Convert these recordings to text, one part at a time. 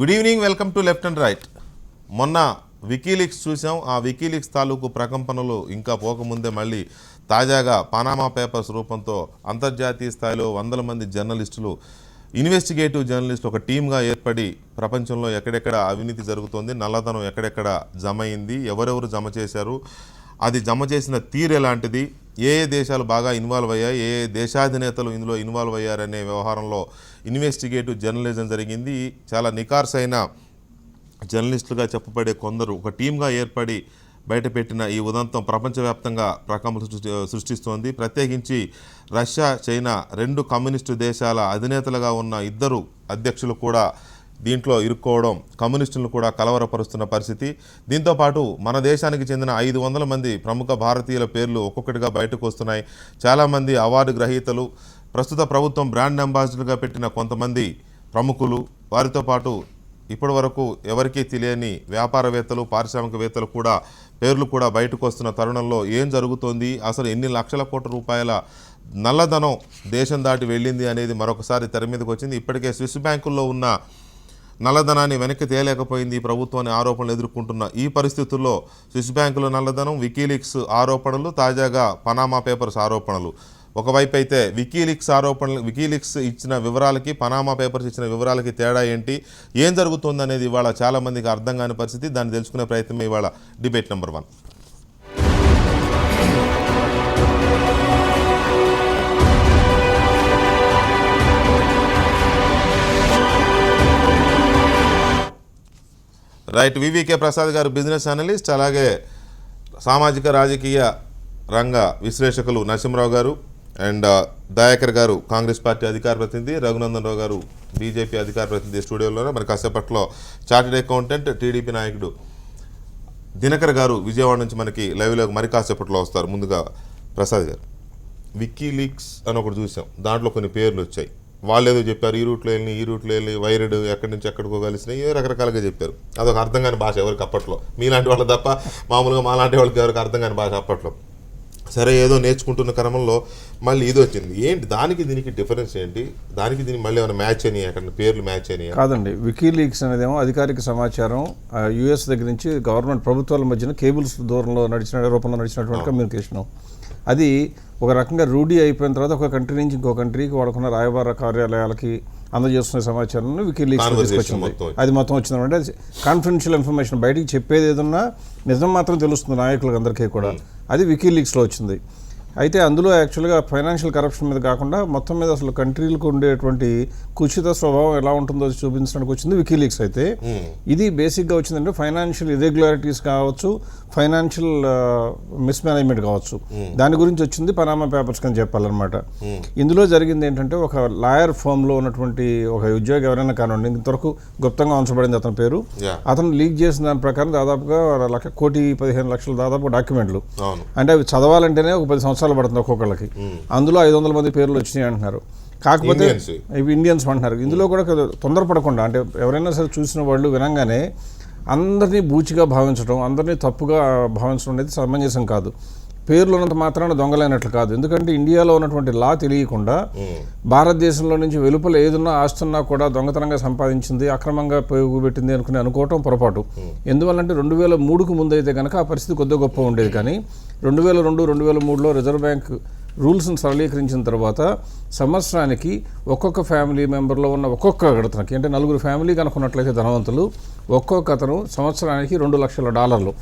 Good evening, welcome to left and right. మొన్న WikiLeaks చూసాం. ఆ వికీలీక్స్ తాలూకు ప్రకంపనలు ఇంకా పోకముందే మళ్ళీ తాజాగా పనామా పేపర్స్ రూపంతో అంతర్జాతీయ స్థాయిలో వందల మంది జర్నలిస్టులు, ఇన్వెస్టిగేటివ్ జర్నలిస్టులు ఒక టీమ్గా ఏర్పడి ప్రపంచంలో ఎక్కడెక్కడ అవినీతి జరుగుతోంది, నల్లధనం ఎక్కడెక్కడ జమ అయింది, ఎవరెవరు జమ చేశారు, అది జమ చేసిన తీరు ఎలాంటిది, ఏ ఏ దేశాలు బాగా ఇన్వాల్వ్ అయ్యాయి, ఏ ఏ దేశాధినేతలు ఇందులో ఇన్వాల్వ్ అయ్యారనే వ్యవహారంలో ఇన్వెస్టిగేటివ్ జర్నలిజం జరిగింది. చాలా నికార్సైన జర్నలిస్టులుగా చెప్పబడే కొందరు ఒక టీమ్గా ఏర్పడి బయటపెట్టిన ఈ ఉదంతం ప్రపంచవ్యాప్తంగా ప్రకంపనలు సృష్టిస్తోంది. ప్రత్యేకించి రష్యా, చైనా రెండు కమ్యూనిస్టు దేశాల అధినేతలుగా ఉన్న ఇద్దరు అధ్యక్షులు కూడా దీంట్లో ఇరుక్కోవడం కమ్యూనిస్టులను కూడా కలవరపరుస్తున్న పరిస్థితి. దీంతోపాటు మన దేశానికి చెందిన 500 మంది ప్రముఖ భారతీయుల పేర్లు ఒక్కొక్కటిగా బయటకు వస్తున్నాయి. చాలామంది అవార్డు గ్రహీతలు, ప్రస్తుత ప్రభుత్వం బ్రాండ్ అంబాసిడర్గా పెట్టిన కొంతమంది ప్రముఖులు, వారితో పాటు ఇప్పటి వరకు ఎవరికీ తెలియని వ్యాపారవేత్తలు, పారిశ్రామికవేత్తలు కూడా పేర్లు కూడా బయటకు వస్తున్న తరుణంలో ఏం జరుగుతోంది, అసలు ఎన్ని లక్షల కోట్ల రూపాయల నల్లధనం దేశం దాటి వెళ్ళింది అనేది మరొకసారి తెర మీదకి వచ్చింది. ఇప్పటికే స్విస్ బ్యాంకుల్లో ఉన్న నల్లధనాన్ని వెనక్కి తేలేకపోయింది ఈ ప్రభుత్వాన్ని ఆరోపణలు ఎదుర్కొంటున్న ఈ పరిస్థితుల్లో స్విస్ బ్యాంకుల నల్లధనం, వికీలీక్స్ ఆరోపణలు, తాజాగా పనామా పేపర్స్ ఆరోపణలు. ఒకవైపు అయితే వికీలీక్స్ ఇచ్చిన వివరాలకి పనామా పేపర్స్ ఇచ్చిన వివరాలకి తేడా ఏంటి, ఏం జరుగుతుంది అనేది ఇవాళ చాలామందికి అర్థం కాని పరిస్థితి. దాన్ని తెలుసుకునే ప్రయత్నమే ఇవాళ debate number 1. Right, VVK Prasad గారు బిజినెస్ అనలిస్ట్, అలాగే సామాజిక రాజకీయ రంగ విశ్లేషకులు నరసింహరావు గారు అండ్ దయాకర్ గారు కాంగ్రెస్ పార్టీ అధికార ప్రతినిధి, రఘునందన్ రావు గారు బీజేపీ అధికార ప్రతినిధి స్టూడియోలోనే. మరి కాసేపట్లో చార్టెడ్ అకౌంటెంట్, టీడీపీ నాయకుడు దినకర్ గారు విజయవాడ నుంచి మనకి లైవ్లో మరి కాసేపట్లో వస్తారు. ముందుగా ప్రసాద్ గారు, వికీలీక్స్ అని ఒకటి చూసాం, దాంట్లో కొన్ని పేర్లు వచ్చాయి. వాళ్ళు ఏదో చెప్పారు, ఈ రూట్లో వెళ్ళి వైరడ్ ఎక్కడి నుంచి ఎక్కడికో కలిసినాయి, ఏ రకరకాలుగా చెప్పారు. అదొక అర్థం కాని భాష ఎవరికి అప్పట్లో, మీలాంటి వాళ్ళు తప్ప మామూలుగా మాలాంటి వాళ్ళకి ఎవరికి అర్థం కాని భాష అప్పట్లో. సరే, ఏదో నేర్చుకుంటున్న క్రమంలో మళ్ళీ ఇది వచ్చింది. ఏంటి దానికి దీనికి డిఫరెన్స్ ఏంటి, దానికి దీనికి మళ్ళీ ఏమైనా మ్యాచ్ అయినాయి, అక్కడ పేర్లు మ్యాచ్ అయినాయి? కాదండి, వికీలీక్స్ అనేదేమో అధికారిక సమాచారం యుఎస్ దగ్గర నుంచి గవర్నమెంట్ ప్రభుత్వాల మధ్యన కేబుల్స్ రూపంలో నడిచినటువంటి కమ్యూనికేషను. అది ఒక రకంగా రూఢీ అయిపోయిన తర్వాత ఒక కంట్రీ నుంచి ఇంకో కంట్రీకి వాడుకున్న రాయబార కార్యాలయాలకి అందజేస్తున్న సమాచారాన్ని వికీలీక్స్ తీసుకొచ్చింది. అది మొత్తం వచ్చిందంటే కాన్ఫిడెన్షియల్ ఇన్ఫర్మేషన్, బయటికి చెప్పేది ఏదన్నా నిజం మాత్రం తెలుస్తుంది నాయకులకు అందరికీ కూడా. అది వికీలీక్స్లో వచ్చింది. అయితే అందులో యాక్చువల్గా ఫైనాన్షియల్ కరప్షన్ మీద కాకుండా మొత్తం మీద అసలు కంట్రీలకు ఉండేటువంటి కుచిత స్వభావం ఎలా ఉంటుందో చూపించడానికి వచ్చింది వికీలీక్స్. అయితే ఇది బేసిక్గా వచ్చిందంటే ఫైనాన్షియల్ ఇర్రెగ్యులారిటీస్ కావచ్చు, ఫైనాన్షియల్ మిస్మేనేజ్మెంట్ కావచ్చు, దాని గురించి వచ్చింది పనామా పేపర్స్ అని చెప్పాలన్నమాట. ఇందులో జరిగింది ఏంటంటే, ఒక లాయర్ ఫర్మ్లో ఉన్నటువంటి ఒక ఉద్యోగి ఎవరైనా కానివ్వండి, ఇంతవరకు గుప్తంగా ఉంచబడింది అతని పేరు. అతను లీక్ చేసిన దాని ప్రకారం దాదాపుగా 1,15,00,000 దాదాపు డాక్యుమెంట్లు. అంటే అవి చదవాలంటేనే ఒక 10 సంవత్సరాలు పడుతుంది ఒక్కొక్కళ్ళకి. అందులో 500 మంది పేర్లు వచ్చినాయి అంటున్నారు. కాకపోతే ఇవి ఇండియన్స్ అంటున్నారు. ఇందులో కూడా తొందరపడకుండా, అంటే ఎవరైనా సరే చూసిన వాళ్ళు వినంగానే అందరినీ బూచిగా భావించడం, అందరినీ తప్పుగా భావించడం అనేది సమంజసం కాదు. పేర్లు ఉన్నంత మాత్రాన దొంగలైనట్లు కాదు. ఎందుకంటే ఇండియాలో ఉన్నటువంటి లా తెలియకుండా భారతదేశంలో నుంచి వెలుపల ఏదున్నా ఆస్తున్నా కూడా దొంగతనంగా సంపాదించింది, అక్రమంగా పోగుపెట్టింది అనుకోవటం పొరపాటు. ఎందువల్లంటే 2003కు ముందు అయితే కనుక ఆ పరిస్థితి కొద్దిగా గొప్ప ఉండేది. కానీ 2002, 2003లో రిజర్వ్ బ్యాంక్ రూల్స్ని సరళీకరించిన తర్వాత సంవత్సరానికి ఒక్కొక్క ఫ్యామిలీ మెంబర్లో ఉన్న ఒక్కొక్క అతనికి, అంటే 4 ఫ్యామిలీ కనుక్కున్నట్లయితే ధనవంతులు, ఒక్కొక్క అతను సంవత్సరానికి $2 లక్షల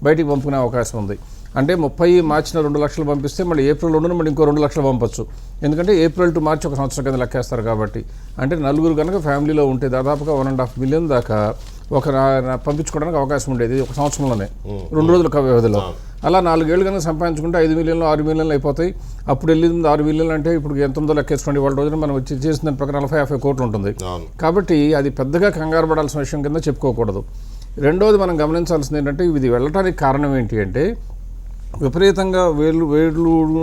బయటికి పంపుకునే అవకాశం ఉంది. అంటే 30 మార్చిన 2 లక్షలు పంపిస్తే మళ్ళీ ఏప్రిల్ 2న మళ్ళీ ఇంకో 2 లక్షలు పంపొచ్చు. ఎందుకంటే ఏప్రిల్ టు మార్చి ఒక సంవత్సరం కింద లెక్కేస్తారు కాబట్టి. అంటే 4 కనుక ఫ్యామిలీలో ఉంటే దాదాపుగా 1.5 మిలియన్ దాకా ఒక పంపించుకోవడానికి అవకాశం ఉండేది ఒక సంవత్సరంలోనే, 2 రోజుల వ్యవధిలో. అలా 4 ఏళ్ళు కనుక సంపాదించుకుంటే 5 మిలియన్లు 6 మిలియన్లు అయిపోతాయి. అప్పుడు వెళ్ళింది 6 మిలియన్లు అంటే ఇప్పుడు ఎంత ఉందో లెక్కేసుకోండి. వాళ్ళ రోజున మనం చేసిన దాని ప్రకారం 40-50 కోట్లు ఉంటుంది. కాబట్టి అది పెద్దగా కంగారు పడాల్సిన విషయం కింద చెప్పుకోకూడదు. రెండోది మనం గమనించాల్సింది ఏంటంటే, ఇది వెళ్ళటానికి కారణం ఏంటి అంటే, విపరీతంగా వేళ్ళు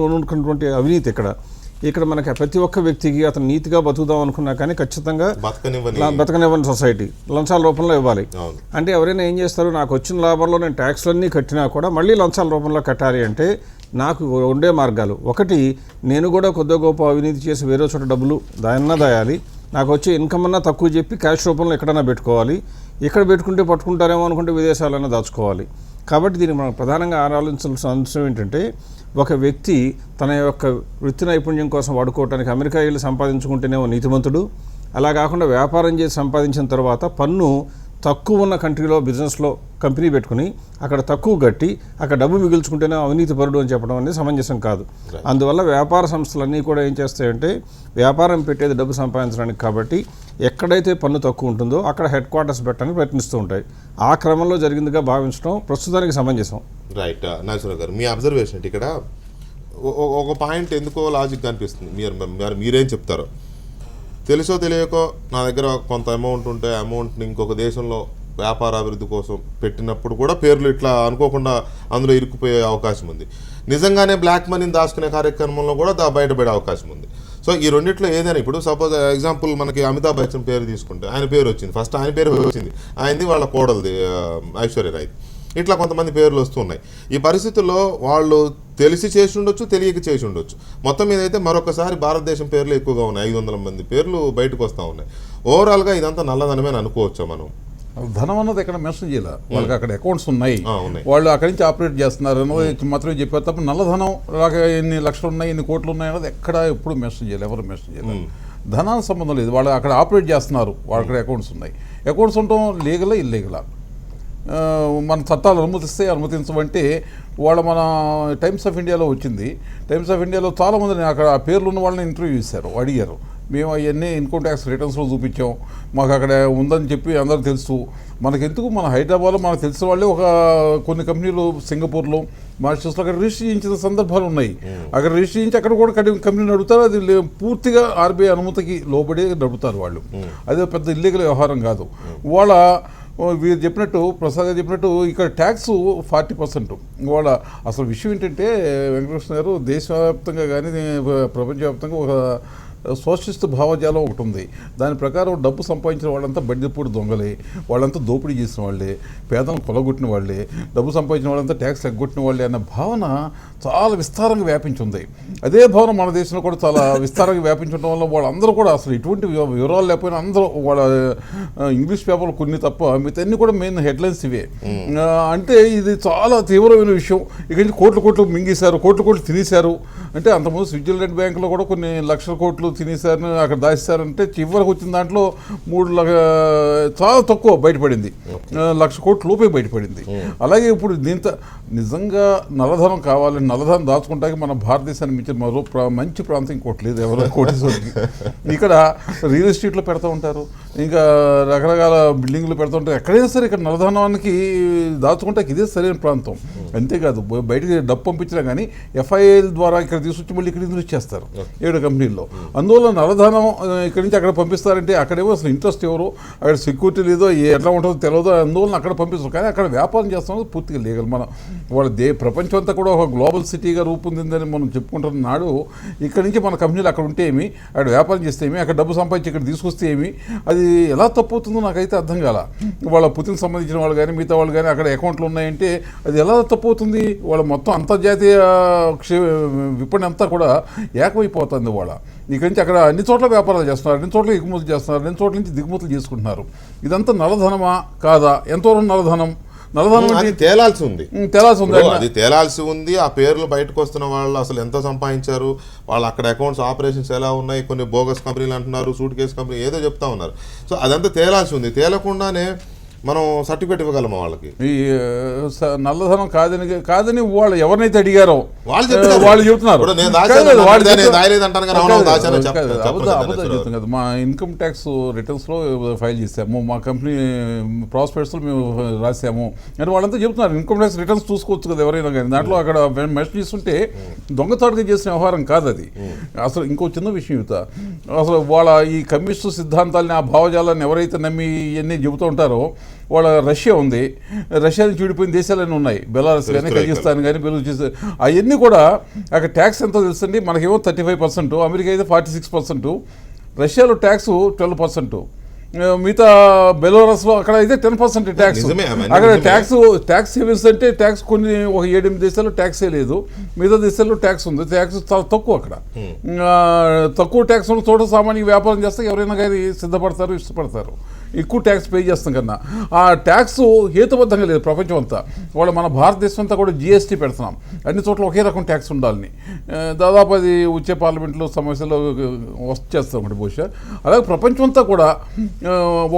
ఉన్నటువంటి అవినీతి. ఇక్కడ మనకి ప్రతి ఒక్క వ్యక్తికి అతను నీతిగా బతుకుదాం అనుకున్నా కానీ ఖచ్చితంగా బతకనివ్వని సొసైటీ లంచాల రూపంలో ఇవ్వాలి. అంటే ఎవరైనా ఏం చేస్తారు, నాకు వచ్చిన లాభంలో నేను ట్యాక్స్లన్నీ కట్టినా కూడా మళ్ళీ లంచాల రూపంలో కట్టాలి అంటే నాకు ఉండే మార్గాలు ఒకటి, నేను కూడా కొద్దిగా గొప్ప అవినీతి చేసి వేరే చోట డబ్బులు దాయన్నా దాయాలి. నాకు వచ్చే ఇన్కమ్ అన్నా తక్కువ చెప్పి క్యాష్ రూపంలో ఎక్కడైనా పెట్టుకోవాలి, ఇక్కడ పెట్టుకుంటే పట్టుకుంటారేమో అనుకుంటే విదేశాలన్నా దాచుకోవాలి. కాబట్టి దీనికి మనం ప్రధానంగా ఆలోచించాల్సిన అంశం ఏంటంటే, ఒక వ్యక్తి తన యొక్క వృత్తి నైపుణ్యం కోసం వాడుకోవడానికి అమెరికా వెళ్ళి సంపాదించుకుంటేనేమో నీతిమంతుడు, అలా కాకుండా వ్యాపారం చేసి సంపాదించిన తర్వాత పన్ను తక్కువ ఉన్న కంట్రీలో బిజినెస్లో కంపెనీ పెట్టుకుని అక్కడ తక్కువ కట్టి అక్కడ డబ్బు మిగుల్చుకుంటేనే అవినీతి పరుడు అని చెప్పడం అనేది సమంజసం కాదు. అందువల్ల వ్యాపార సంస్థలన్నీ కూడా ఏం చేస్తాయంటే, వ్యాపారం పెట్టేది డబ్బు సంపాదించడానికి కాబట్టి ఎక్కడైతే పన్ను తక్కువ ఉంటుందో అక్కడ హెడ్ క్వార్టర్స్ పెట్టడానికి ప్రయత్నిస్తూ ఉంటాయి. ఆ క్రమంలో జరిగిందిగా భావించడం ప్రస్తుతానికి సమంజసం. రైట్. నాగేశ్వరరావు గారు, మీ అబ్జర్వేషన్ ఇక్కడ ఒక పాయింట్ ఎందుకో లాజిక్ అనిపిస్తుంది. మీరేం చెప్తారో తెలుసో తెలియకో నా దగ్గర కొంత అమౌంట్ ఉంటే అమౌంట్ని ఇంకొక దేశంలో వ్యాపార అభివృద్ధి కోసం పెట్టినప్పుడు కూడా పేర్లు ఇట్లా అనుకోకుండా అందులో ఇరుక్కుపోయే అవకాశం ఉంది. నిజంగానే బ్లాక్ మనీని దాచుకునే కార్యక్రమంలో కూడా బయటపడే అవకాశం ఉంది. సో ఈ రెండిట్లో ఏదైనా, ఇప్పుడు సపోజ్ ఎగ్జాంపుల్ మనకి అమితాబ్ బచ్చన్ పేరు తీసుకుంటే ఆయన పేరు వచ్చింది, ఫస్ట్ ఆయన పేరు వచ్చింది, ఆయనది వాళ్ళ కోడలది ఐశ్వర్య రాయ్, ఇట్లా కొంతమంది పేర్లు వస్తున్నాయి. ఈ పరిస్థితుల్లో వాళ్ళు తెలిసి చేసి ఉండొచ్చు, తెలియక చేసి ఉండొచ్చు. మొత్తం మీద అయితే మరొకసారి భారతదేశం పేర్లు ఎక్కువగా ఉన్నాయి, 500 మంది పేర్లు బయటకు వస్తూ ఉన్నాయి. ఓవరాల్గా ఇదంతా నల్లధనమే అనుకోవచ్చా మనం? ధనం అన్నది ఎక్కడ మెన్షన్ చేయాలి, వాళ్ళకి అక్కడ అకౌంట్స్ ఉన్నాయి, వాళ్ళు అక్కడి నుంచి ఆపరేట్ చేస్తున్నారు అన్నది మాత్రమే చెప్పారు తప్ప నల్లధనం ఎన్ని లక్షలు ఉన్నాయి, ఎన్ని కోట్లు ఉన్నాయి అన్నది ఎక్కడ ఎప్పుడు మెన్షన్ చేయాలి, ఎవరు మెన్షన్ చేయాలి. ధనానికి సంబంధం లేదు, వాళ్ళు అక్కడ ఆపరేట్ చేస్తున్నారు, వాళ్ళ అక్కడ అకౌంట్స్ ఉన్నాయి. అకౌంట్స్ ఉండటం లీగలా ఇల్లీగలా, మన చట్టాలు అనుమతిస్తే అనుమతించమంటే మన టైమ్స్ ఆఫ్ ఇండియాలో వచ్చింది. టైమ్స్ ఆఫ్ ఇండియాలో చాలామందిని అక్కడ ఆ పేర్లు ఉన్న వాళ్ళని ఇంటర్వ్యూ చేశారు, అడిగారు. మేము అవన్నీ ఇన్కమ్ ట్యాక్స్ రిటర్న్స్లో చూపించాం, మాకు అక్కడ ఉందని చెప్పి అందరూ తెలుసు. మనకెందుకు, మన హైదరాబాద్లో మనకు తెలిసిన వాళ్ళే కొన్ని కంపెనీలు సింగపూర్లో, మారిషస్లో అక్కడ రిజిస్టర్ చేయించిన సందర్భాలు ఉన్నాయి. అక్కడ రిజిస్టర్ చేయించి అక్కడ కూడా కంపెనీ నడుపుతారు. అది పూర్తిగా ఆర్బీఐ అనుమతికి లోబడి నడుపుతారు వాళ్ళు. అదే పెద్ద ఇల్లీగల్ వ్యవహారం కాదు. వీరు చెప్పినట్టు, ప్రసాద్ గారు చెప్పినట్టు ఇక్కడ ట్యాక్స్ 40%. అసలు విషయం ఏంటంటే వెంకటకృష్ణ గారు, దేశవ్యాప్తంగా కానీ ప్రపంచవ్యాప్తంగా ఒక సోషలిస్ట్ భావజాలం ఒకటి ఉంది. దాని ప్రకారం డబ్బు సంపాదించిన వాళ్ళంతా బడ్డీపూడి దొంగలే, వాళ్ళంతా దోపిడీ చేసిన వాళ్ళే, పేదలను కొలగొట్టిన వాళ్ళే, డబ్బు సంపాదించిన వాళ్ళంతా ట్యాక్స్ ఎగ్గొట్టిన వాళ్ళే అన్న భావన చాలా విస్తారంగా వ్యాపించింది. అదే భావన మన దేశంలో కూడా చాలా విస్తారంగా వ్యాపించడం వల్ల వాళ్ళందరూ కూడా అసలు ఎటువంటి వివరాలు లేకపోయినా అందరూ వాళ్ళ ఇంగ్లీష్ పేపర్లు కొన్ని తప్ప మిగతా కూడా మెయిన్ హెడ్లైన్స్ ఇవే. అంటే ఇది చాలా తీవ్రమైన విషయం. ఇక్కడి నుంచి కోట్లు మింగేశారు, కోట్లు తినేశారు. అంటే అంతకుముందు స్విట్జర్లాండ్ బ్యాంకులో కూడా కొన్ని లక్షల కోట్లు తినేశారని అక్కడ దాచేశారంటే చివరికి వచ్చిన దాంట్లో 3 చాలా తక్కువ బయటపడింది, 1,00,000 కోట్ల లోపే బయటపడింది. అలాగే ఇప్పుడు దీంతో నిజంగా నల్లధనం కావాలని, నల్లధనం దాచుకుంటానికి మన భారతదేశాన్ని మించిన మరో మంచి ప్రాంతం ఇంకోటి లేదు ఎవరో కోటీశ్వరుడికి. ఇక్కడ రియల్ ఎస్టేట్లో పెడతా ఉంటారు, ఇంకా రకరకాల బిల్డింగ్లు పెడతా ఉంటారు. ఎక్కడైనా సరే ఇక్కడ నల్లధనానికి దాచుకుంటానికి ఇదే సరైన ప్రాంతం. అంతేకాదు, బయటికి డబ్బు పంపించినా కానీ ఎఫ్ఐఎల్ ద్వారా ఇక్కడ తీసుకొచ్చి మళ్ళీ ఇక్కడ ఇన్వెస్ట్ చేస్తారు 7 కంపెనీల్లో. అందువల్ల నల్లధనం ఇక్కడి నుంచి అక్కడ పంపిస్తారంటే అక్కడేమో అసలు ఇంట్రెస్ట్ ఎవరు, అక్కడ సెక్యూరిటీ లేదో, ఎట్లా ఉంటుందో తెలియదు, అందువల్ల అక్కడ పంపిస్తారు. కానీ అక్కడ వ్యాపారం చేస్తాం పూర్తిగా లీగల్. మన వాళ్ళ ప్రపంచం అంతా కూడా ఒక గ్లోబల్ సిటీగా రూపొందిందని మనం చెప్పుకుంటున్న నాడు ఇక్కడి నుంచి మన కంపెనీలు అక్కడ ఉంటే ఏమి, అక్కడ వ్యాపారం చేస్తే ఏమి, అక్కడ డబ్బు సంపాదించి ఇక్కడ తీసుకొస్తే ఏమి, అది ఎలా తప్పుతుందో నాకైతే అర్థం కాల. వాళ్ళ పుతిన్ సంబంధించిన వాళ్ళు కానీ మిగతా వాళ్ళు కానీ అక్కడ అకౌంట్లు ఉన్నాయంటే అది ఎలా తప్పుతుంది? వాళ్ళ మొత్తం అంతర్జాతీయ విపణి అంతా కూడా ఏకమైపోతుంది. ఇక్కడి నుంచి అక్కడ అన్ని చోట్ల వ్యాపారాలు చేస్తున్నారు, అన్ని చోట్ల ఎగుమతులు చేస్తున్నారు, అన్ని చోట్ల నుంచి దిగుమతులు చేసుకుంటున్నారు. ఇదంతా నల్లధనమా కాదా? ఎంతవరకు నల్లధనం తేలాల్సి ఉంది. అది తేలాల్సి ఉంది. ఆ పేర్లు బయటకు వస్తున్న వాళ్ళు అసలు ఎంత సంపాదించారు, వాళ్ళు అక్కడ అకౌంట్స్ ఆపరేషన్స్ ఎలా ఉన్నాయి, కొన్ని బోగస్ కంపెనీలు అంటున్నారు, సూట్ కేసు కంపెనీ ఏదో చెప్తా ఉన్నారు. సో అదంతా తేలాల్సి ఉంది. తేలకుండానే మనం సర్టిఫికేట్ ఇవ్వగలమా వాళ్ళకి? ఈ నల్లధనం కాదని వాళ్ళు ఎవరినైతే అడిగారో వాళ్ళు చెప్తున్నారు. మా ఇన్కమ్ ట్యాక్స్ రిటర్న్స్ లో ఫైల్ చేసాము, మా కంపెనీ ప్రాస్పెక్ట్స్ లో మేము రాసాము అని వాళ్ళంతా చెప్తున్నారు. ఇన్కమ్ ట్యాక్స్ రిటర్న్స్ చూసుకోవచ్చు కదా ఎవరైనా కానీ. దాంట్లో అక్కడ మెన్షన్ చేస్తుంటే దొంగతాడుగా చేసిన వ్యవహారం కాదు అది. అసలు ఇంకో చిన్న విషయం ఇత అసలు వాళ్ళ ఈ కమ్యూనిస్టు సిద్ధాంతాలని, ఆ భావజాలాన్ని ఎవరైతే నమ్మి ఇవన్నీ చెబుతూ ఉంటారో, వాళ్ళ రష్యా ఉంది, రష్యా నుంచి విడిపోయిన దేశాలన్నీ ఉన్నాయి, బెలారస్ కానీ, కజకిస్తాన్ కానీ, బెలూచిస్తాన్, అవన్నీ కూడా అక్కడ ట్యాక్స్ ఎంతో తెలుసండి. మనకేమో 35%, అమెరికా అయితే 46%, రష్యాలో ట్యాక్స్ 12%. మిగతా బెలోరస్లో అక్కడ అయితే 10% ట్యాక్స్. నిజమే, అవన్నీ అక్కడ నిజమే. ట్యాక్స్ సేవింగ్స్ అంటే ట్యాక్స్ కొన్ని ఒక 7-8 దేశాల్లో ట్యాక్సే లేదు, మిగతా దేశాల్లో ట్యాక్స్ ఉంది. ట్యాక్స్ చాలా తక్కువ అక్కడ. తక్కువ ట్యాక్స్ ఉన్న చోట సామాన్య వ్యాపారం చేస్తే ఎవరైనా కానీ సిద్ధపడతారు, ఇష్టపడతారు. ఎక్కువ ట్యాక్స్ పే చేస్తాం కన్నా ఆ ట్యాక్స్ హేతుబద్ధంగా లేదు ప్రపంచం అంతా. వాళ్ళు మన భారతదేశం అంతా కూడా GST పెడుతున్నాం, అన్ని చోట్ల ఒకే రకం ట్యాక్స్ ఉండాలని. దాదాపు అది వచ్చే పార్లమెంట్లో సమస్యలు చేస్తాం అంటే బహుశా. అలాగే ప్రపంచం అంతా కూడా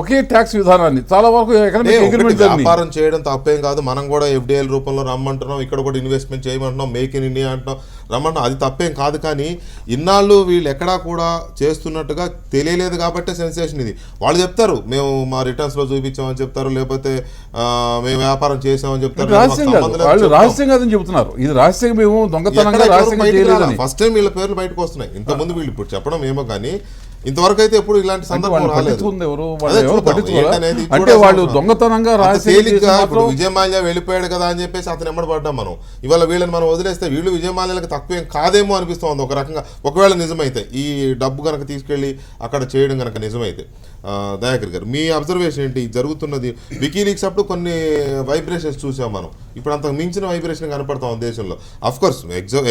ఒకే ట్యాక్స్ విధానాన్ని చాలా వరకు ఎకనామిక్ అగ్రిమెంట్ వ్యాపారం చేయడం తప్పేం కాదు. మనం కూడా FDI రూపంలో రమ్మంటున్నాం, ఇక్కడ కూడా ఇన్వెస్ట్మెంట్ చేయమంటున్నాం, మేక్ ఇన్ ఇండియా అంటున్నాం, రమ్మంటున్నాం, అది తప్పేం కాదు. కానీ ఇన్నాళ్ళు వీళ్ళు ఎక్కడా కూడా చేస్తున్నట్టుగా తెలియలేదు కాబట్టి సెన్సేషన్ ఇది. వాళ్ళు చెప్తారు మేము మా రిటర్న్స్ లో చూపించామని చెప్తారు, లేకపోతే మేము వ్యాపారం చేసామని చెప్తారు. రహస్యంగా అని చెబుతున్నారు. ఇది రహస్యంగా మేము దొంగతనంగా ఫస్ట్ టైం వీళ్ళ పేర్లు బయటకు వస్తున్నాయి. ఇంతకుముందు వీళ్ళు ఇప్పుడు చెప్పడం ఏమో కానీ ఇంతవరకు అయితే ఎప్పుడు ఇలాంటి సందర్భం రాలేదు. అంటే వాళ్ళు దొంగతనంగా ఇప్పుడు విజయ్ మాల్యా వెళ్ళిపోయాడు కదా అని చెప్పేసి అతను ఎమ్మడబడ్డాం మనం. ఇవాళ వీళ్ళని మనం వదిలేస్తే వీళ్ళు విజయ్ మాల్యాలకు తక్కువేం కాదేమో అనిపిస్తుంది ఒక రకంగా, ఒకవేళ నిజమైతే ఈ డబ్బు కనుక తీసుకెళ్లి అక్కడ చేయడం కనుక నిజమైతే. దయాకర్ గారు, మీ అబ్జర్వేషన్ ఏంటి? జరుగుతున్నది వికీలీక్స్ అప్పుడు కొన్ని వైబ్రేషన్స్ చూసాం మనం, ఇప్పుడు అంతకు మించిన వైబ్రేషన్ కనపడతాం దేశంలో. అఫ్ కోర్స్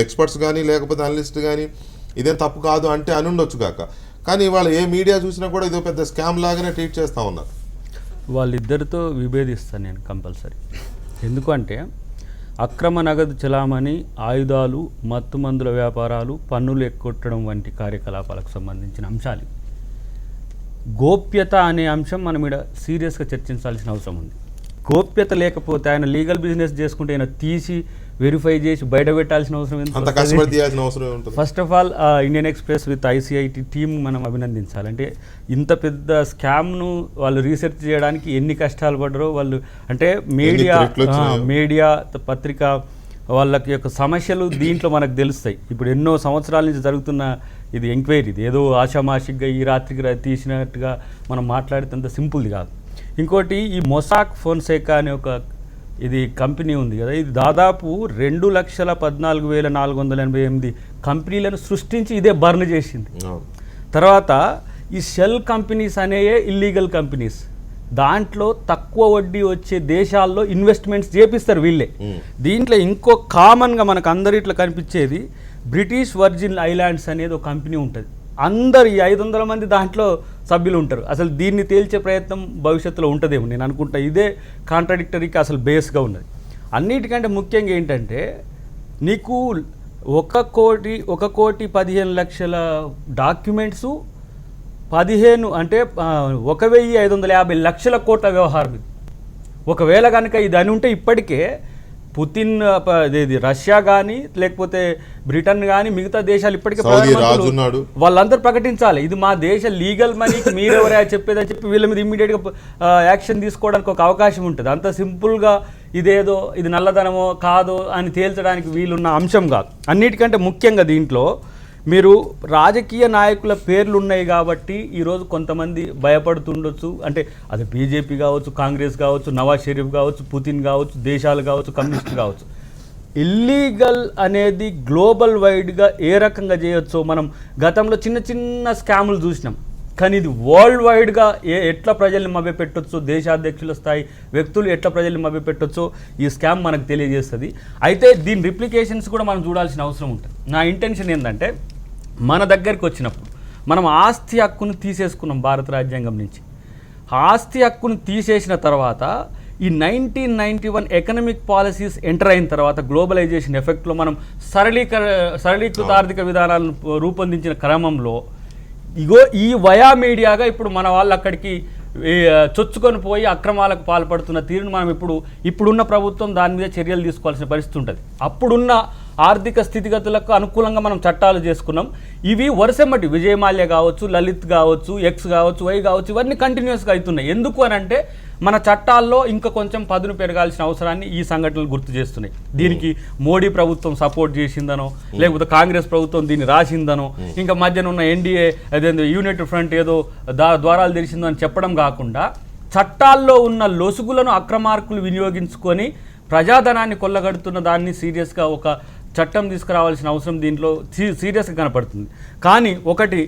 ఎక్స్పర్ట్స్ కానీ లేకపోతే అనలిస్ట్ కానీ ఇదేం తప్పు కాదు అంటే అని ఉండొచ్చు కాక, కానీ వాళ్ళు ఏ మీడియా చూసినా కూడా ఇదో పెద్ద స్కామ్ లాగానే ట్రీట్ చేస్తూ ఉన్నారు. వాళ్ళిద్దరితో విభేదిస్తాను నేను కంపల్సరీ. ఎందుకంటే అక్రమ నగదు చలామణి, ఆయుధాలు, మత్తు మందుల వ్యాపారాలు, పన్నులు ఎక్కొట్టడం వంటి కార్యకలాపాలకు సంబంధించిన అంశాలు. గోప్యత అనే అంశం మనం ఇక్కడ సీరియస్గా చర్చించాల్సిన అవసరం ఉంది. గోప్యత లేకపోతే ఆయన లీగల్ బిజినెస్ చేసుకుంటే ఆయన తీసి వెరిఫై చేసి బయట పెట్టాల్సిన అవసరం ఏంటి? First of all Indian express with ICIT team మనం అభినందించాలి. అంటే ఇంత పెద్ద స్కామ్ను వాళ్ళు రీసెర్చ్ చేయడానికి ఎన్ని కష్టాలు పడ్డారో వాళ్ళు. అంటే మీడియా పత్రిక వాళ్ళకి యొక్క సమస్యలు దీంట్లో మనకు తెలుస్తాయి. ఇప్పుడు ఎన్నో సంవత్సరాల నుంచి జరుగుతున్న ఇది ఎంక్వైరీ, ఇది ఏదో ఆషామాషిగ్గా ఈ రాత్రికి తీసినట్టుగా మనం మాట్లాడితే సింపుల్ది కాదు. ఇంకోటి ఈ మొసాక్ ఫోన్సేకా అనే ఒక ఇది కంపెనీ ఉంది కదా, ఇది దాదాపు 2,14,488 కంపెనీలను సృష్టించి ఇదే బర్న్ చేసింది. తర్వాత ఈ షెల్ కంపెనీస్ అనేవే ఇల్లీగల్ కంపెనీస్. దాంట్లో తక్కువ వడ్డీ వచ్చే దేశాల్లో ఇన్వెస్ట్మెంట్స్ చేపిస్తారు వీళ్ళే. దీంట్లో ఇంకో కామన్గా మనకు అందరిట్లో కనిపించేది బ్రిటిష్ వర్జిన్ ఐలాండ్స్ అనేది ఒక కంపెనీ ఉంటుంది. అందరు ఈ 500 మంది దాంట్లో సభ్యులు ఉంటారు. అసలు దీన్ని తేల్చే ప్రయత్నం భవిష్యత్తులో ఉంటుందేమో నేను అనుకుంటా. ఇదే కాంట్రాడిక్టరీకి అసలు బేస్గా ఉన్నది. అన్నిటికంటే ముఖ్యంగా ఏంటంటే నీకు 1,15,00,000 డాక్యుమెంట్సు 15 అంటే 1,550 లక్షల కోట్ల వ్యవహారం ఇది. ఒకవేళ కనుక ఇది అని ఉంటే ఇప్పటికే పుతిన్ రష్యా కానీ లేకపోతే బ్రిటన్ కానీ మిగతా దేశాలు ఇప్పటికే వాళ్ళందరూ ప్రకటించాలి ఇది మా దేశ లీగల్ మనీకి మీరెవరా చెప్పేదని చెప్పి వీళ్ళ మీద ఇమ్మీడియట్గా యాక్షన్ తీసుకోవడానికి ఒక అవకాశం ఉంటుంది. అంత సింపుల్గా ఇదేదో ఇది నల్లధనమో కాదో అని తేల్చడానికి వీలున్న అంశం కాదు. అన్నిటికంటే ముఖ్యంగా దీంట్లో మీరు రాజకీయ నాయకుల పేర్లు ఉన్నాయి కాబట్టి ఈరోజు కొంతమంది భయపడుతుండొచ్చు. అంటే అది బీజేపీ కావచ్చు, కాంగ్రెస్ కావచ్చు, నవాజ్ షరీఫ్ కావచ్చు, పుతిన్ కావచ్చు, దేశాలు కావచ్చు, కమ్యూనిస్టులు కావచ్చు. ఇల్లీగల్ అనేది గ్లోబల్ వైడ్గా ఏ రకంగా చేయొచ్చో మనం గతంలో చిన్న చిన్న స్కాములు చూసినాం. కానీ ఇది వరల్డ్ వైడ్గా ఎట్లా ప్రజల్ని మభ్యపెట్టొచ్చో, దేశాధ్యక్షుల స్థాయి వ్యక్తులు ఎట్లా ప్రజల్ని మభ్యపెట్టొచ్చో ఈ స్కామ్ మనకు తెలియజేస్తుంది. అయితే దీని రిప్లికేషన్స్ కూడా మనం చూడాల్సిన అవసరం ఉంటుంది. నా ఇంటెన్షన్ ఏంటంటే మన దగ్గరికి వచ్చినప్పుడు మనం ఆస్తి హక్కును తీసేసుకున్నాం భారత రాజ్యాంగం నుంచి. ఆస్తి హక్కును తీసేసిన తర్వాత ఈ 1991 ఎకనామిక్ పాలసీస్ ఎంటర్ అయిన తర్వాత గ్లోబలైజేషన్ ఎఫెక్ట్లో మనం సరళీకృత ఆర్థిక విధానాలను రూపొందించిన క్రమంలో ఇగో ఈ వయా మీడియాగా ఇప్పుడు మన వాళ్ళు అక్కడికి చొచ్చుకొని పోయి అక్రమాలకు పాల్పడుతున్న తీరును మనం ఇప్పుడున్న ప్రభుత్వం దాని మీద చర్యలు తీసుకోవాల్సిన పరిస్థితి ఉంటుంది. అప్పుడున్న ఆర్థిక స్థితిగతులకు అనుకూలంగా మనం చట్టాలు చేసుకున్నాం. ఇవి వరుసమ్మటి విజయ్ మాల్యా కావచ్చు, లలిత్ కావచ్చు, ఎక్స్ కావచ్చు, వై కావచ్చు, ఇవన్నీ కంటిన్యూస్గా అవుతున్నాయి. ఎందుకు అని అంటే మన చట్టాల్లో ఇంకా కొంచెం పదును పెరగాల్సిన అవసరాన్ని ఈ సంఘటనలు గుర్తు చేస్తున్నాయి. దీనికి మోడీ ప్రభుత్వం సపోర్ట్ చేసిందనో లేకపోతే కాంగ్రెస్ ప్రభుత్వం దీన్ని రాసిందనో ఇంకా మధ్యన ఉన్న ఎన్డీఏ అదేందో యునైటెడ్ ఫ్రంట్ ఏదో ద్వారాలు తెరిచిందో అని చెప్పడం కాకుండా చట్టాల్లో ఉన్న లొసుగులను అక్రమార్కులు వినియోగించుకొని ప్రజాధనాన్ని కొల్లగడుతున్న దాన్ని సీరియస్గా ఒక చట్టం తీసుకురావాల్సిన అవసరం దీంట్లో సీరియస్గా కనపడుతుంది. కానీ ఒకటి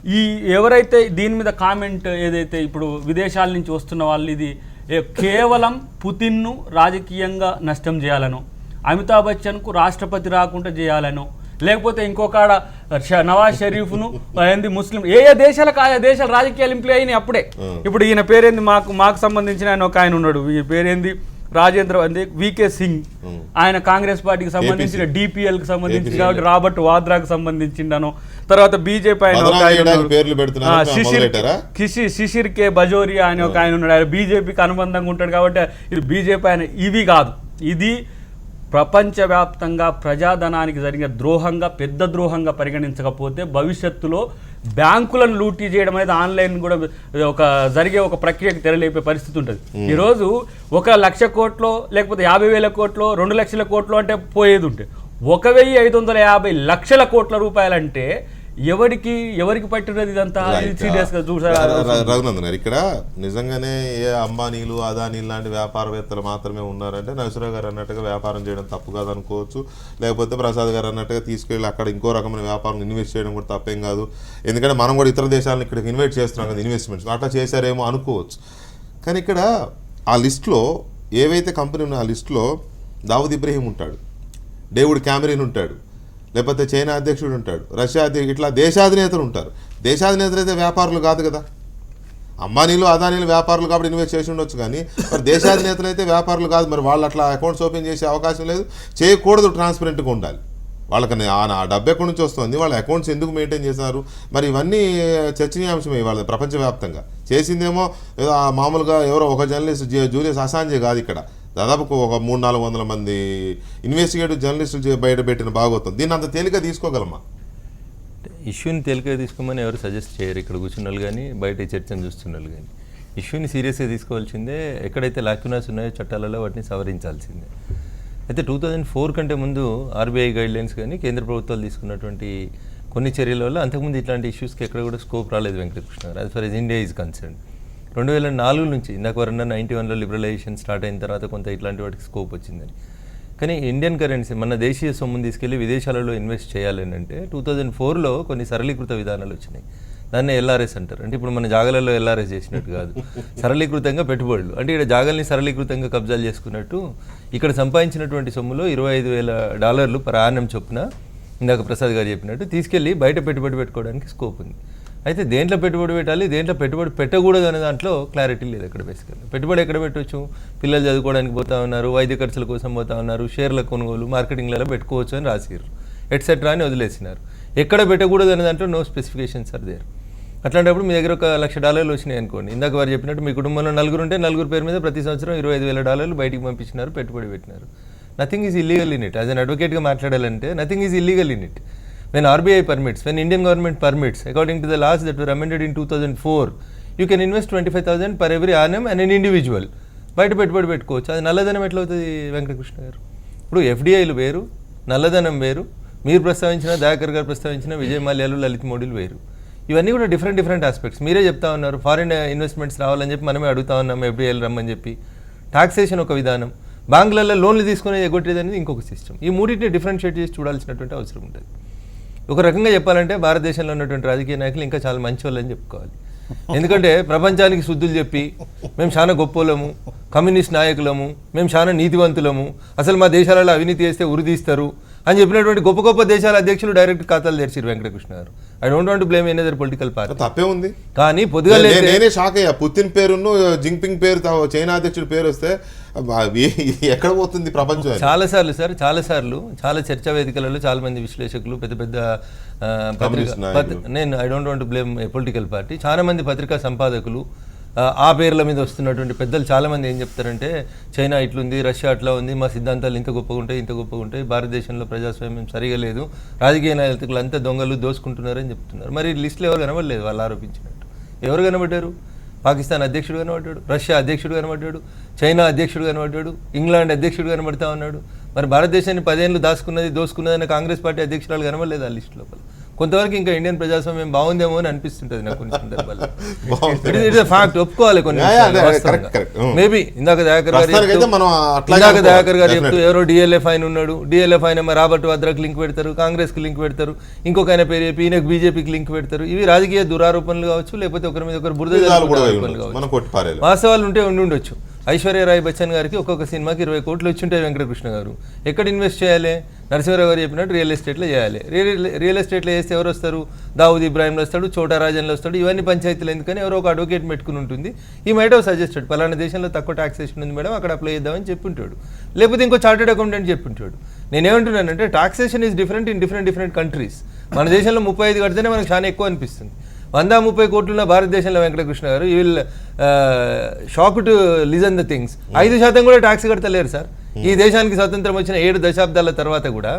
ఈ ఎవరైతే దీని మీద కామెంట్ ఏదైతే ఇప్పుడు విదేశాల నుంచి వస్తున్న వాళ్ళు ఇది కేవలం పుతిన్ను రాజకీయంగా నష్టం చేయాలను, అమితాబ్ బచ్చన్కు రాష్ట్రపతి రాకుండా చేయాలను, లేకపోతే ఇంకొక నవాజ్ షరీఫ్ను ఏంది ముస్లిం ఏ దేశాలకు ఆయా దేశాల రాజకీయాలు ఇంప్లై అయినాయి అప్పుడే. ఇప్పుడు ఈయన పేరేంది మాకు సంబంధించిన ఆయన ఒక ఆయన ఉన్నాడు, ఈ పేరేంది రాజేంద్ర వికే సింగ్, ఆయన కాంగ్రెస్ పార్టీకి సంబంధించిన డిపిఎల్ కి సంబంధించి కాబట్టి రాబర్ట్ వాద్రాకు సంబంధించిండను. తర్వాత బీజేపీ ఆయన శిశిర్ కే బజోరియా ఆయన ఒక ఆయన ఉన్నాడు, ఆయన బీజేపీకి అనుబంధంగా ఉంటాడు కాబట్టి ఇది బీజేపీ ఆయన. ఇవి కాదు, ఇది ప్రపంచవ్యాప్తంగా ప్రజాధనానికి జరిగిన ద్రోహంగా, పెద్ద ద్రోహంగా పరిగణించకపోతే భవిష్యత్తులో బ్యాంకులను లూటీ చేయడం అనేది ఆన్లైన్ కూడా జరిగే ఒక ప్రక్రియకు తెరలేపే పరిస్థితి ఉంటుంది. ఈరోజు 1,00,000 కోట్లో లేకపోతే 50,000 కోట్లో 2,00,000 కోట్లు అంటే పోయేది ఉంటే 1,550 లక్షల కోట్ల రూపాయలంటే ఎవరికి పట్టినది ఇదంతా? సీరియస్ గా రఘునందన్ గారు, ఇక్కడ నిజంగానే ఏ అంబానీలు అదానీలు లాంటి వ్యాపారవేత్తలు మాత్రమే ఉన్నారంటే నరసింహరావు గారు అన్నట్టుగా వ్యాపారం చేయడం తప్పు కాదనుకోవచ్చు, లేకపోతే ప్రసాద్ గారు అన్నట్టుగా తీసుకెళ్ళి అక్కడ ఇంకో రకమైన వ్యాపారం ఇన్వెస్ట్ చేయడం కూడా తప్పేం కాదు. ఎందుకంటే మనం కూడా ఇతర దేశాలను ఇక్కడికి ఇన్వైట్ చేస్తున్నాం కదా ఇన్వెస్ట్మెంట్స్, అట్లా చేశారేమో అనుకోవచ్చు. కానీ ఇక్కడ ఆ లిస్టులో ఏవైతే కంపెనీ ఉన్నాయో ఆ లిస్టులో దావుద్ ఇబ్రహీం ఉంటాడు, డేవిడ్ క్యామరిన్ ఉంటాడు, లేకపోతే చైనా అధ్యక్షుడు ఉంటాడు, రష్యా అధ్యక్షుడు, ఇట్లా దేశాధినేతలు ఉంటారు. దేశాధినేతలు అయితే వ్యాపారులు కాదు కదా, అంబానీలు అదానీలు వ్యాపారులు కాబట్టి ఇన్వెస్ట్ చేసి ఉండొచ్చు, కానీ మరి దేశాధినేతలు అయితే వ్యాపారులు కాదు. మరి వాళ్ళు అట్లా అకౌంట్స్ ఓపెన్ చేసే అవకాశం లేదు, చేయకూడదు, ట్రాన్స్పరెంట్గా ఉండాలి. వాళ్ళకి ఆ డబ్బు ఎక్కడి నుంచి వస్తుంది, వాళ్ళ అకౌంట్స్ ఎందుకు మెయింటైన్ చేస్తున్నారు, మరి ఇవన్నీ చర్చనీయాంశమే వాళ్ళ ప్రపంచవ్యాప్తంగా. చేసిందేమో ఏదో మామూలుగా ఎవరో ఒక జర్నలిస్ట్ జూలియస్ అసాంజే కాదు, ఇక్కడ దాదాపు ఒక 300-400 మంది ఇన్వెస్టిగేటివ్ జర్నలిస్టులు బయట పెట్టిన భాగవతం. దీన్ని అంత తేలిక తీసుకోగలమా? ఇష్యూని తేలిక తీసుకోమని ఎవరు సజెస్ట్ చేయరు, ఇక్కడ కూర్చున్నారు కానీ బయట చర్చను చూస్తున్నారు కానీ. ఇష్యూని సీరియస్గా తీసుకోవాల్సిందే, ఎక్కడైతే లాక్యునాస్ ఉన్నాయో చట్టాలలో వాటిని సవరించాల్సిందే. అయితే 2004 కంటే ముందు ఆర్బీఐ గైడ్లైన్స్ కానీ కేంద్ర ప్రభుత్వాలు తీసుకున్నటువంటి కొన్ని చర్యల వల్ల అంతకుముందు ఇట్లాంటి ఇష్యూస్కి ఎక్కడ కూడా స్కోప్ రాలేదు వెంకటకృష్ణ గారు, as far as India is concern. 2004 నుంచి ఇందాక వరన్నా 91లో లిబరలైజేషన్ స్టార్ట్ అయిన తర్వాత కొంత ఇట్లాంటి వాటికి స్కోప్ వచ్చిందని. కానీ ఇండియన్ కరెన్సీ మన దేశీయ సొమ్మును తీసుకెళ్లి విదేశాలలో ఇన్వెస్ట్ చేయాలని అంటే 2004లో కొన్ని సరళీకృత విధానాలు వచ్చినాయి. దాన్ని ఎల్ఆర్ఎస్ అంటారు. అంటే ఇప్పుడు మన జాగాలలో ఎల్ఆర్ఎస్ చేసినట్టు కాదు, సరళీకృతంగా పెట్టుబడులు. అంటే ఇక్కడ జాగాల్ని సరళీకృతంగా కబ్జాలు చేసుకున్నట్టు ఇక్కడ సంపాదించినటువంటి సొమ్ములో $25,000 పర్ యానం చొప్పున ఇందాక ప్రసాద్ గారు చెప్పినట్టు తీసుకెళ్ళి బయట పెట్టుబడి పెట్టుకోవడానికి స్కోప్ ఉంది. అయితే దేంట్లో పెట్టుబడి పెట్టాలి, దేంట్లో పెట్టుబడి పెట్టకూడదు అనే దాంట్లో క్లారిటీ లేదు. అక్కడ బేసికల్గా పెట్టుబడి ఎక్కడ పెట్టవచ్చు, పిల్లలు చదువుకోవడానికి పోతా ఉన్నారు, వైద్య ఖర్చుల కోసం పోతా ఉన్నారు, షేర్ల కొనుగోలు మార్కెటింగ్లలో పెట్టుకోవచ్చు అని రాసిరు, ఎట్సెట్రా అని వదిలేసినారు. ఎక్కడ పెట్టకూడదు అనే దాంట్లో నో స్పెసిఫికేషన్స్ ఆర్ దేర్. అట్లాంటప్పుడు మీ దగ్గర $1,00,000 వచ్చినాయి అనుకోండి, ఇందాక వారు చెప్పినట్టు మీ కుటుంబంలో 4 ఉంటే 4 పేరు మీద ప్రతి సంవత్సరం $25,000 బయటికి పంపించినారు, పెట్టుబడి పెట్టినారు. Nothing is illegal in it. As an అడ్వకేట్గా మాట్లాడాలంటే nothing is illegal in it. When RBI permits, when Indian government permits, according to the laws that were amended in 2004, you can invest 25,000 per every annum and an individual. బయట పెట్టుబడి పెట్టుకోవచ్చు. అది నల్లధనం ఎట్లా అవుతుంది వెంకటకృష్ణ గారు? ఇప్పుడు ఎఫ్డిఐలు వేరు, నల్లధనం వేరు, మీరు ప్రస్తావించిన దయాకర్ గారు ప్రస్తావించిన విజయ్ మాల్యాలు, లలిత్ మోడీలు వేరు. ఇవన్నీ కూడా డిఫరెంట్ ఆస్పెక్ట్స్. మీరే చెప్తా ఉన్నారు ఫారిన్ ఇన్వెస్ట్మెంట్స్ రావాలని చెప్పి మనమే అడుగుతా ఉన్నాం ఎఫ్డిఐలు రమ్మని చెప్పి. టాక్సేషన్ ఒక విధానం, బ్యాంకులలో లోన్లు తీసుకుని ఎగ్గొట్టేది అనేది ఇంకొక సిస్టమ్. ఈ మూడింటిని డిఫరెన్షియేట్ చేసి చూడాల్సినటువంటి అవసరం ఉంటుంది. ఒక రకంగా చెప్పాలంటే భారతదేశంలో ఉన్నటువంటి రాజకీయ నాయకులు ఇంకా చాలా మంచి వాళ్ళని చెప్పుకోవాలి. ఎందుకంటే ప్రపంచానికి శుద్ధులు చెప్పి మేము చాలా గొప్పలము, కమ్యూనిస్ట్ నాయకులము, మేము చాలా నీతివంతులము, అసలు మా దేశాలలో అవినీతి చేస్తే ఉరిదీస్తారు అని చెప్పినటువంటి గొప్ప దేశాల అధ్యక్షులు డైరెక్ట్ ఖాతాలు తెరిచారు వెంకటకృష్ణ గారు. I don't want to blame any other political party. తప్పే ఉంది. కానీ పొద్దుగా నేనే షాక్ అయ్యా, పుతిన్ పేరును జింగ్పింగ్ పేరు చైనా అధ్యక్షుడి పేరు వస్తే ఎక్కడ పోతుంది ప్రపంచం? చాలాసార్లు చాలా చర్చా వేదికలలో చాలా మంది విశ్లేషకులు, పెద్ద నేను I don't want to blame A political party, చాలా మంది పత్రికా సంపాదకులు ఆ పేర్ల మీద వస్తున్నటువంటి పెద్దలు చాలామంది ఏం చెప్తారంటే చైనా ఇట్లుంది, రష్యా అట్లా ఉంది, మా సిద్ధాంతాలు ఇంత గొప్పగా ఉంటాయి, భారతదేశంలో ప్రజాస్వామ్యం సరిగా లేదు, రాజకీయ నాయకులు అంతా దొంగలు దోసుకుంటున్నారని చెప్తున్నారు. మరి లిస్టులో ఎవరు కనబడలేదు వాళ్ళు ఆరోపించినట్టు. ఎవరు కనబడ్డారు? పాకిస్తాన్ అధ్యక్షుడు కనబడ్డాడు, రష్యా అధ్యక్షుడు కనబడ్డాడు, చైనా అధ్యక్షుడు కనబడ్డాడు, ఇంగ్లాండ్ అధ్యక్షుడు కనబడతా ఉన్నాడు. మరి భారతదేశాన్ని 10 ఏళ్ళు దోసుకున్నది అన్న కాంగ్రెస్ పార్టీ అధ్యక్షురాలు కనబడలేదు ఆ లిస్టు లోపల. కొంతవరకు ఇంకా ఇండియన్ ప్రజాస్వామ్యం బాగుందేమో అని అనిపిస్తుంటది నాకు కొన్ని సందర్భాల్లో. ఇట్స్ ఫ్యాక్ట్, ఒప్పుకోవాలి కొన్ని మేబీ. ఇందాక దయాకర్ గారు చెప్తూ ఎవరో డిఎల్ఎఫ్ ఆయన ఉన్నాడు, డిఎల్ఎఫ్ ఆయన రాబర్ట్ వాద్రాకి లింక్ పెడతారు, కాంగ్రెస్ కి లింక్ పెడతారు, ఇంకొక ఆయన పేరు చెప్పి ఈయనకు బీజేపీకి లింక్ పెడతారు. ఇవి రాజకీయ దురారోపణలు కావచ్చు, లేకపోతే ఒకరి మీద ఒకరు బురద ఆరోపణలు కావచ్చు. వాస్తవాలు ఉంటే ఉండొచ్చు. ఐశ్వర్యరాయ్ బచ్చన్ గారికి ఒక్కొక్క సినిమాకి 20 కోట్లు వచ్చింటాయి. వెంకటకృష్ణ గారు ఎక్కడ ఇన్వెస్ట్ చేయాలి? నరసింహరావు గారు చెప్పినట్టు రియల్ ఎస్టేట్లో చేయాలి. రియల్ ఎస్టేట్లో చేస్తే ఎవరు వస్తారు? దావుద్ ఇబ్రాహింలో వస్తాడు, చోటా రాజన్లో వస్తాడు. ఇవన్నీ పంచాయతీలు ఎందుకని ఎవరో ఒక అడ్వకేట్ పెట్టుకుని ఉంటుంది. ఈ మైట్ ఆఫ్ సజెస్టెడ్ పలానా దేశంలో తక్కువ టాక్సేషన్ ఉంది మేడం, అక్కడ అప్లై చేద్దామని చెప్పుంటాడు. లేకపోతే ఇంకో చార్టెడ్ అకౌంటెంట్ చెప్పుంటాడు. నేనేమంటున్నానంటే taxation is different in different countries. మన దేశంలో 35 కడితేనే మనకు చాలా ఎక్కువ అనిపిస్తుంది. 130 కోట్లున్న భారతదేశంలో వెంకటకృష్ణ గారు you will shock to listen the things. 5% కూడా ట్యాక్స్ కడతలేరు సార్. ఈ దేశానికి స్వతంత్రం వచ్చిన 7 దశాబ్దాల తర్వాత కూడా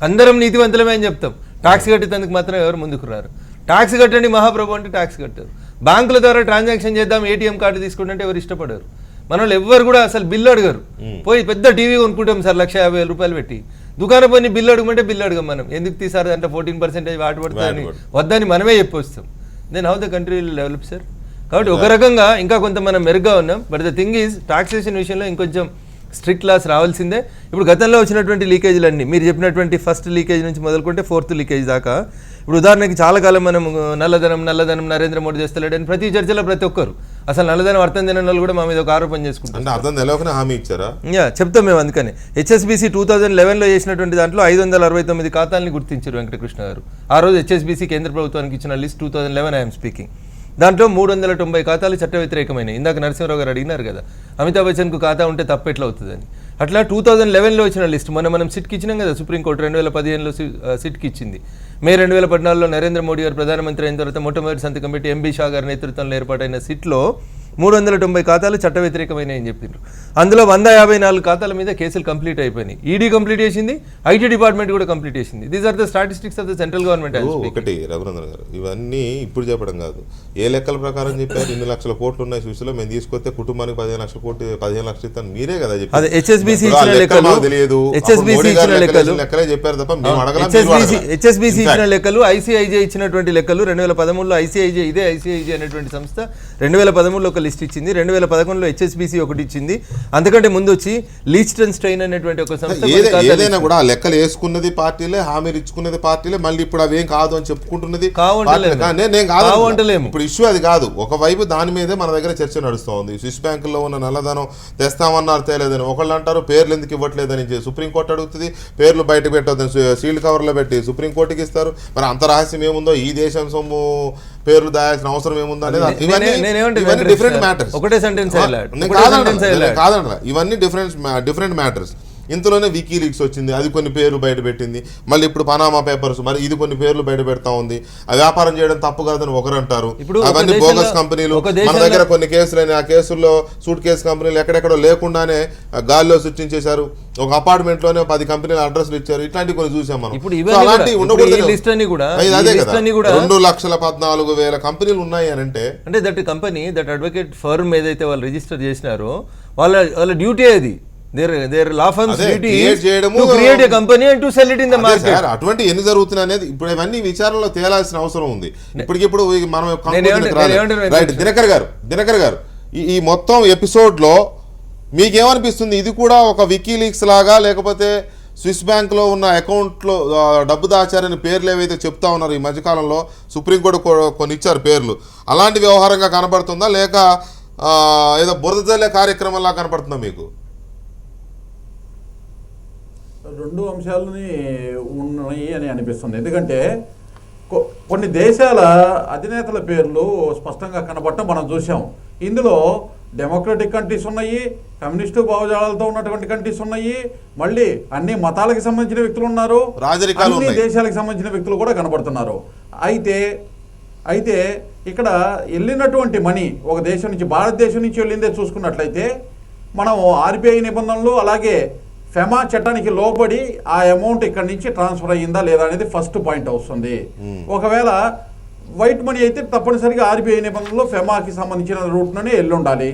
అందరం నీతివంతులమే అని చెప్తాం. ట్యాక్స్ కట్టేందుకు మాత్రం ఎవరు ముందుకు రారు. ట్యాక్స్ కట్టండి మహాప్రభు అంటే ట్యాక్స్ కట్టారు. బ్యాంకుల ద్వారా ట్రాన్సాక్షన్ చేద్దాం, ఏటీఎం కార్డు తీసుకుంటే ఎవరు ఇష్టపడరు. మన వాళ్ళు ఎవ్వరు కూడా అసలు బిల్లు అడగరు. పోయి పెద్ద టీవీ కొనుక్కుంటాం సార్ 150,000 రూపాయలు పెట్టి. దుకాణం పోయి బిల్లు అడగమంటే బిల్లు అడగం. మనం ఎందుకు తీసారు అంటే 14% వాటి పడుతుందని వద్దని మనమే చెప్పొస్తాం. Then how the country will develop sir. కాబట్టి ఒక రకంగా ఇంకా కొంత మనం మెరుగ్గా ఉన్నాం. But the thing is taxation విషయంలో ఇంకొంచెం స్ట్రిక్ట్ లాస్ రావాల్సిందే. ఇప్పుడు గతంలో వచ్చినటువంటి లీకేజీలన్నీ మీరు చెప్పినటువంటి ఫస్ట్ లీకేజ్ నుంచి మొదలుకుంటే 4th లీకేజ్ దాకా, ఇప్పుడు ఉదాహరణకి చాలా కాలం మనం నల్లధనం నరేంద్ర మోడీ చేస్తలేడని ప్రతి చర్చలో ప్రతి ఒక్కరు అసలు నల్లధనం అర్థం తినని వాళ్ళు కూడా మా మీద ఒక ఆరోపణ చేసుకుంటారు. హామీ ఇచ్చారా? చెప్తాం మేము. అందుకని హెచ్ఎస్బీసీ 2011లో చేసినటువంటి దాంట్లో 569 ఖాతాలని గుర్తించారు వెంకటకృష్ణ గారు. ఆ రోజు హెచ్ఎస్బీసీ కేంద్ర ప్రభుత్వానికి ఇచ్చిన లిస్ట్ 2011 ఐఎమ్ స్పీకింగ్. దాంట్లో 390 ఖాతాలు చట్ట వ్యతిరేకమైనవి. ఇందాక నరసింహరావు గారు అడిగినారు కదా అమితాబ్ బచ్చన్కు ఖాతా ఉంటే తప్పు ఎట్లా అవుతుందని. అట్లా 2011లో వచ్చిన లిస్ట్ మనం సిట్కి ఇచ్చినాం కదా. సుప్రీంకోర్టు 2015లో సిట్కి ఇచ్చింది. మే 2014లో నరేంద్ర మోడీ గారు ప్రధానమంత్రి అయిన తర్వాత మొట్టమొదటి సంతకం పెట్టి ఎంబీ షా గారి నేతృత్వంలో ఏర్పాటైన సిట్లో 390 ఖాతాలు చట్ట వ్యతిరేకమైనవి అని చెప్పిండ్రు. అందులో 154 ఖాతాల మీద కేసులు కంప్లీట్ అయిపోయినాయి. ఈడీ కంప్లీట్ చేసింది, ఐటీ డిపార్ట్మెంట్ కూడా కంప్లీట్ చేసింది. These are the statistics of the central government. ఒకటి రఘునందన్ గారు, ఇవన్నీ ఇప్పుడు చెప్పడం కాదు, ఏ లెక్కల ప్రకారం చెప్పారు. 2 లక్షల కోట్లు ఉన్నాయి చూసిలో మేము తీసుకొస్తే కుటుంబానికి 15 లక్షల కోట్లు 15 లక్షలు ఇస్తాను మీరే కదా చెప్పారు. హెచ్ఎస్బీసీ ఇచ్చిన లెక్కలు, లెక్కలే చెప్పారు తప్ప హెచ్ఎస్బీసీ ఇచ్చిన లెక్కలు, ఐసీఐజే ఇచ్చినటువంటి లెక్కలు. 2013లో ఐసీఐజే, ఇదే ఐసీఐజే అనేటువంటి సంస్థ 2013లో ఒక లిస్ట్ ఇచ్చింది. 2011లో హెచ్ఎస్బీసీ ఒకటి ఇచ్చింది. అంతకంటే ముందు వచ్చి లీస్టన్ స్ట్రెయిన్ అనేటువంటి ఒక సంస్థ. ఏదైనా కూడా లెక్కలు వేసుకున్నది పార్టీలే, హామీలు ఇచ్చుకున్నది పార్టీలే, మళ్ళీ ఇప్పుడు అవేం కాదు అని చెప్పుకుంటున్నది నేను కాదంటలేము. ఇప్పుడు ఇష్యూ అది కాదు. ఒకవైపు దాని మీదే మన దగ్గర చర్చ నడుస్తోంది. స్విస్ బ్యాంకుల్లో ఉన్న నల్లధనం తెస్తామన్నారు, తేలేదని ఒకళ్ళు అంటారు. పేర్లు ఎందుకు ఇవ్వట్లేదని సుప్రీంకోర్టు అడుగుతుంది. పేర్లు బయట పెట్టొద్దని సీల్డ్ కవర్లో పెట్టి సుప్రీంకోర్టుకి ఇస్తారు. మరి అంత రహస్యం ఏముందో, ఈ దేశం సొమ్ము పేర్లు దాయాల్సిన అవసరం ఏముందో అనేది డిఫరెంట్ మ్యాటర్స్. ఒకటే సెంటెన్స్ కాదంట, ఇవన్నీ డిఫరెంట్ మ్యాటర్స్. ఇంతలోనే వికీలీక్స్ వచ్చింది, అది కొన్ని పేర్లు బయట పెట్టింది. మళ్ళీ ఇప్పుడు పనామా పేపర్స్, మరి ఇది కొన్ని పేర్లు బయట పెడతా ఉంది. ఆ వ్యాపారం చేయడం తప్పు కాదని ఒకరు అంటారు. అవన్నీ బోగస్ కంపెనీలు. మన దగ్గర కొన్ని కేసులని, ఆ కేసుల్లో సూట్ కేసు కంపెనీలు ఎక్కడెక్కడో లేకుండానే గాల్లో సృష్టించేశారు. ఒక అపార్ట్మెంట్ లోనే 10 కంపెనీల అడ్రస్లు ఇచ్చారు. ఇట్లాంటివి కొన్ని చూసాం మనం. అలాంటివి ఉండకూడదు. అదే కదా, 2,14,000 కంపెనీలు ఉన్నాయి అని అంటే that company, that advocate firm ఏదైతే వాళ్ళు రిజిస్టర్ చేసినారో వాళ్ళ డ్యూటీ అది. అటువంటి ఎన్ని జరుగుతున్నాయి అనేది ఇప్పుడు ఇవన్నీ విచారణలో తేలాల్సిన అవసరం ఉంది. ఇప్పటికిప్పుడు మనం దినకర్ గారు ఈ మొత్తం ఎపిసోడ్ లో మీకేమనిపిస్తుంది? ఇది కూడా ఒక వికీలీక్స్ లాగా, లేకపోతే స్విస్ బ్యాంక్లో ఉన్న అకౌంట్లో డబ్బు దాచారని పేర్లు ఏవైతే చెప్తా ఉన్నారు ఈ మధ్యకాలంలో, సుప్రీంకోర్టు కొన్ని ఇచ్చారు పేర్లు, అలాంటి వ్యవహారంగా కనబడుతుందా, లేక ఏదో బురద జల్లే కార్యక్రమంలా కనబడుతుందా మీకు? 2 అంశాలని ఉన్నాయి అని అనిపిస్తుంది. ఎందుకంటే కొన్ని దేశాల అధినేతల పేర్లు స్పష్టంగా కనబడటం మనం చూసాం. ఇందులో డెమోక్రటిక్ కంట్రీస్ ఉన్నాయి, కమ్యూనిస్టు భావజాలాలతో ఉన్నటువంటి కంట్రీస్ ఉన్నాయి, మళ్ళీ అన్ని మతాలకు సంబంధించిన వ్యక్తులు ఉన్నారు, అన్ని దేశాలకు సంబంధించిన వ్యక్తులు కూడా కనబడుతున్నారు. అయితే ఇక్కడ వెళ్ళినటువంటి మనీ ఒక దేశం నుంచి, భారతదేశం నుంచి వెళ్ళిందే చూసుకున్నట్లయితే మనం ఆర్బీఐ నిబంధనలు అలాగే ఫెమా చట్టానికి లోబడి ఆ అమౌంట్ ఇక్కడ నుంచి ట్రాన్స్ఫర్ అయ్యిందా లేదా అనేది ఫస్ట్ పాయింట్ వస్తుంది. ఒకవేళ వైట్ మనీ అయితే తప్పనిసరిగా ఆర్బీఐ నిబంధనలో ఫెమాకి సంబంధించిన రూట్లోనే వెళ్ళి ఉండాలి.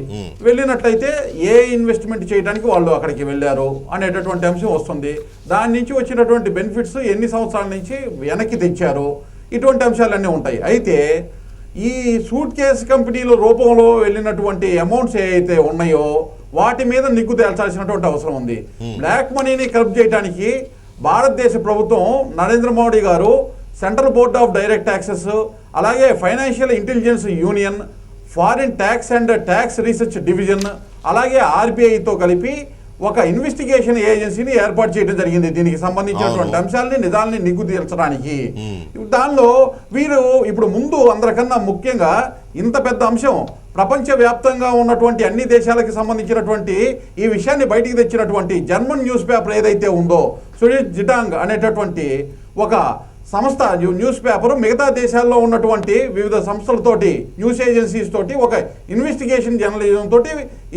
వెళ్ళినట్లయితే ఏ ఇన్వెస్ట్మెంట్ చేయడానికి వాళ్ళు అక్కడికి వెళ్ళారు అనేటటువంటి అంశం వస్తుంది. దాని నుంచి వచ్చినటువంటి బెనిఫిట్స్ ఎన్ని సంవత్సరాల నుంచి వెనక్కి తెచ్చారు, ఇటువంటి అంశాలన్నీ ఉంటాయి. అయితే ఈ సూట్ కేస్ కంపెనీల రూపంలో వెళ్ళినటువంటి అమౌంట్స్ ఏవైతే ఉన్నాయో వాటి మీద నిగ్గు తేల్చాల్సినటువంటి అవసరం ఉంది. బ్లాక్ మనీని కరప్ట్ చేయడానికి భారతదేశ ప్రభుత్వం నరేంద్ర మోడీ గారు central board of direct taxes, అలాగే financial intelligence union, foreign tax and tax research division, అలాగే ఆర్బీఐతో కలిపి ఒక ఇన్వెస్టిగేషన్ ఏజెన్సీని ఏర్పాటు చేయడం జరిగింది దీనికి సంబంధించినటువంటి అంశాలని నిజాలని నిగ్గు తీర్చడానికి. దానిలో వీరు ఇప్పుడు ముందు అందరికన్నా ముఖ్యంగా ఇంత పెద్ద అంశం ప్రపంచవ్యాప్తంగా ఉన్నటువంటి అన్ని దేశాలకు సంబంధించినటువంటి ఈ విషయాన్ని బయటికి తెచ్చినటువంటి జర్మన్ న్యూస్ పేపర్ ఏదైతే ఉందో సుడిష్ జిటాంగ్ అనేటటువంటి ఒక సంస్థ న్యూస్ పేపర్ మిగతా దేశాల్లో ఉన్నటువంటి వివిధ సంస్థలతోటి న్యూస్ ఏజెన్సీస్ తోటి ఒక ఇన్వెస్టిగేషన్ జర్నలిజం తోటి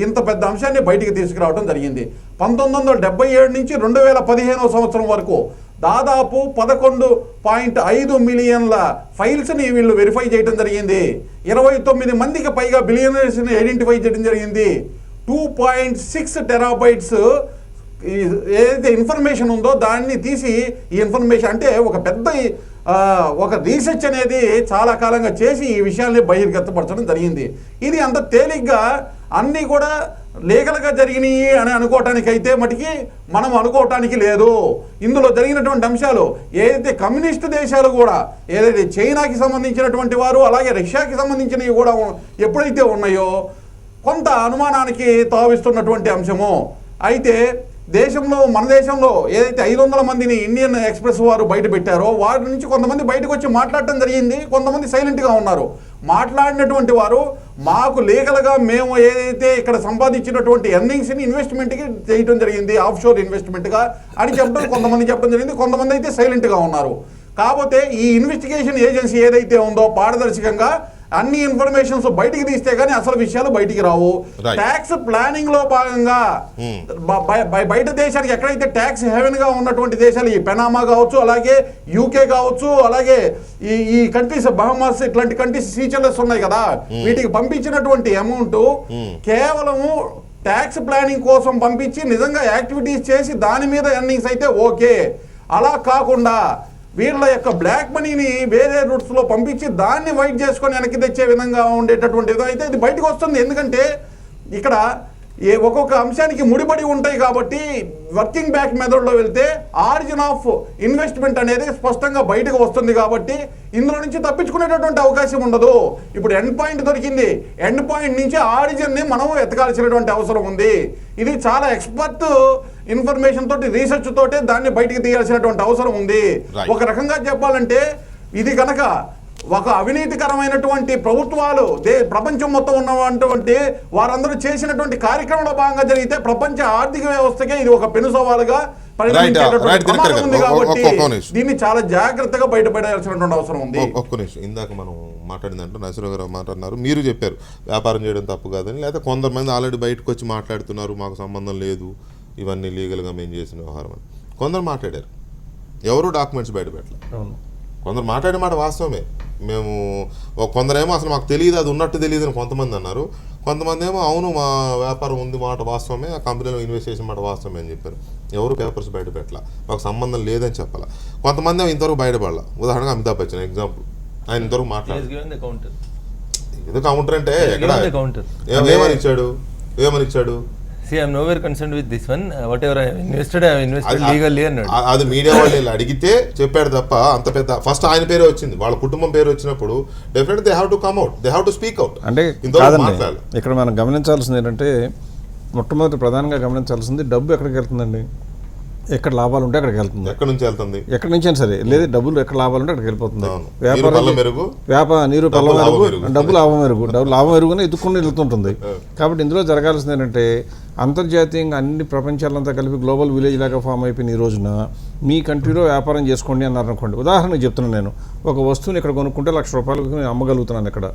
ఇంత పెద్ద అంశాన్ని బయటికి తీసుకురావడం జరిగింది. 1977 నుంచి 2015 సంవత్సరం వరకు దాదాపు 11.5 మిలియన్ల ఫైల్స్ని వీళ్ళు వెరిఫై చేయడం జరిగింది. 29 మందికి పైగా బిలియనర్స్ని ఐడెంటిఫై చేయడం జరిగింది. 2.6 టెరాబైట్స్ ఏదైతే ఇన్ఫర్మేషన్ ఉందో దాన్ని తీసి ఈ ఇన్ఫర్మేషన్ అంటే ఒక పెద్ద ఒక రీసెర్చ్ అనేది చాలా కాలంగా చేసి ఈ విషయాన్ని బహిర్గతపరచడం జరిగింది. ఇది అంత తేలిగ్గా అన్నీ కూడా లీగల్గా జరిగినాయి అని అనుకోవటానికైతే మటుకి మనం అనుకోవటానికి లేదు. ఇందులో జరిగినటువంటి అంశాలు ఏదైతే కమ్యూనిస్టు దేశాలు కూడా ఏదైతే చైనాకి సంబంధించినటువంటి వారు అలాగే రష్యాకి సంబంధించినవి కూడా ఎప్పుడైతే ఉన్నాయో కొంత అనుమానానికి తావిస్తున్నటువంటి అంశము. అయితే మన దేశంలో ఏదైతే 500 మందిని ఇండియన్ ఎక్స్ప్రెస్ వారు బయట పెట్టారో వారి నుంచి కొంతమంది బయటకు వచ్చి మాట్లాడటం జరిగింది, కొంతమంది సైలెంట్గా ఉన్నారు. మాట్లాడినటువంటి వారు మాకు లీగల్గా మేము ఏదైతే ఇక్కడ సంపాదించినటువంటి ఎర్నింగ్స్ని ఇన్వెస్ట్మెంట్కి చేయడం జరిగింది, ఆఫ్ షోర్ ఇన్వెస్ట్మెంట్గా అని కొంతమంది చెప్పడం జరిగింది, కొంతమంది అయితే సైలెంట్గా ఉన్నారు. కాకపోతే ఈ ఇన్వెస్టిగేషన్ ఏజెన్సీ ఏదైతే ఉందో పారదర్శకంగా అన్ని ఇన్ఫర్మేషన్స్ బయటికి తీస్తే కానీ అసలు విషయాలు బయటికి రావు. ట్యాక్స్ ప్లానింగ్ లో భాగంగా బయట దేశానికి ఎక్కడైతే ట్యాక్స్ హెవెన్ గా ఉన్నటువంటి దేశాలు ఈ పెనామా కావచ్చు, అలాగే యూకే కావచ్చు, అలాగే ఈ కంట్రీస్ బహమాస్ ఇట్లాంటి కంట్రీస్ సీచర్లెస్ ఉన్నాయి కదా, వీటికి పంపించినటువంటి అమౌంట్ కేవలము ట్యాక్స్ ప్లానింగ్ కోసం పంపించి నిజంగా యాక్టివిటీస్ చేసి దాని మీద ఎర్నింగ్స్ అయితే ఓకే. అలా కాకుండా వీళ్ళ యొక్క బ్లాక్ మనీని వేరే రూట్స్లో పంపించి దాన్ని వైట్ చేసుకొని వెనక్కి తెచ్చే విధంగా ఉండేటటువంటి అయితే ఇది బయటకు వస్తుంది. ఎందుకంటే ఇక్కడ ఒక్కొక్క అంశానికి ముడిపడి ఉంటాయి కాబట్టి వర్కింగ్ బ్యాక్ మెథడ్లో వెళ్తే ఆరిజిన్ ఆఫ్ ఇన్వెస్ట్మెంట్ అనేది స్పష్టంగా బయటకు వస్తుంది కాబట్టి ఇందులో నుంచి తప్పించుకునేటటువంటి అవకాశం ఉండదు. ఇప్పుడు ఎండ్ పాయింట్ దొరికింది, ఎండ్ పాయింట్ నుంచి ఆరిజిన్ని మనం ఎతకాల్సినటువంటి అవసరం ఉంది. ఇది చాలా ఎక్స్పర్ట్ ఇన్ఫర్మేషన్ తోటి రీసెర్చ్ తోటి దాన్ని బయటికి తీయాల్సినటువంటి అవసరం ఉంది. ఒక రకంగా చెప్పాలంటే ఇది కనుక ఒక అవినీతికరమైనటువంటి ప్రభుత్వాలు ప్రపంచం మొత్తం ఉన్నటువంటి వారందరూ చేసినటువంటి కార్యక్రమంలో భాగంగా జరిగితే ప్రపంచ ఆర్థిక వ్యవస్థకే ఇది ఒక పెను సవాలుగా ఉంది కాబట్టి దీన్ని చాలా జాగ్రత్తగా బయటపడాల్సినటువంటి అవసరం ఉంది. ఒక్క నిమిషం, ఇందాక మనం మాట్లాడిందంటే నరసింహ గారు మాట్లాడినారు, మీరు చెప్పారు వ్యాపారం చేయడం తప్పు కాదని, లేదా కొంతమంది ఆల్రెడీ బయటకు వచ్చి మాట్లాడుతున్నారు మాకు సంబంధం లేదు ఇవన్నీ లీగల్గా మేము చేసిన వ్యవహారం అని. కొందరు మాట్లాడారు, ఎవరు డాక్యుమెంట్స్ బయట పెట్టలేదు. కొందరు మాట్లాడే మాట వాస్తవమే, మేము కొందరేమో అసలు మాకు తెలియదు, అది ఉన్నట్టు తెలియదు అని కొంతమంది అన్నారు. కొంతమంది ఏమో అవును మా వ్యాపారం ఉంది మాట వాస్తవమే, ఆ కంపెనీలో ఇన్వెస్ట్ చేసిన మాట వాస్తవమే అని చెప్పారు. ఎవరు పేపర్స్ బయట పెట్టాల, మాకు సంబంధం లేదని చెప్పాల. కొంతమంది ఏమో ఇంతవరకు బయటపడాల. ఉదాహరణగా అమితాబ్ బచ్చన్ ఎగ్జాంపుల్, ఆయన ఇంతవరకు మాట్లాడారు. ఇది కౌంటర్ అంటే ఎక్కడ ఏమని ఇచ్చాడు See, I am nowhere concerned with this one. Whatever I have invested legally అన్నాడు. అది మీడియా వాళ్ళు అడిగితే చెప్పాడు తప్ప అంత పెద్ద ఫస్ట్ ఆయన పేరే వచ్చింది, వాళ్ళ కుటుంబం పేరు వచ్చినప్పుడు definitely they have to come out, they have to speak out. అంటే ఇక్కడ మనం గమనించాల్సింది ఏంటంటే మొట్టమొదటి ప్రధానంగా గమనించాల్సింది డబ్బు ఎక్కడికి వెళ్తుందండి, ఎక్కడ లాభాలు ఉంటే అక్కడికి వెళ్తుంది. ఎక్కడి నుంచి వెళ్తుంది, ఎక్కడి నుంచి సరే లేదు, డబ్బులు ఎక్కడ లాభాలు ఉంటే అక్కడికి వెళ్ళిపోతుంది. నీరు పల్ల మెరుగు, డబ్బు లాభం మెరుగు, లాభం మెరుగునే ఎత్తుకుని వెళ్తుంటుంది. కాబట్టి ఇందులో జరగాల్సింది ఏంటంటే అంతర్జాతీయంగా అన్ని ప్రపంచాలంతా కలిపి గ్లోబల్ విలేజ్ లాగా ఫామ్ అయిపోయిన ఈ రోజున మీ కంట్రీలో వ్యాపారం చేసుకోండి అన్నారు అనుకోండి. ఉదాహరణకు చెప్తున్నాను, నేను ఒక వస్తువుని ఇక్కడ కొనుక్కుంటే ₹1,00,000 నేను అమ్మగలుగుతున్నాను. ఇక్కడ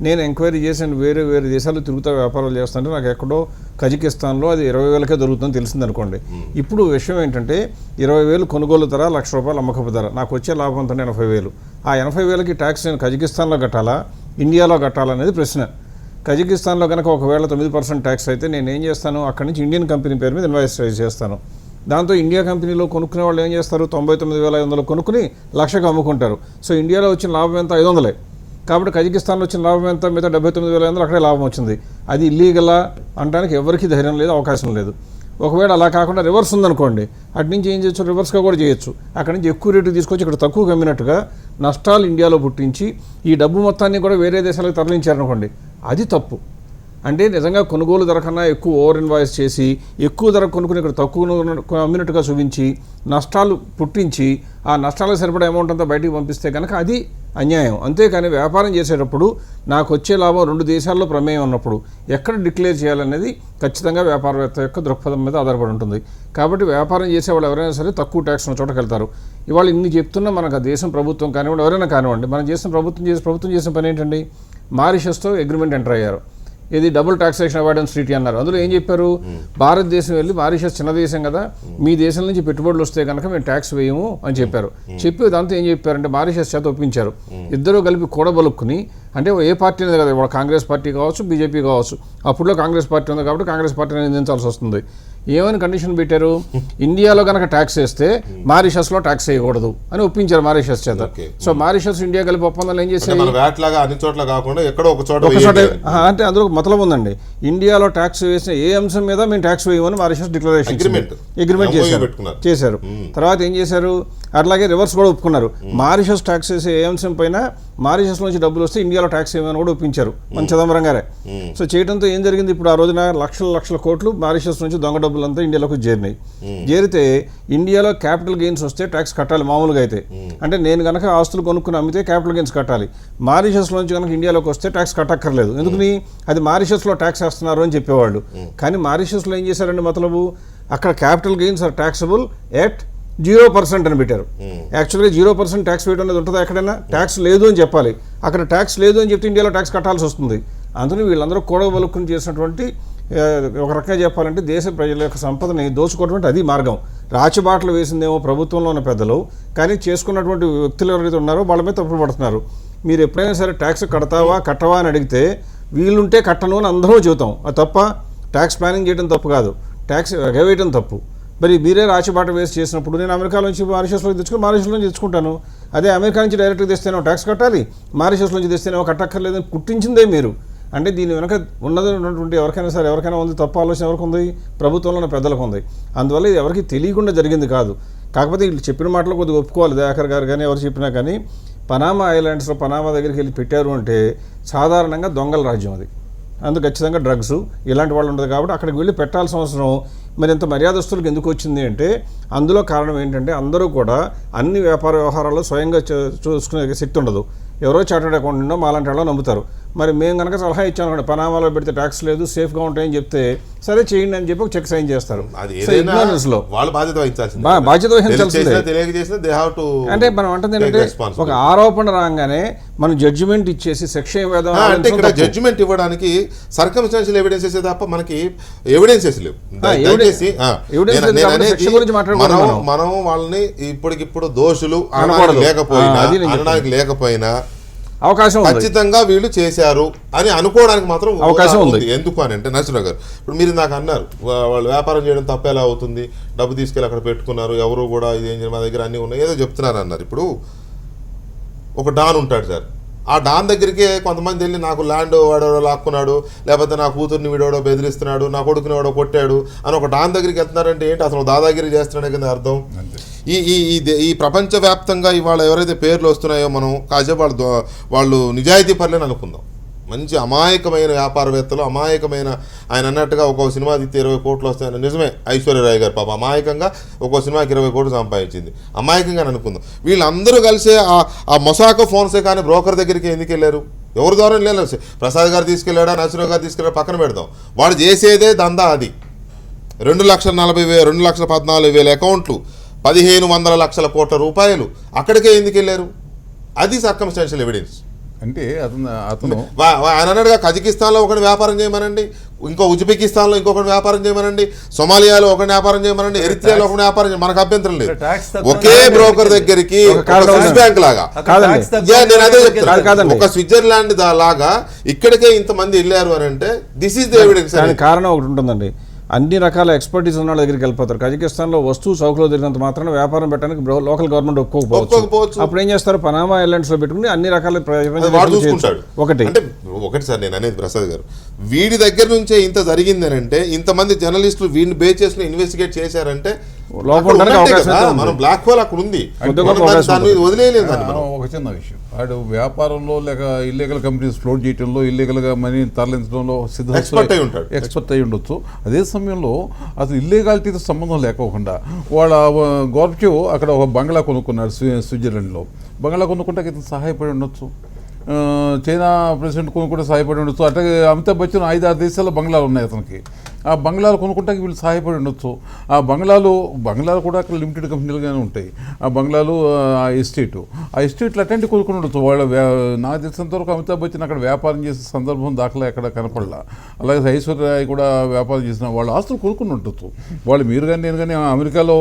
నేను ఎంక్వైరీ చేసి వేరే దేశాలు తిరుగుతా వ్యాపారాలు చేస్తుంటే నాకు ఎక్కడో కజకిస్తాన్లో అది 20,000కే దొరుకుతుందని తెలిసింది అనుకోండి. ఇప్పుడు విషయం ఏంటంటే 20,000 కొనుగోలు ధర, ₹1,00,000 అమ్మకపు ధర, నాకు వచ్చే లాభం అంతా 80,000. ఆ 80,000కి ట్యాక్స్ నేను కజకిస్తాన్లో కట్టాలా, ఇండియాలో కట్టాలనేది ప్రశ్న. కజకిస్తాన్లో కనుక ఒకవేళ 9% ట్యాక్స్ అయితే నేను ఏం చేస్తాను, అక్కడి నుంచి ఇండియన్ కంపెనీ పేరు మీద ఇన్వాయిస్ రైజ్ చేస్తాను. దాంతో ఇండియా కంపెనీలో కొనుక్కునే వాళ్ళు ఏం చేస్తారు, 99,500 కొనుక్కుని లక్షకు అమ్ముకుంటారు. సో ఇండియాలో వచ్చిన లాభం ఎంత, 500. కాబట్టి కజకిస్తాన్లో వచ్చిన లాభం ఎంత, మిగతా 79,500 అక్కడే లాభం వచ్చింది. అది ఇల్లీగలా అనడానికి ఎవరికీ ధైర్యం లేదు, అవకాశం లేదు. ఒకవేళ అలా కాకుండా రివర్స్ ఉందనుకోండి, అటు నుంచి ఏం చేయొచ్చు, రివర్స్గా కూడా చేయొచ్చు. అక్కడి నుంచి ఎక్కువ రేటుకి తీసుకొచ్చి ఇక్కడ తక్కువ కమ్మినట్టుగా నష్టాలు ఇండియాలో పుట్టించి ఈ డబ్బు మొత్తాన్ని కూడా వేరే దేశాలకు తరలించారనుకోండి, అది తప్పు. అంటే నిజంగా కొనుగోలు ధర కన్నా ఎక్కువ ఓవర్ ఇన్వాయిస్ చేసి ఎక్కువ ధర కొనుక్కుని ఇక్కడ తక్కువ అమ్మినట్టుగా చూపించి నష్టాలు పుట్టించి ఆ నష్టాలకు సరిపడా అమౌంట్ అంతా బయటికి పంపిస్తే కనుక అది అన్యాయం. అంతేకాని వ్యాపారం చేసేటప్పుడు నాకు వచ్చే లాభం 2 దేశాల్లో ప్రమేయం ఉన్నప్పుడు ఎక్కడ డిక్లేర్ చేయాలనేది ఖచ్చితంగా వ్యాపారవేత్త యొక్క దృక్పథం మీద ఆధారపడి ఉంటుంది. కాబట్టి వ్యాపారం చేసేవాళ్ళు ఎవరైనా సరే తక్కువ ట్యాక్స్ ఉన్న చోటకి వెళ్తారు. ఇవాళ ఇన్ని చెప్తున్నా మనకు దేశం ప్రభుత్వం కానివ్వండి, ఎవరైనా కానివ్వండి, మనం చేసిన ప్రభుత్వం చేసిన పని ఏంటండి, మారిషస్తో అగ్రిమెంట్ ఎంటర్ అయ్యారు. ఇది డబుల్ టాక్సేషన్ అవాయిడెన్స్ ట్రీటీ అన్నారు. అందులో ఏం చెప్పారు, భారతదేశం వెళ్ళి మారిషస్ చిన్న దేశం కదా, మీ దేశం నుంచి పెట్టుబడులు వస్తే కనుక మేము ట్యాక్స్ వేయము అని చెప్పారు. చెప్పి దాంతో ఏం చెప్పారంటే మారిషస్ చేత ఒప్పించారు. ఇద్దరు కలిపి కూడబలుక్కుని, అంటే ఏ పార్టీ అనేది కదా, ఇవాళ కాంగ్రెస్ పార్టీ కావచ్చు, బీజేపీ కావచ్చు, అప్పుడులో కాంగ్రెస్ పార్టీ ఉంది కాబట్టి కాంగ్రెస్ పార్టీని నిందించాల్సి వస్తుంది. ఏమని కండిషన్ పెట్టారు, ఇండియాలో కనుక ట్యాక్స్ వేస్తే మారిషస్లో ట్యాక్స్ వేయకూడదు అని ఒప్పించారు మారిషస్ చేత. సో మారిషస్ ఇండియా కలిపి ఒప్పందాలు ఏం చేశారు, అంటే అందులో మతలం ఉందండి, ఇండియాలో ట్యాక్స్ వేసిన ఏ అంశం మీద మేము ట్యాక్స్ వేయమని మారిషస్ డిక్లరేషన్ అగ్రిమెంట్ చేశారు. తర్వాత ఏం చేశారు, అట్లాగే రివర్స్ కూడా ఒప్పుకున్నారు. మారిషస్ ట్యాక్స్ వేసే ఏ అంశం పైన మారిషస్ నుంచి డబ్బులు వస్తే ఇండియాలో ట్యాక్స్ వేయమని కూడా ఒప్పించారు మన చిదంబరం గారే. సో చేయడంతో ఏం జరిగింది, ఇప్పుడు ఆ రోజున లక్షల కోట్లు మారిషస్ నుంచి దొంగ డబ్బులంతా ఇండియాలోకి చేరినాయి. చేరితే ఇండియాలో క్యాపిటల్ గెయిన్స్ వస్తే ట్యాక్స్ కట్టాలి మామూలుగా అయితే. అంటే నేను కనుక ఆస్తులు కొనుక్కుని అమ్మితే క్యాపిటల్ గెయిన్స్ కట్టాలి. మారిషస్లో నుంచి కనుక ఇండియాలోకి వస్తే ట్యాక్స్ కట్టక్కర్లేదు. ఎందుకని, అది మారిషస్లో ట్యాక్స్ వేస్తున్నారు అని చెప్పేవాళ్ళు. కానీ మారిషస్లో ఏం చేశారండి మతలబు, అక్కడ capital gains are taxable at 0% అని పెట్టారు. యాక్చువల్గా 0% ట్యాక్స్ వేయడం అనేది ఉంటుందా ఎక్కడైనా, ట్యాక్స్ లేదు అని చెప్పాలి. అక్కడ ట్యాక్స్ లేదు అని చెప్తే ఇండియాలో ట్యాక్స్ కట్టాల్సి వస్తుంది. అందుకని వీళ్ళందరూ కూడబలుక్కుని చేసినటువంటి ఒక రకంగా చెప్పాలంటే దేశ ప్రజల యొక్క సంపదని దోచుకోవడం అది మార్గం. రాచిబాటలు వేసిందేమో ప్రభుత్వంలో ఉన్న పెద్దలు, కానీ చేసుకున్నటువంటి వ్యక్తులు ఎవరైతే ఉన్నారో వాళ్ళ మీద తప్పులు పడుతున్నారు. మీరు ఎప్పుడైనా సరే ట్యాక్స్ కట్టవా అని అడిగితే వీళ్ళుంటే కట్టను అని అందరూ చెబుతాం. అది తప్ప, ట్యాక్స్ ప్లానింగ్ చేయడం తప్పు కాదు, ట్యాక్స్ ఎగవేయడం తప్పు. మరి మీరే రాచిబాట వేసి చేసినప్పుడు నేను అమెరికా నుంచి మారిషస్లో తెచ్చుకుని మారిషస్లో తెచ్చుకుంటాను, అదే అమెరికా నుంచి డైరెక్ట్గా తెస్తేనో ట్యాక్స్ కట్టాలి, మారిషస్లో నుంచి తెస్తేనో కట్టక్కర్లేదని పుట్టించిందే మీరు. అంటే దీని వెనక ఉన్నటువంటి ఎవరికైనా ఉంది తప్పు ఆలోచన ఎవరికి ఉంది, ప్రభుత్వంలో ఉన్న పెద్దలకు ఉంది. అందువల్ల ఇది ఎవరికి తెలియకుండా జరిగింది కాదు. కాకపోతే వీళ్ళు చెప్పిన మాటలు కొద్దిగా ఒప్పుకోవాలి, దయాకర్ గారు కానీ ఎవరు చెప్పినా కానీ. పనామా ఐలాండ్స్లో పనామా దగ్గరికి వెళ్ళి పెట్టారు అంటే సాధారణంగా దొంగల రాజ్యం అది. అందుకు ఖచ్చితంగా డ్రగ్స్ ఇలాంటి వాళ్ళు ఉండదు కాబట్టి అక్కడికి వెళ్ళి పెట్టాల్సిన అవసరం మరి ఇంత మర్యాదస్తులకు ఎందుకు వచ్చింది అంటే అందులో కారణం ఏంటంటే అందరూ కూడా అన్ని వ్యాపార వ్యవహారాల్లో స్వయంగా చూసుకునే శక్తి ఉండదు. ఎవరో చార్టర్డ్ అకౌంటెంటో మాలాంటి వాళ్ళు నమ్ముతారు. మరి మేము కనుక సలహా ఇచ్చాను అనుకోండి, పనామాలో పెడితే ట్యాక్స్ లేదు, సేఫ్గా ఉంటాయని చెప్తే సరే చేయండి అని చెప్పి ఒక చెక్ సైన్ చేస్తారు. బాధ్యత వహించాల్సిందే. అంటే మనం అంటుంది ఏంటంటే ఒక ఆరోపణ రాగానే మనం జడ్జిమెంట్ ఇచ్చేసి సెక్షన్ జడ్జిమెంట్ ఇవ్వడానికి సర్కమ్స్టాన్షియల్ ఎవిడెన్సెస్ తప్ప మనకి ఎవిడెన్సెస్ లేవు. మనం వాళ్ళని ఇప్పటికిప్పుడు దోషులు అనడానికి లేకపోయినా అవకాశం ఖచ్చితంగా వీళ్ళు చేశారు అని అనుకోవడానికి మాత్రం అవకాశం ఉంది. ఎందుకు అని అంటే నరసింహరావు గారు, ఇప్పుడు మీరు నాకు అన్నారు వాళ్ళు వ్యాపారం చేయడం తప్ప ఎలా అవుతుంది, డబ్బు తీసుకెళ్ళి అక్కడ పెట్టుకున్నారు, ఎవరు కూడా ఇదేం మా దగ్గర అన్నీ ఉన్నాయి ఏదో చెప్తున్నారు అన్నారు. ఇప్పుడు ఒక డాన్ ఉంటాడు సార్, ఆ డాన్ దగ్గరికి కొంతమంది వెళ్ళి నాకు ల్యాండ్ వాడెవడో లాక్కున్నాడు, లేకపోతే నా కూతుర్ని వీడోడో బెదిరిస్తున్నాడు, నా కొడుకుని వాడో కొట్టాడు అని ఒక డాన్ దగ్గరికి వెళ్తున్నారంటే ఏంటి అసలు దాదాగిరి చేస్తున్నాడే కింద అర్థం. ఈ ప్రపంచవ్యాప్తంగా ఇవాళ ఎవరైతే పేర్లు వస్తున్నాయో మనం కాసేపు వాళ్ళు నిజాయితీ పరులని అనుకుందాం. మంచి అమాయకమైన వ్యాపారవేత్తలు, అమాయకమైన ఆయన అన్నట్టుగా ఒక్కో సినిమా తీస్తే 20 కోట్లు వస్తాయని నిజమే. ఐశ్వర్యరాయ్ గారు పాప అమాయకంగా ఒక్కో సినిమాకి 20 కోట్లు సంపాదించింది, అమాయకంగా అనుకుందాం. వీళ్ళందరూ కలిసి ఆ మొసాకో ఫోన్సే కానీ బ్రోకర్ దగ్గరికి ఎందుకు వెళ్ళారు, ఎవరి ద్వారా వెళ్ళారు? ప్రసాద్ గారు తీసుకెళ్ళాడా, నరసింహరావు గారు తీసుకెళ్ళాడా పక్కన పెడదాం, వాడు చేసేదే దందా. అది 2,40,000 2,14,000 అకౌంట్లు, 1,500 లక్షల కోట్ల రూపాయలు అక్కడికే ఎందుకు వెళ్ళారు? అది సర్కమ్స్టాన్షియల్ ఎవిడెన్స్. అంటే అతను ఆయన అన్నట్టుగా కజకిస్తాన్లో ఒకటి వ్యాపారం చేయమనండి, ఇంకో ఉజ్బెకిస్తాన్లో ఇంకొకటి వ్యాపారం చేయమనండి, సొమాలియాలో ఒకటి వ్యాపారం చేయమనండి, ఎరిత్రియాలో ఒకటి వ్యాపారం చేయ మనకు అభ్యంతరం లేదు. ఒకే బ్రోకర్ దగ్గరికి స్విస్ బ్యాంక్ లాగా నేను అదే చెప్తాను, ఒక స్విట్జర్లాండ్ లాగా ఇక్కడికే ఇంతమంది వెళ్ళారు అని అంటే దిస్ ఈస్ ద ఎవిడెన్స్. కారణం ఒకటి ఉంటుందండి, అన్ని రకాల ఎక్స్పర్టీస్ ఉన్న వాళ్ళ దగ్గరికి వెళ్ళిపోతారు. కజకిస్తాన్లో వస్తువు చౌకలో తిరిగినంత మాత్రం వ్యాపారం పెట్టడానికి లోకల్ గవర్నమెంట్ ఒప్పుకోకపోవచ్చు. అప్పుడు ఏం చేస్తారు, పనామా ఐలాండ్స్లో పెట్టుకుని అన్ని రకాల ఒకటి సార్ నేను అనేది ప్రసాద్ గారు, వీడి దగ్గర నుంచే ఇంత జరిగింది అని అంటే, ఇంతమంది జర్నలిస్టులు వీడిని బేస్ చేసుకుని ఇన్వెస్టిగేట్ చేశారంటే మనం బ్లాక్ హోల్ అక్కడ ఉంది, వదిలేయలేదు. ఒక చిన్న విషయం, వాడు వ్యాపారంలో లేక ఇల్లీగల్ కంపెనీస్ ఫ్లోట్ చేయడంలో, ఇల్లీగల్గా మనీ తరలించడంలో ఎక్స్పర్ట్ అయి ఉండొచ్చు. అదే సమయంలో అసలు ఇల్లీగాలిటీతో సంబంధం లేకోకుండా వాళ్ళ గోర్చు అక్కడ ఒక బంగ్లా కొనుక్కున్నాడు స్విట్జర్లాండ్లో. బంగ్లా కొనుక్కుంటే ఇతను సహాయపడి ఉండొచ్చు, చైనా ప్రెసిడెంట్ కొనుక్కుంటే సహాయపడి ఉండొచ్చు. అట్లాగే అమితాబ్ బచ్చన్ 5-6 దేశాల్లో బంగ్లాలు ఉన్నాయి అతనికి. ఆ బంగ్లాలు కొనుక్కుంటే వీళ్ళు సహాయపడి ఉండొచ్చు. ఆ బంగ్లాలు కూడా అక్కడ లిమిటెడ్ కంపెనీలుగానే ఉంటాయి. ఆ బంగ్లాలు, ఆ ఎస్టేట్లు అటెండ్ కొనుక్కుని ఉండొచ్చు. వాళ్ళు నాకు తెలిసినంత వరకు అమితాబ్ బచ్చన్ అక్కడ వ్యాపారం చేసే సందర్భం దాఖలా ఎక్కడ కనపడలా. అలాగే ఐశ్వర్య రాయ్ కూడా వ్యాపారం చేసిన వాళ్ళు ఆస్తులు కొనుక్కుని ఉండొచ్చు. వాళ్ళు మీరు కానీ నేను కానీ అమెరికాలో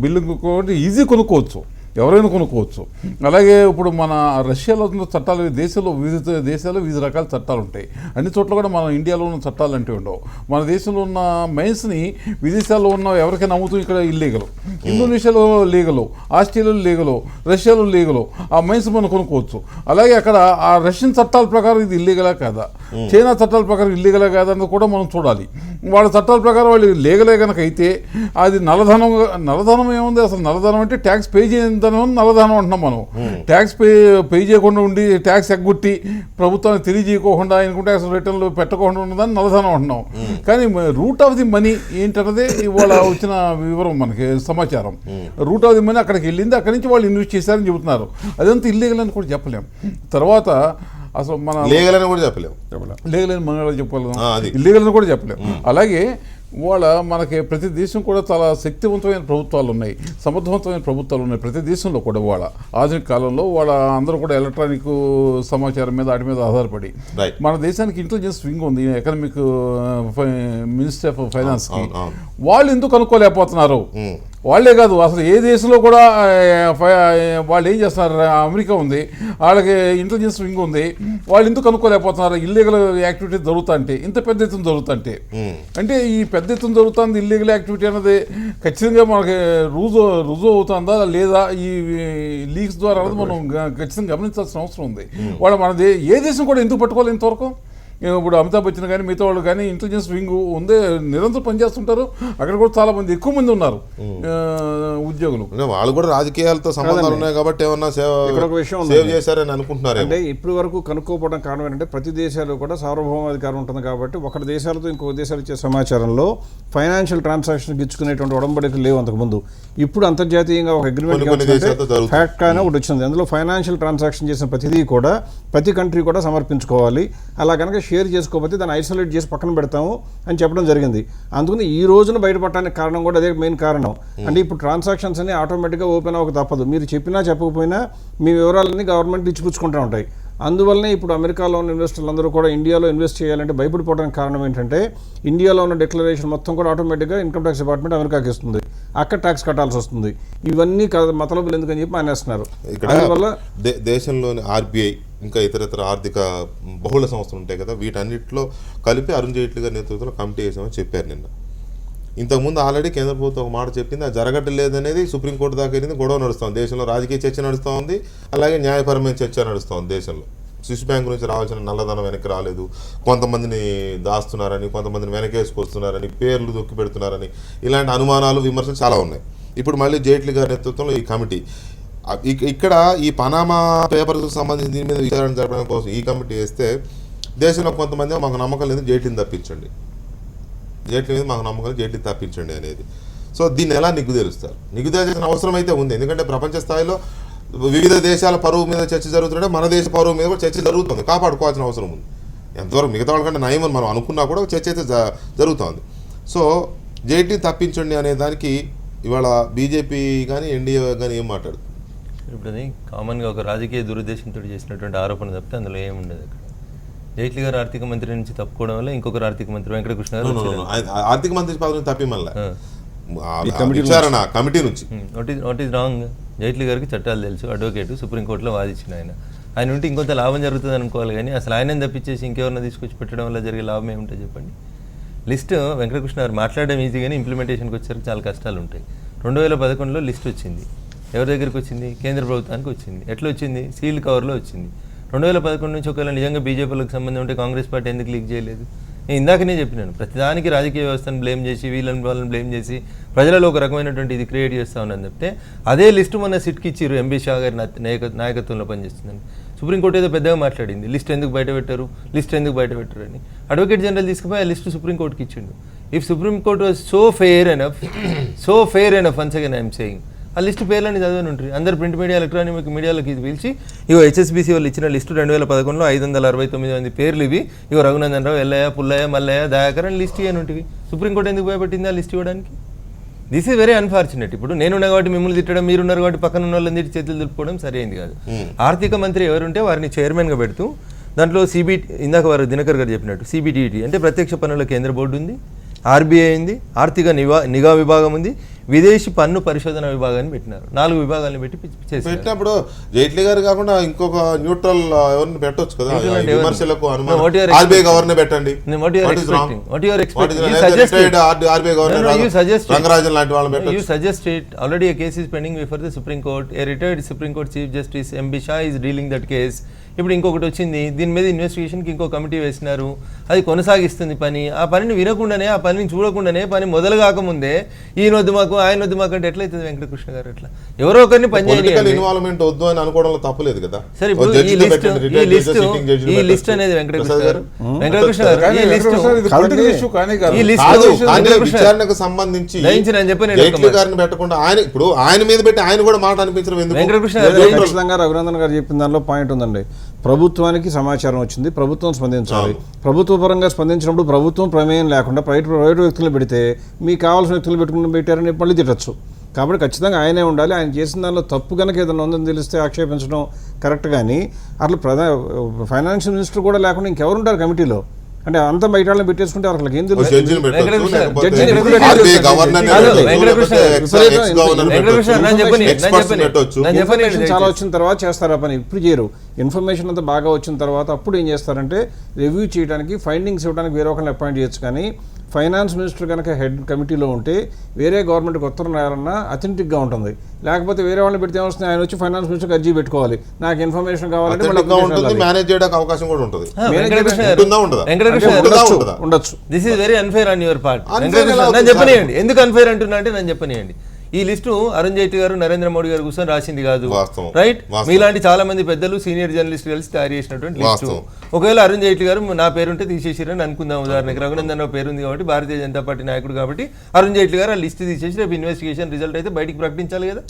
బిల్డింగ్ ఈజీ కొనుక్కోవచ్చు, ఎవరైనా కొనుక్కోవచ్చు. అలాగే ఇప్పుడు మన రష్యాలో ఉన్న చట్టాలు, వివిధ దేశాల్లో వివిధ రకాల చట్టాలు ఉంటాయి. అన్ని చోట్ల కూడా మన ఇండియాలో ఉన్న చట్టాలు అంటే ఉండవు. మన దేశంలో ఉన్న మైన్స్ని విదేశాల్లో ఉన్న ఎవరికైనా అమ్ముతూ ఇక్కడ ఇల్లీగలు, ఇండోనేషియాలో లీగలు, ఆస్ట్రేలియాలో లీగలు, రష్యాలో లీగలు. ఆ మైన్స్ మనం కొనుక్కోవచ్చు. అలాగే అక్కడ ఆ రష్యన్ చట్టాల ప్రకారం ఇది ఇల్లీగలా కాదా, చైనా చట్టాల ప్రకారం ఇల్లీగలా కాదా అన్నది కూడా మనం చూడాలి. వాళ్ళ చట్టాల ప్రకారం వాళ్ళు లీగలే కనుక అయితే అది నల్లధనం ఏముంది, అసలు నల్లధనం అంటే ట్యాక్స్ పే చేయని నల్లధనం అంటున్నాం మనం. ట్యాక్స్ పే చేయకుండా ఉండి, ట్యాక్స్ ఎగ్గొట్టి ప్రభుత్వానికి తెలియజేయకోకుండా, ఇన్కమ్ ట్యాక్స్ రిటర్న్లు పెట్టకుండా ఉన్నదాన్ని నల్లధనం అంటున్నాం. కానీ రూట్ ఆఫ్ ది మనీ ఏంటన్నదే ఇవాళ వచ్చిన వివరం, మనకి సమాచారం. రూట్ ఆఫ్ ది మనీ అక్కడికి వెళ్ళింది, అక్కడి నుంచి వాళ్ళు ఇన్వెస్ట్ చేశారని చెబుతున్నారు. అదంతా ఇల్లీగల్ అని కూడా చెప్పలేం. తర్వాత అసలు మన లీగల్ అని కూడా చెప్పలేము, మనం చెప్పలేము, ఇల్లీగల్ అని కూడా చెప్పలేము. అలాగే వాళ్ళ మనకి ప్రతి దేశం కూడా చాలా శక్తివంతమైన ప్రభుత్వాలు ఉన్నాయి, సమర్థవంతమైన ప్రభుత్వాలు ఉన్నాయి ప్రతి దేశంలో కూడా. వాళ్ళ ఆధునిక కాలంలో వాళ్ళ అందరూ కూడా ఎలక్ట్రానిక్ సమాచారం మీద వాటి మీద ఆధారపడి, మన దేశానికి ఇంటెలిజెన్స్ వింగ్ ఉంది, ఎకనామిక్ మినిస్ట్రీ ఆఫ్ ఫైనాన్స్కి. వాళ్ళు ఎందుకు అనుకోలేకపోతున్నారు? వాళ్ళే కాదు, అసలు ఏ దేశంలో కూడా వాళ్ళు ఏం చేస్తున్నారు, అమెరికా ఉంది, వాళ్ళకి ఇంటెలిజెన్స్ వింగ్ ఉంది, వాళ్ళు ఎందుకు అనుకోలేకపోతున్నారు? ఇల్లీగల్ యాక్టివిటీ జరుగుతుంటే, ఇంత పెద్ద ఎత్తున జరుగుతుంటే, అంటే ఈ పెద్ద ఎత్తున జరుగుతుంది ఇల్లీగల్ యాక్టివిటీ అనేది ఖచ్చితంగా మనకి రుజువు అవుతుందా లేదా ఈ లీక్స్ ద్వారా అనేది మనం ఖచ్చితంగా గమనించాల్సిన అవసరం ఉంది. వాళ్ళు ఏ దేశం కూడా ఎందుకు పట్టుకోవాలి ఇంతవరకు? ఇప్పుడు అమితాబ్ బచ్చన్ కానీ మిగతా వాళ్ళు కానీ ఇంటెలిజెన్స్ వింగ్ ఉందే, నిరంతరం పనిచేస్తుంటారు. అక్కడ కూడా చాలా మంది, ఎక్కువ మంది ఉన్నారు ఉద్యోగులు. వాళ్ళు కూడా రాజకీయాలతో సంబంధాలు ఉన్నాయి కాబట్టి ఏమన్నా సేవ్ చేశారని అనుకుంటున్నారు. అంటే ఇప్పటి వరకు కనుక్కోపోవడం కారణం ఏంటంటే, ప్రతి దేశాలు కూడా సార్వభౌమాధికారం ఉంటుంది కాబట్టి ఒకటి దేశాలతో ఇంకొక దేశాలు ఇచ్చే సమాచారంలో ఫైనాన్షియల్ ట్రాన్సాక్షన్ ఇచ్చుకునేటువంటి ఒడంబడికలు లేవు అంతకుముందు. ఇప్పుడు అంతర్జాతీయంగా ఒక అగ్రిమెంట్ ఫ్యాక్ట్ కానీ ఒకటి వచ్చింది. అందులో ఫైనాన్షియల్ ట్రాన్సాక్షన్ చేసిన ప్రతిదీ కూడా ప్రతి కంట్రీ కూడా సమర్పించుకోవాలి. అలా కనుక షేర్ చేసుకోకపోతే దాన్ని ఐసోలేట్ చేసి పక్కన పెడతాము అని చెప్పడం జరిగింది. అందుకని ఈ రోజున బయటపడటానికి కారణం కూడా అదే మెయిన్ కారణం. అంటే ఇప్పుడు ట్రాన్సాక్షన్స్ అన్ని ఆటోమేటిక్గా ఓపెన్ అవ్వక తప్పదు. మీరు చెప్పినా చెప్పకపోయినా మీ వివరాలన్నీ గవర్నమెంట్ ఇచ్చిపుచ్చుకుంటూ ఉంటాయి. అందువల్లనే ఇప్పుడు అమెరికాలో ఉన్న ఇన్వెస్టర్లు అందరూ కూడా ఇండియాలో ఇన్వెస్ట్ చేయాలంటే భయపడిపోవడానికి కారణం ఏంటంటే, ఇండియాలో ఉన్న డిక్లరేషన్ మొత్తం కూడా ఆటోమేటిక్గా ఇన్కమ్ ట్యాక్స్ డిపార్ట్మెంట్ అమెరికాకి ఇస్తుంది, అక్కడ ట్యాక్స్ కట్టాల్సి వస్తుంది. ఇవన్నీ మతలబులు ఎందుకని చెప్పి మానేస్తున్నారు. అందువల్ల దేశంలోని ఆర్బీఐ ఇంకా ఇతర ఆర్థిక బహుళ సంస్థలు ఉంటాయి కదా, వీటన్నిటిలో కలిపి అరుణ్ జైట్లీ గారి నేతృత్వంలో కమిటీ వేసామని చెప్పారు నిన్న. ఇంతకుముందు ఆల్రెడీ కేంద్ర ప్రభుత్వం ఒక మాట చెప్పింది, అది జరగటం లేదనేది సుప్రీంకోర్టు దాకా వెళ్ళింది, గొడవ నడుస్తుంది దేశంలో, రాజకీయ చర్చ నడుస్తూ ఉంది, అలాగే న్యాయపరమైన చర్చ నడుస్తూ ఉంది దేశంలో. స్విస్ బ్యాంక్ నుంచి రావాల్సిన నల్లధనం వెనక్కి రాలేదు, కొంతమందిని దాస్తున్నారని, కొంతమందిని వెనకేసుకొస్తున్నారని, పేర్లు దొక్కి పెడుతున్నారని, ఇలాంటి అనుమానాలు, విమర్శలు చాలా ఉన్నాయి. ఇప్పుడు మళ్ళీ జైట్లీ గారి నేతృత్వంలో ఈ కమిటీ, ఇక్కడ ఈ పనామా పేపర్స్కి సంబంధించి దీని మీద విచారణ జరపడం కోసం ఈ కమిటీ వేస్తే, దేశంలో కొంతమంది మాకు నమ్మకం లేదు, జైట్లీని తప్పించండి, జైట్లీ మీద మాకు నమ్మకం, జైట్లీ తప్పించండి అనేది. సో దీన్ని ఎలా నిగ్గుదేలుస్తారు? నిగ్గుదేల్చిన అవసరం అయితే ఉంది, ఎందుకంటే ప్రపంచ స్థాయిలో వివిధ దేశాల పరువు మీద చర్చ జరుగుతుంటే మన దేశ పరువు మీద కూడా చర్చ జరుగుతుంది, కాపాడుకోవాల్సిన అవసరం ఉంది. ఎంతవరకు మిగతా వాళ్ళకంటే నయమని మనం అనుకున్నా కూడా చర్చ అయితే జరుగుతుంది. సో జైట్లీ తప్పించండి అనే దానికి ఇవాళ బీజేపీ కానీ ఎన్డీఏ కానీ ఏం మాట్లాడుతుంది? ఇప్పుడు అది కామన్గా ఒక రాజకీయ దురుద్దేశంతో చేసినటువంటి ఆరోపణ తప్పితే అందులో ఏముండదు. అక్కడ జైట్లీ గారు ఆర్థిక మంత్రి నుంచి తప్పుకోవడం వల్ల ఇంకొకరు ఆర్థిక మంత్రి వెంకటకృష్ణ గారు ఆర్థిక మంత్రి పదవిని తప్పి మళ్ళీ విచారణ కమిటీ నుంచి వాట్ ఈస్ రాంగ్? జైట్లీ గారికి చట్టాలు తెలుసు, అడ్వకేట్, సుప్రీంకోర్టులో వాదించిన ఆయన ఉంటే ఇంకొంత లాభం జరుగుతుంది అనుకోవాలి. కానీ అసలు ఆయనని తప్పించేసి ఇంకెవరిని తీసుకొచ్చి పెట్టడం వల్ల జరిగే లాభం ఏముంటుంది చెప్పండి? లిస్ట్ వెంకటకృష్ణ గారు మాట్లాడడం ఈజీ కానీ ఇంప్లిమెంటేషన్కి వచ్చేసరికి చాలా కష్టాలు ఉంటాయి. 2011లో లిస్ట్ వచ్చింది. ఎవరి దగ్గరికి వచ్చింది? కేంద్ర ప్రభుత్వానికి వచ్చింది. ఎట్లా వచ్చింది? సీల్డ్ కవర్లో వచ్చింది. 2011 నుంచి ఒకవేళ నిజంగా బీజేపీలకు సంబంధం ఉంటే కాంగ్రెస్ పార్టీ ఎందుకు లీక్ చేయలేదు? నేను ఇందాకనే చెప్పినాను, ప్రతిదానికి రాజకీయ వ్యవస్థను బ్లేమ్ చేసి వాళ్ళని బ్లేమ్ చేసి ప్రజలలో ఒక రకమైనటువంటి ఇది క్రియేట్ చేస్తూ ఉన్నాను చెప్తే అదే లిస్టు మొన్న సిట్కి ఇచ్చిర్రు ఎంబీ షా గారి నాయకత్వంలో పనిచేస్తుందని. సుప్రీంకోర్టు ఏదో పెద్దగా మాట్లాడింది, లిస్ట్ ఎందుకు బయట పెట్టారు అని. అడ్వకేట్ జనరల్ తీసుకుపోయి ఆ లిస్టు సుప్రీంకోర్టుకి ఇచ్చిండు. If supreme court was so fair enough once again I'm saying, ఆ లిస్టు పేర్లని చదవని ఉంటుంది. అందరు ప్రింట్ మీడియా ఎలక్ట్రానిక్ మీడియాలోకి ఇది పిలిచి ఇగో హెచ్ఎస్బీసీ వాళ్ళు ఇచ్చిన లిస్టు 2011లో 569 మంది పేర్లు ఇవి, ఇగో రఘునందన్ రావు, ఎల్లయ్య, పుల్లయ్య, మల్లయ్య, దయాకర్ అని లిస్ట్ ఇవ్వని ఉంటుంది. సుప్రీంకోర్టు ఎందుకు భయపట్టింది ఆ లిస్ట్ ఇవ్వడానికి? This is very unfortunate. ఇప్పుడు నేనున్నా కాబట్టి మిమ్మల్ని తిట్టడం, మీరున్నారు కాబట్టి పక్కన ఉన్న వాళ్ళని తిట్టి చేతులు దులుపుకోవడం సరైనది కాదు. ఆర్థిక మంత్రి ఎవరుంటే వారిని చైర్మన్గా పెడుతూ దాంట్లో ఇందాక వారు దినకర్ గారు చెప్పినట్టు సిబిడిటి అంటే ప్రత్యక్ష పన్నుల కేంద్ర బోర్డు ఉంది, ఆర్బీఐ ఉంది, ఆర్థిక నిఘా విభాగం ఉంది, విదేశీ పన్ను పరిశోధన విభాగాన్ని పెట్టినారు. 4 విభాగాలను పెట్టి పెట్టినప్పుడు జైట్లీ గారు కాకుండా ఇంకొక న్యూట్రల్ ఎవరిని పెట్టొచ్చు కదా, విమర్శలకు ఆర్బీఐ గవర్నర్ పెట్టండి, రంగరాజన్ లాంటి వాళ్ళని పెట్టండి. You suggest it. Already a case is pending before the Supreme Court. A retired Supreme Court Chief Justice M.B. Shah is dealing that case. ఇప్పుడు ఇంకొకటి వచ్చింది, దీని మీద ఇన్వెస్టిగేషన్కి ఇంకో కమిటీ వేసినారు, అది కొనసాగిస్తుంది పని. ఆ పనిని వినకుండానే, ఆ పనిని చూడకుండానే పని మొదలు కాకముందే ఈయన వద్దు మాకు ఆయన వద్దు మాకు అంటే ఎట్లయితుంది వెంకటకృష్ణ గారు? ఎట్లా ఎవరో ఒకరిని పని చేయాలి. ఇన్వాల్వ్మెంట్ వద్దు అని అనుకోవడంలో తప్పులేదు కదా. సరే ఇప్పుడు ఈ లిస్ట్ అనేది వెంకటకృష్ణ గారు విచారణకు సంబంధించి గారిని పెట్టకుండా ఆయన మీద పెట్టి ఆయన కూడా మాట అనిపించడం ఎందుకు? రఘునందన్ గారు చెప్పిన దానిలో పాయింట్ ఉందండి. ప్రభుత్వానికి సమాచారం వచ్చింది, ప్రభుత్వం స్పందించాలి. ప్రభుత్వ పరంగా స్పందించినప్పుడు ప్రభుత్వం ప్రమేయం లేకుండా ప్రైవేట్ వ్యక్తులు పెడితే మీకు కావాల్సిన వ్యక్తులు పెట్టారని మళ్ళీ తిట్టచ్చు. కాబట్టి ఖచ్చితంగా ఆయనే ఉండాలి. ఆయన చేసిన దానిలో తప్పు కనుక ఏదైనా ఉందని తెలిస్తే ఆక్షేపించడం కరెక్ట్. కానీ అట్లా ఫైనాన్షియల్ మినిస్టర్ కూడా లేకుండా ఇంకెవరుంటారు కమిటీలో? అంటే అంత బయట వాళ్ళని పెట్టేసుకుంటే వాళ్ళకి ఏం తెలుసు? చాలా వచ్చిన తర్వాత చేస్తారు ఆ పని, ఇప్పుడు చేయరు. ఇన్ఫర్మేషన్ అంతా బాగా వచ్చిన తర్వాత అప్పుడు ఏం చేస్తారంటే రివ్యూ చేయడానికి, ఫైండింగ్స్ ఇవ్వడానికి వేరే ఒకరిని అపాయింట్ చేయొచ్చు. కానీ ఫైనాన్స్ మినిస్టర్ కనుక హెడ్ కమిటీలో ఉంటే వేరే గవర్నమెంట్కి ఉత్తరం రాయాలన్నా అథెంటిక్గా ఉంటుంది. లేకపోతే వేరే వాళ్ళని పెడితే వస్తుంది, ఆయన వచ్చి ఫైనాన్స్ మినిస్టర్కి అర్జీ పెట్టుకోవాలి, నాకు ఇన్ఫర్మేషన్ కావాలంటే మేనేజ్ చేయడానికి అవకాశం కూడా ఉంటుంది. ఉండొచ్చు. This is very unfair on your part. నేను చెప్పనియండి ఎందుకు అన్ఫేర్ అంటున్నా అంటే నేను చెప్పనియండి. ఈ లిస్టు అరుణ్ జైట్లీ గారు, నరేంద్ర మోడీ గారు కూర్చొని రాసింది కాదు, రైట్? మీలాంటి చాలా మంది పెద్దలు సీనియర్ జర్నలిస్ట్ కలిసి తయారు చేసినటువంటి లిస్టు. ఒకవేళ అరుణ్ జైట్లీ గారు నా పేరుంటే తీసేసిరని అనుకుందాం, ఉదాహరణకి రఘునందన్ రావు పేరుంది కాబట్టి భారతీయ జనతా పార్టీ నాయకుడు కాబట్టి అరుణ్ జైట్లీ గారు ఆ లిస్ట్ తీసేసి రేపు ఇన్వెస్టిగేషన్ రిజల్ట్ అయితే బయటికి ప్రకటించాలి కదా.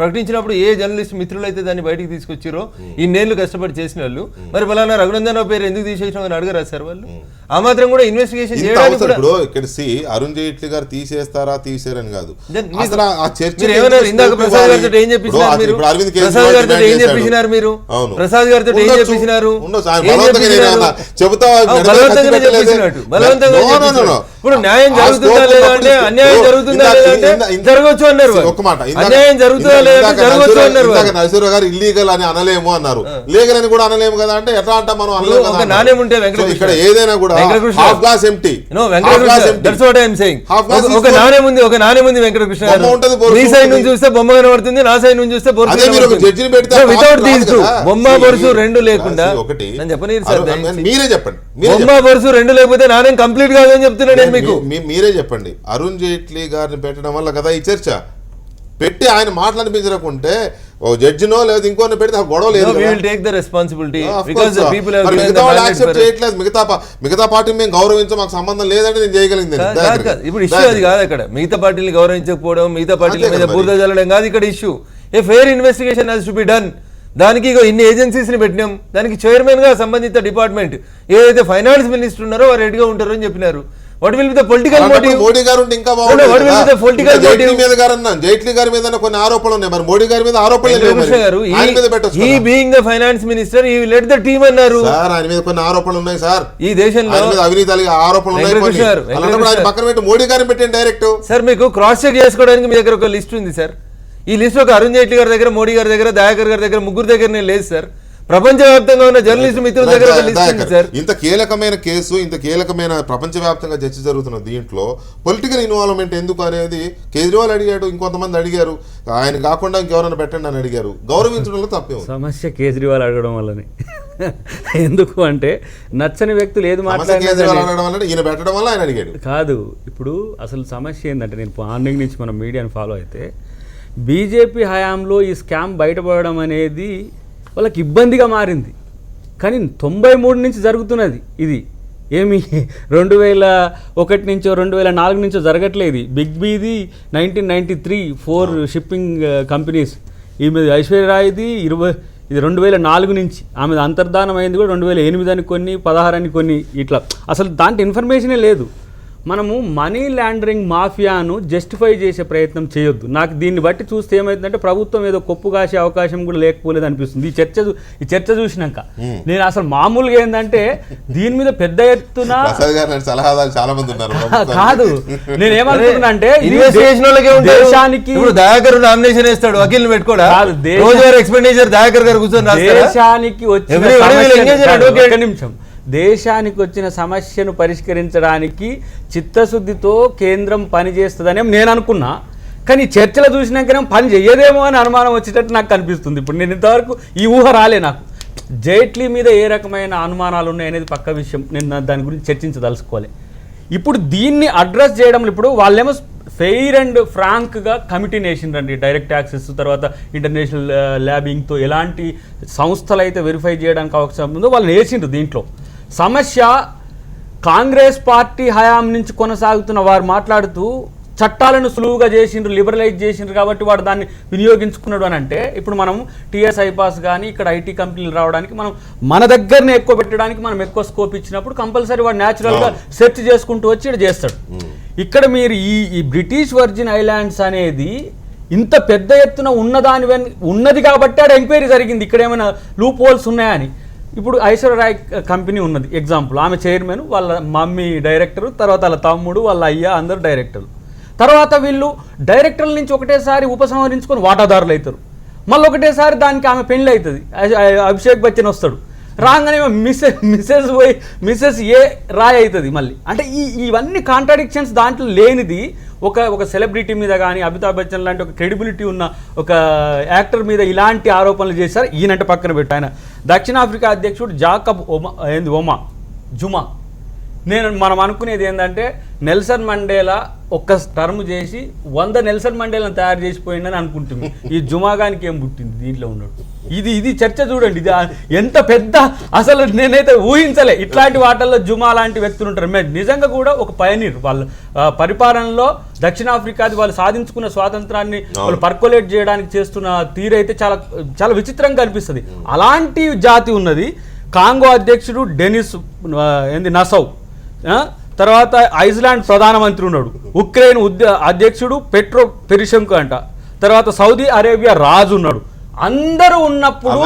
ప్రకటించినప్పుడు ఏ జర్నలిస్ట్ మిత్రులు అయితే దాన్ని బయటికి తీసుకొచ్చిరో, ఇన్నేళ్లు కష్టపడి చేసిన వాళ్ళు, మరి ఫలానా రఘునందన్ రావు పేరు ఎందుకు తీసేసిన అని అడగరారు సార్ వాళ్ళు? ఆ మాత్రం కూడా ఇన్వెస్టిగేషన్ చేయడానికి అరుణ్ జైట్లీ గారు తీసేస్తారా తీసేరని కాదు. ప్రసాద్ గారితో ఏం చెప్పించినారు మీరు? ప్రసాద్ గారితో ఏం చెప్పించినారు? ఇప్పుడు న్యాయం జరుగుతుందా లేదా అంటే అన్యాయం జరుగుతుందా లేదా అంటే జరగవచ్చు అన్నారు. అన్యాయం జరుగుతుందా లేదా జరగవచ్చు అన్నారు. నరసింహరావు గారు ఇల్లీగల్ అని అనలేము అన్నారు, లీగల్ అని కూడా అనలేము కదా. అంటే ఎట్లా అంటా మనం ఒక నాణ్యం ఉంటే ఇక్కడ ఏదైనా కూడా హాఫ్ గ్లాస్ ఎంప్టీ, ఒక నాణ్యం ఉంది, ఒక నాణ్యం ఉంది వెంకటకృష్ణ గారు. మీ సైడ్ నుంచి చూస్తే బొమ్మ కనబడుతుంది, నా సైడ్ నుంచి చూస్తే బొమ్మ బొరుసు రెండు లేకుండా మీరే చెప్పండి. బొమ్మ బొరుసు రెండు లేకపోతే నాణ్యం కంప్లీట్ కాదని చెప్తున్నాను నేను మీకు. మీరే చెప్పండి. అరుణ్ జైట్లీ గారిని పెట్టడం వల్ల కదా ఈ చర్చ. పెట్టి ఆయన మాట్లాడిపించకుంటే ఓ జడ్జినో లేదా ఇంకోని పెడితే గొడవ లేదు. మిగతా పార్టీ మేము గౌరవించాం, మాకు సంబంధం లేదంటే నేను చేయగలిగింది. ఇప్పుడు ఇష్యూ అది కాదు. అక్కడ మిగతా పార్టీని గౌరవించకపోవడం, మిగతా పార్టీల మీద బురద జల్లడం కాదు ఇక్కడ issue. A fair investigation has to be done. దానికి ఇన్ని ఏజెన్సీస్ని పెట్టినాం, దానికి చైర్మన్గా సంబంధిత డిపార్ట్మెంట్ ఏదైతే ఫైనాన్స్ మినిస్టర్ ఉన్నారో వారు రెడీగా ఉంటారో అని చెప్పినారు. What will be the political motive? Modi గారు ఉంటే ఇంకా బాగుంటుంది. What will be the political motive? మీద గారు అన్నాను, జైట్లీ గారి మీద కొన్ని ఆరోపణలు ఉన్నాయి, మరి మోడీ గారి మీద ఆరోపణలు లేవు. ఆయన మీద పెట్టొచ్చు. He being the finance minister, he will let the team అన్నారు. సార్ ఆయన మీద కొన్ని ఆరోపణలు ఉన్నాయి సార్. ఈ దేశంలో ఆయన మీద అవినీతి ఆరోపణలు ఉన్నాయి. అలాంటప్పుడు ఆయన పక్కన పెట్టి మోడీ గారిని పెట్టండి డైరెక్ట్. సార్ మీకు క్రాస్ చెక్ చేసుకోవడానికి మీ దగ్గర ఒక లిస్ట్ ఉంది సార్. ఈ లిస్ట్ ఒక అరుణ్ జైట్లీ గారి దగ్గర, మోడీ గారి దగ్గర, దయాకర్ గారి దగ్గర, ముగ్గురు దగ్గర నేను లేదు సార్. ప్రపంచవ్యాప్తంగా ఉన్న జర్నలిస్ట్ మిత్రుల దగ్గర ఒక లిస్ట్ ఉంది సార్. ఇంత కీలకమైన కేసు, ఇంత కీలకమైన ప్రపంచవ్యాప్తంగా చర్చ జరుగుతున్న దీంట్లో పొలిటికల్ ఇన్వాల్వ్మెంట్ ఎందుకు అనేది కేజ్రీవాల్ అడిగాడు, ఇంకొంతమంది అడిగారు, ఆయన కాకుండా ఇంకెవరైనా పెట్టండి అని అడిగారు. గౌరవించడంలో తప్పే ఉంది. సమస్య కేజ్రీవాల్ అడగడం వల్లనే. ఎందుకు అంటే నచ్చని వ్యక్తులు ఏది కేజ్రీవాల్ అడగడం వల్ల ఈయన పెట్టడం వల్ల ఆయన అడిగాడు కాదు. ఇప్పుడు అసలు సమస్య ఏంటంటే, నేను మార్నింగ్ నుంచి మనం మీడియాని ఫాలో అయితే బీజేపీ హయాంలో ఈ స్కామ్ బయటపడడం అనేది వాళ్ళకి ఇబ్బందిగా మారింది. కానీ 93 నుంచి జరుగుతున్నది ఇది. ఏమి 2001 నుంచో 2004 నుంచో జరగట్లేదు. బిగ్ బీది 1993 4 షిప్పింగ్ కంపెనీస్. ఈమె ఐశ్వర్యరాయ్ది ఇది 2004 నుంచి. ఆమె అంతర్ధానం అయింది కూడా 2008 అని కొన్ని, 16 అని కొన్ని. ఇట్లా అసలు దాంట్లో ఇన్ఫర్మేషనే లేదు. మనము మనీ లాండరింగ్ మాఫియాను జస్టిఫై చేసే ప్రయత్నం చేయొద్దు. నాకు దీన్ని బట్టి చూస్తే ఏమవుతుందంటే ప్రభుత్వం ఏదో కొప్పు కాసే అవకాశం కూడా లేకపోలేదు అనిపిస్తుంది ఈ చర్చ చూసినాక. నేను అసలు మామూలుగా ఏంటంటే దీని మీద పెద్ద ఎత్తున సలహాదారు చాలా మంది ఉన్నారు. కాదు, నేను ఏమనుకుంటున్నా అంటే దేశానికి దయాకర్ నామినేషన్ వేస్తాడు, వకీల్ని పెట్టుకోడా, ఎక్స్పెండిచర్ దయాకర్ గారు కూర్చొని దేశానికి నిమిషం దేశానికి వచ్చిన సమస్యను పరిష్కరించడానికి చిత్తశుద్ధితో కేంద్రం పనిచేస్తుందని నేను అనుకున్నా. కానీ చర్చలు చూసినాకనే పని చెయ్యదేమో అని అనుమానం వచ్చేటట్టు నాకు కనిపిస్తుంది. ఇప్పుడు నేను ఇంతవరకు ఈ ఊహ రాలే నాకు. జైట్లీ మీద ఏ రకమైన అనుమానాలు ఉన్నాయనేది పక్క విషయం, నేను దాని గురించి చర్చించదలుచుకోవాలి. ఇప్పుడు దీన్ని అడ్రస్ చేయడంలో ఇప్పుడు వాళ్ళేమో ఫెయిర్ అండ్ ఫ్రాంక్గా కమిటీ నేసిండ్రండి. డైరెక్ట్ యాక్సెస్ తర్వాత ఇంటర్నేషనల్ ల్యాబింగ్తో ఎలాంటి సంస్థలు అయితే వెరిఫై చేయడానికి అవకాశం ఉందో వాళ్ళు వేసిండ్రు. దీంట్లో సమస్య కాంగ్రెస్ పార్టీ హయాం నుంచి కొనసాగుతున్న వారు మాట్లాడుతూ చట్టాలను సులువుగా చేసిండ్రు, లిబరలైజ్ చేసిండ్రు కాబట్టి వాడు దాన్ని వినియోగించుకున్నాడు అని అంటే, ఇప్పుడు మనం టీఎస్ ఐపాస్ కానీ ఇక్కడ ఐటీ కంపెనీలు రావడానికి మనం మన దగ్గరనే ఎక్కువ పెట్టడానికి మనం ఎక్కువ స్కోప్ ఇచ్చినప్పుడు కంపల్సరీ వాడు న్యాచురల్గా సెర్చ్ చేసుకుంటూ వచ్చి ఇక్కడ చేస్తాడు. ఇక్కడ మీరు ఈ బ్రిటిష్ వర్జిన్ ఐలాండ్స్ అనేది ఇంత పెద్ద ఎత్తున ఉన్నది కాబట్టి ఆడ ఎంక్వైరీ జరిగింది, ఇక్కడ ఏమైనా లూప్ హోల్స్ ఉన్నాయని. ఇప్పుడు ఐశ్వర్యరాయ్ కంపెనీ ఉన్నది ఎగ్జాంపుల్, ఆమె చైర్మన్, వాళ్ళ మమ్మీ డైరెక్టరు, తర్వాత వాళ్ళ తమ్ముడు, వాళ్ళ అయ్య, అందరు డైరెక్టర్లు. తర్వాత వీళ్ళు డైరెక్టర్ల నుంచి ఒకటేసారి ఉపసంహరించుకొని వాటాదారులు అవుతారు. మళ్ళీ ఒకటేసారి దానికి ఆమె పెళ్ళి అవుతుంది, అభిషేక్ బచ్చన్ వస్తాడు, రాగానే మిస్సెస్ ఏ రాయ్ అవుతుంది మళ్ళీ. అంటే ఇవన్నీ కాంట్రాడిక్షన్స్ దాంట్లో లేనిది. ఒక సెలబ్రిటీ మీద కానీ అమితాబ్ బచ్చన్ లాంటి ఒక క్రెడిబిలిటీ ఉన్న ఒక యాక్టర్ మీద ఇలాంటి ఆరోపణలు చేశారు. ఈయనంటే పక్కన పెట్టు. ఆయన దక్షిణాఫ్రికా అధ్యక్షుడు జాకబ్ జుమా. మనం అనుకునేది ఏంటంటే నెల్సన్ మండేలా ఒక్క టర్మ్ చేసి 100 నెల్సన్ మండేలను తయారు చేసిపోయిందని అనుకుంటుంది. ఈ జుమాగానికి ఏం పుట్టింది దీంట్లో ఉన్నాడు. ఇది చర్చ చూడండి, ఇది ఎంత పెద్ద, అసలు నేనైతే ఊహించలే ఇట్లాంటి వాటల్లో జుమా లాంటి వ్యక్తులు ఉంటారు. నిజంగా కూడా ఒక పయనీర్. వాళ్ళ పరిపాలనలో దక్షిణాఫ్రికాది వాళ్ళు సాధించుకున్న స్వాతంత్రాన్ని వాళ్ళు పర్కోలేట్ చేయడానికి చేస్తున్న తీరైతే చాలా చాలా విచిత్రంగా అనిపిస్తుంది. అలాంటి జాతి ఉన్నది. కాంగో అధ్యక్షుడు డెనిస్ నసౌ, తర్వాత ఐస్లాండ్ ప్రధానమంత్రి ఉన్నాడు, ఉక్రెయిన్ అధ్యక్షుడు పెట్రో పెరిషెంకో అంట, తర్వాత సౌదీ అరేబియా రాజు ఉన్నాడు. అందరూ ఉన్నప్పుడు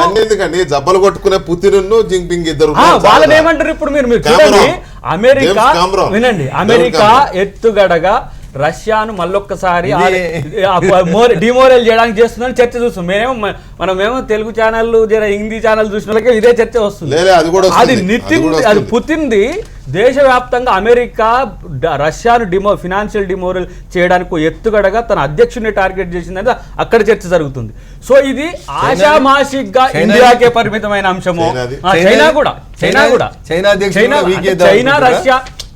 జబ్బలు కొట్టుకునే పుతిన్ జింగ్పింగ్ ఇద్దరు వాళ్ళని ఏమంటారు ఇప్పుడు మీరు చూడండి. అమెరికా వినండి, అమెరికా ఎత్తుగడగా రష్యాను మళ్ళొక్కసారి డిమోరల్ చేయడానికి చేస్తుందని చర్చ చూస్తాం. మనమేమో తెలుగు ఛానళ్ళు హిందీ ఛానల్ చూసిన వాళ్ళకి ఇదే చర్చ వస్తుంది. అది పుతిన్ది. దేశవ్యాప్తంగా అమెరికా రష్యాను ఫినాన్షియల్ డిమోరల్ చేయడానికి ఎత్తుగడగా తన అధ్యక్షుడిని టార్గెట్ చేసిందని అక్కడ చర్చ జరుగుతుంది. సో ఇది ఆషామాషిక్గా ఇండియాకే పరిమితమైన అంశము.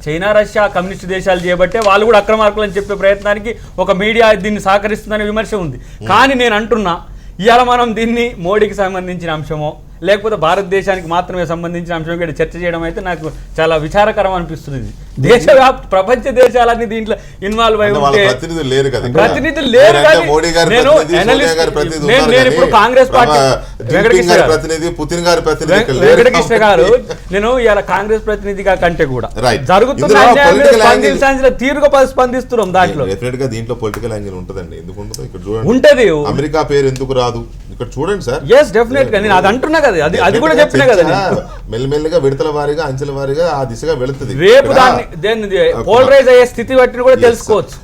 చైనా రష్యా కమ్యూనిస్ట్ దేశాలు చేయబట్టే వాళ్ళు కూడా అక్రమార్కులని చెప్పే ప్రయత్నానికి ఒక మీడియా దీన్ని సహకరిస్తుందనే విమర్శ ఉంది. కానీ నేను అంటున్నా, ఇవాళ మనం దీన్ని మోడీకి సంబంధించిన అంశమో లేకపోతే భారతదేశానికి మాత్రమే సంబంధించిన అంశం ఇక్కడ చర్చ చేయడం అయితే నాకు చాలా విచారకరం అనిపిస్తుంది. ప్రపంచ దేశాలన్నీ దీంట్లో ఇన్వాల్వ్ అయి ఉంటే ప్రతినిధులు లేరు. నేను ఇప్పుడు కాంగ్రెస్ పార్టీ వెంకటకృష్ణ గారు, నేను ఇలా కాంగ్రెస్ ప్రతినిధిగా కంటే కూడా జరుగుతున్న తీరుగా స్పందిస్తున్నాం. దీంట్లో పొలిటికల్ యాంగిల్ ఉంటదండి. ఎందుకు ఉండదు? ఉంటది. అమెరికా పేరు ఎందుకు రాదు ఇక్కడ చూడండి సార్. ఎస్ డెఫినెట్ గా నేను అది అంటున్నా కదా, అది కూడా చెప్పినా కదా. మెల్లిమెల్లిగా విడతల వారీగా అంచెల వారీగా ఆ దిశగా వెళుతుంది. రేపు దాన్ని పోలరైజ్ అయ్యే స్థితి బట్టి కూడా తెలుసుకోవచ్చు.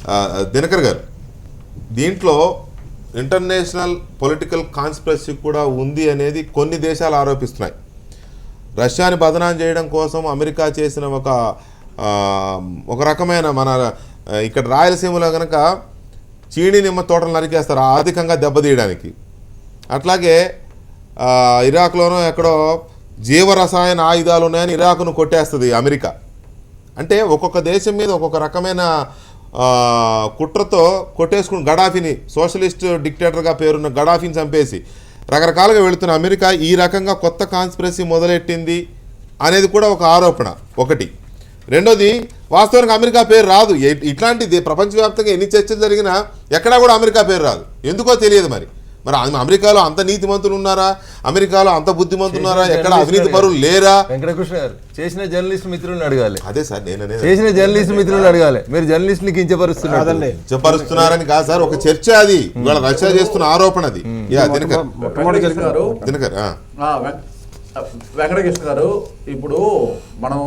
దినకర్ గారు, దీంట్లో ఇంటర్నేషనల్ పొలిటికల్ కాన్స్పిరసీ కూడా ఉంది అనేది కొన్ని దేశాలు ఆరోపిస్తున్నాయి. రష్యాని బదనాం చేయడం కోసం అమెరికా చేసిన ఒక రకమైన మన ఇక్కడ రాయలసీమలో కనుక చీని నిమ్మ తోటలు నరికేస్తారు ఆర్థికంగా దెబ్బతీయడానికి. అట్లాగే ఇరాక్లోనూ ఎక్కడో జీవరసాయన ఆయుధాలు ఉన్నాయని ఇరాక్ను కొట్టేస్తుంది అమెరికా. అంటే ఒక్కొక్క దేశం మీద ఒక్కొక్క రకమైన కుట్రతో కొట్టేసుకుని గడాఫీని, సోషలిస్ట్ డిక్టేటర్గా పేరున్న గడాఫీని చంపేసి రకరకాలుగా వెళుతున్న అమెరికా ఈ రకంగా కొత్త కాన్స్పిరసీ మొదలెట్టింది అనేది కూడా ఒక ఆరోపణ ఒకటి. రెండోది, వాస్తవానికి అమెరికా పేరు రాదు. ఇట్లాంటిది ప్రపంచవ్యాప్తంగా ఎన్ని చర్చలు జరిగినా ఎక్కడా కూడా అమెరికా పేరు రాదు. ఎందుకో తెలియదు. మరి అమెరికాలో అంత నీతిమంతులు ఉన్నారా? అమెరికాలో అంత బుద్ధిమంతులు ఉన్నారా? ఎక్కడ అవినీతి పరులు లేరా? వెంకటకృష్ణ గారు చేసిన జర్నలిస్ట్ మిత్రులను అడగాలి. అదే సార్, నేను చేసిన జర్నలిస్ట్ మిత్రులను అడగాలి. మీరు జర్నలిస్టులు కించపరుస్తున్నారని కాదు సార్, ఒక చర్చ అది. ఇవాళ రష్యా చేస్తున్న ఆరోపణ అది. వెంకటకృష్ణ గారు, ఇప్పుడు మనం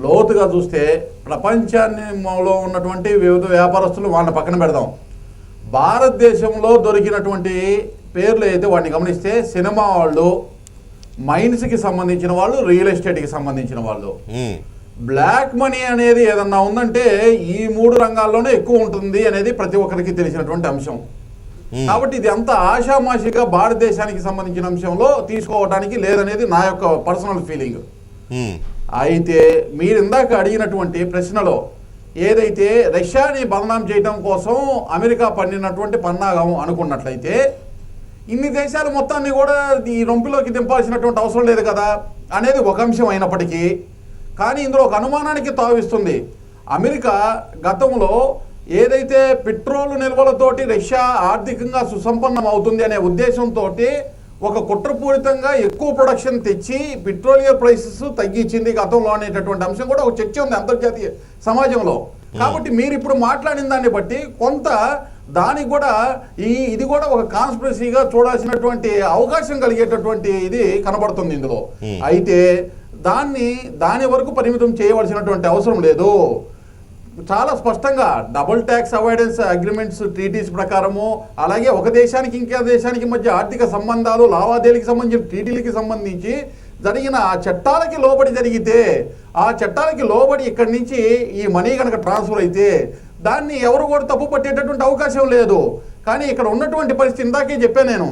లోతుగా చూస్తే ప్రపంచాన్నిలో ఉన్నటువంటి వివిధ వ్యాపారస్తులు వాళ్ళని పక్కన పెడదాం. భారతదేశంలో దొరికినటువంటి పేర్లు అయితే వాటిని గమనిస్తే సినిమా వాళ్ళు, మైన్స్కి సంబంధించిన వాళ్ళు, రియల్ ఎస్టేట్కి సంబంధించిన వాళ్ళు, బ్లాక్ మనీ అనేది ఏదన్నా ఉందంటే ఈ 3 రంగాల్లోనే ఎక్కువ ఉంటుంది అనేది ప్రతి ఒక్కరికి తెలిసినటువంటి అంశం. కాబట్టి ఇది అంత ఆషామాషిగా భారతదేశానికి సంబంధించిన అంశంలో తీసుకోవడానికి లేదనేది నా యొక్క పర్సనల్ ఫీలింగ్. అయితే మీరు ఇందాక అడిగినటువంటి ప్రశ్నలో ఏదైతే రష్యాని బదనాం చేయడం కోసం అమెరికా పన్నినటువంటి పన్నాగం అనుకున్నట్లయితే ఇన్ని దేశాలు మొత్తాన్ని కూడా ఈ రొంపిలోకి దింపాల్సినటువంటి అవసరం లేదు కదా అనేది ఒక అంశం అయినప్పటికీ, కానీ ఇందులో ఒక అనుమానానికి తావిస్తుంది. అమెరికా గతంలో ఏదైతే పెట్రోల్ నిల్వలతోటి రష్యా ఆర్థికంగా సుసంపన్నం అవుతుంది అనే ఉద్దేశంతో ఒక కుట్రపూరితంగా ఎక్కువ ప్రొడక్షన్ తెచ్చి పెట్రోలియం ప్రైసెస్ తగ్గించింది గతంలో అనేటటువంటి అంశం కూడా ఒక చర్చ ఉంది అంతర్జాతీయ సమాజంలో. కాబట్టి మీరు ఇప్పుడు మాట్లాడిన దాన్ని బట్టి కొంత దానికి కూడా ఇది కూడా ఒక కాన్స్పిరసీగా చూడాల్సినటువంటి అవకాశం కలిగేటటువంటి ఇది కనబడుతుంది ఇందులో. అయితే దాని వరకు పరిమితం చేయవలసినటువంటి అవసరం లేదు. చాలా స్పష్టంగా double tax avoidance agreements, treaties ప్రకారము, అలాగే ఒక దేశానికి ఇంకే దేశానికి మధ్య ఆర్థిక సంబంధాలు, లావాదేవీలకు సంబంధించిన ట్రీటీలకి సంబంధించి జరిగిన ఆ చట్టాలకి లోబడి జరిగితే, ఆ చట్టాలకి లోబడి ఇక్కడి నుంచి ఈ మనీ కనుక ట్రాన్స్ఫర్ అయితే దాన్ని ఎవరు కూడా తప్పు పట్టేటటువంటి అవకాశం లేదు. కానీ ఇక్కడ ఉన్నటువంటి పరిస్థితి ఇందాకే చెప్పాను నేను,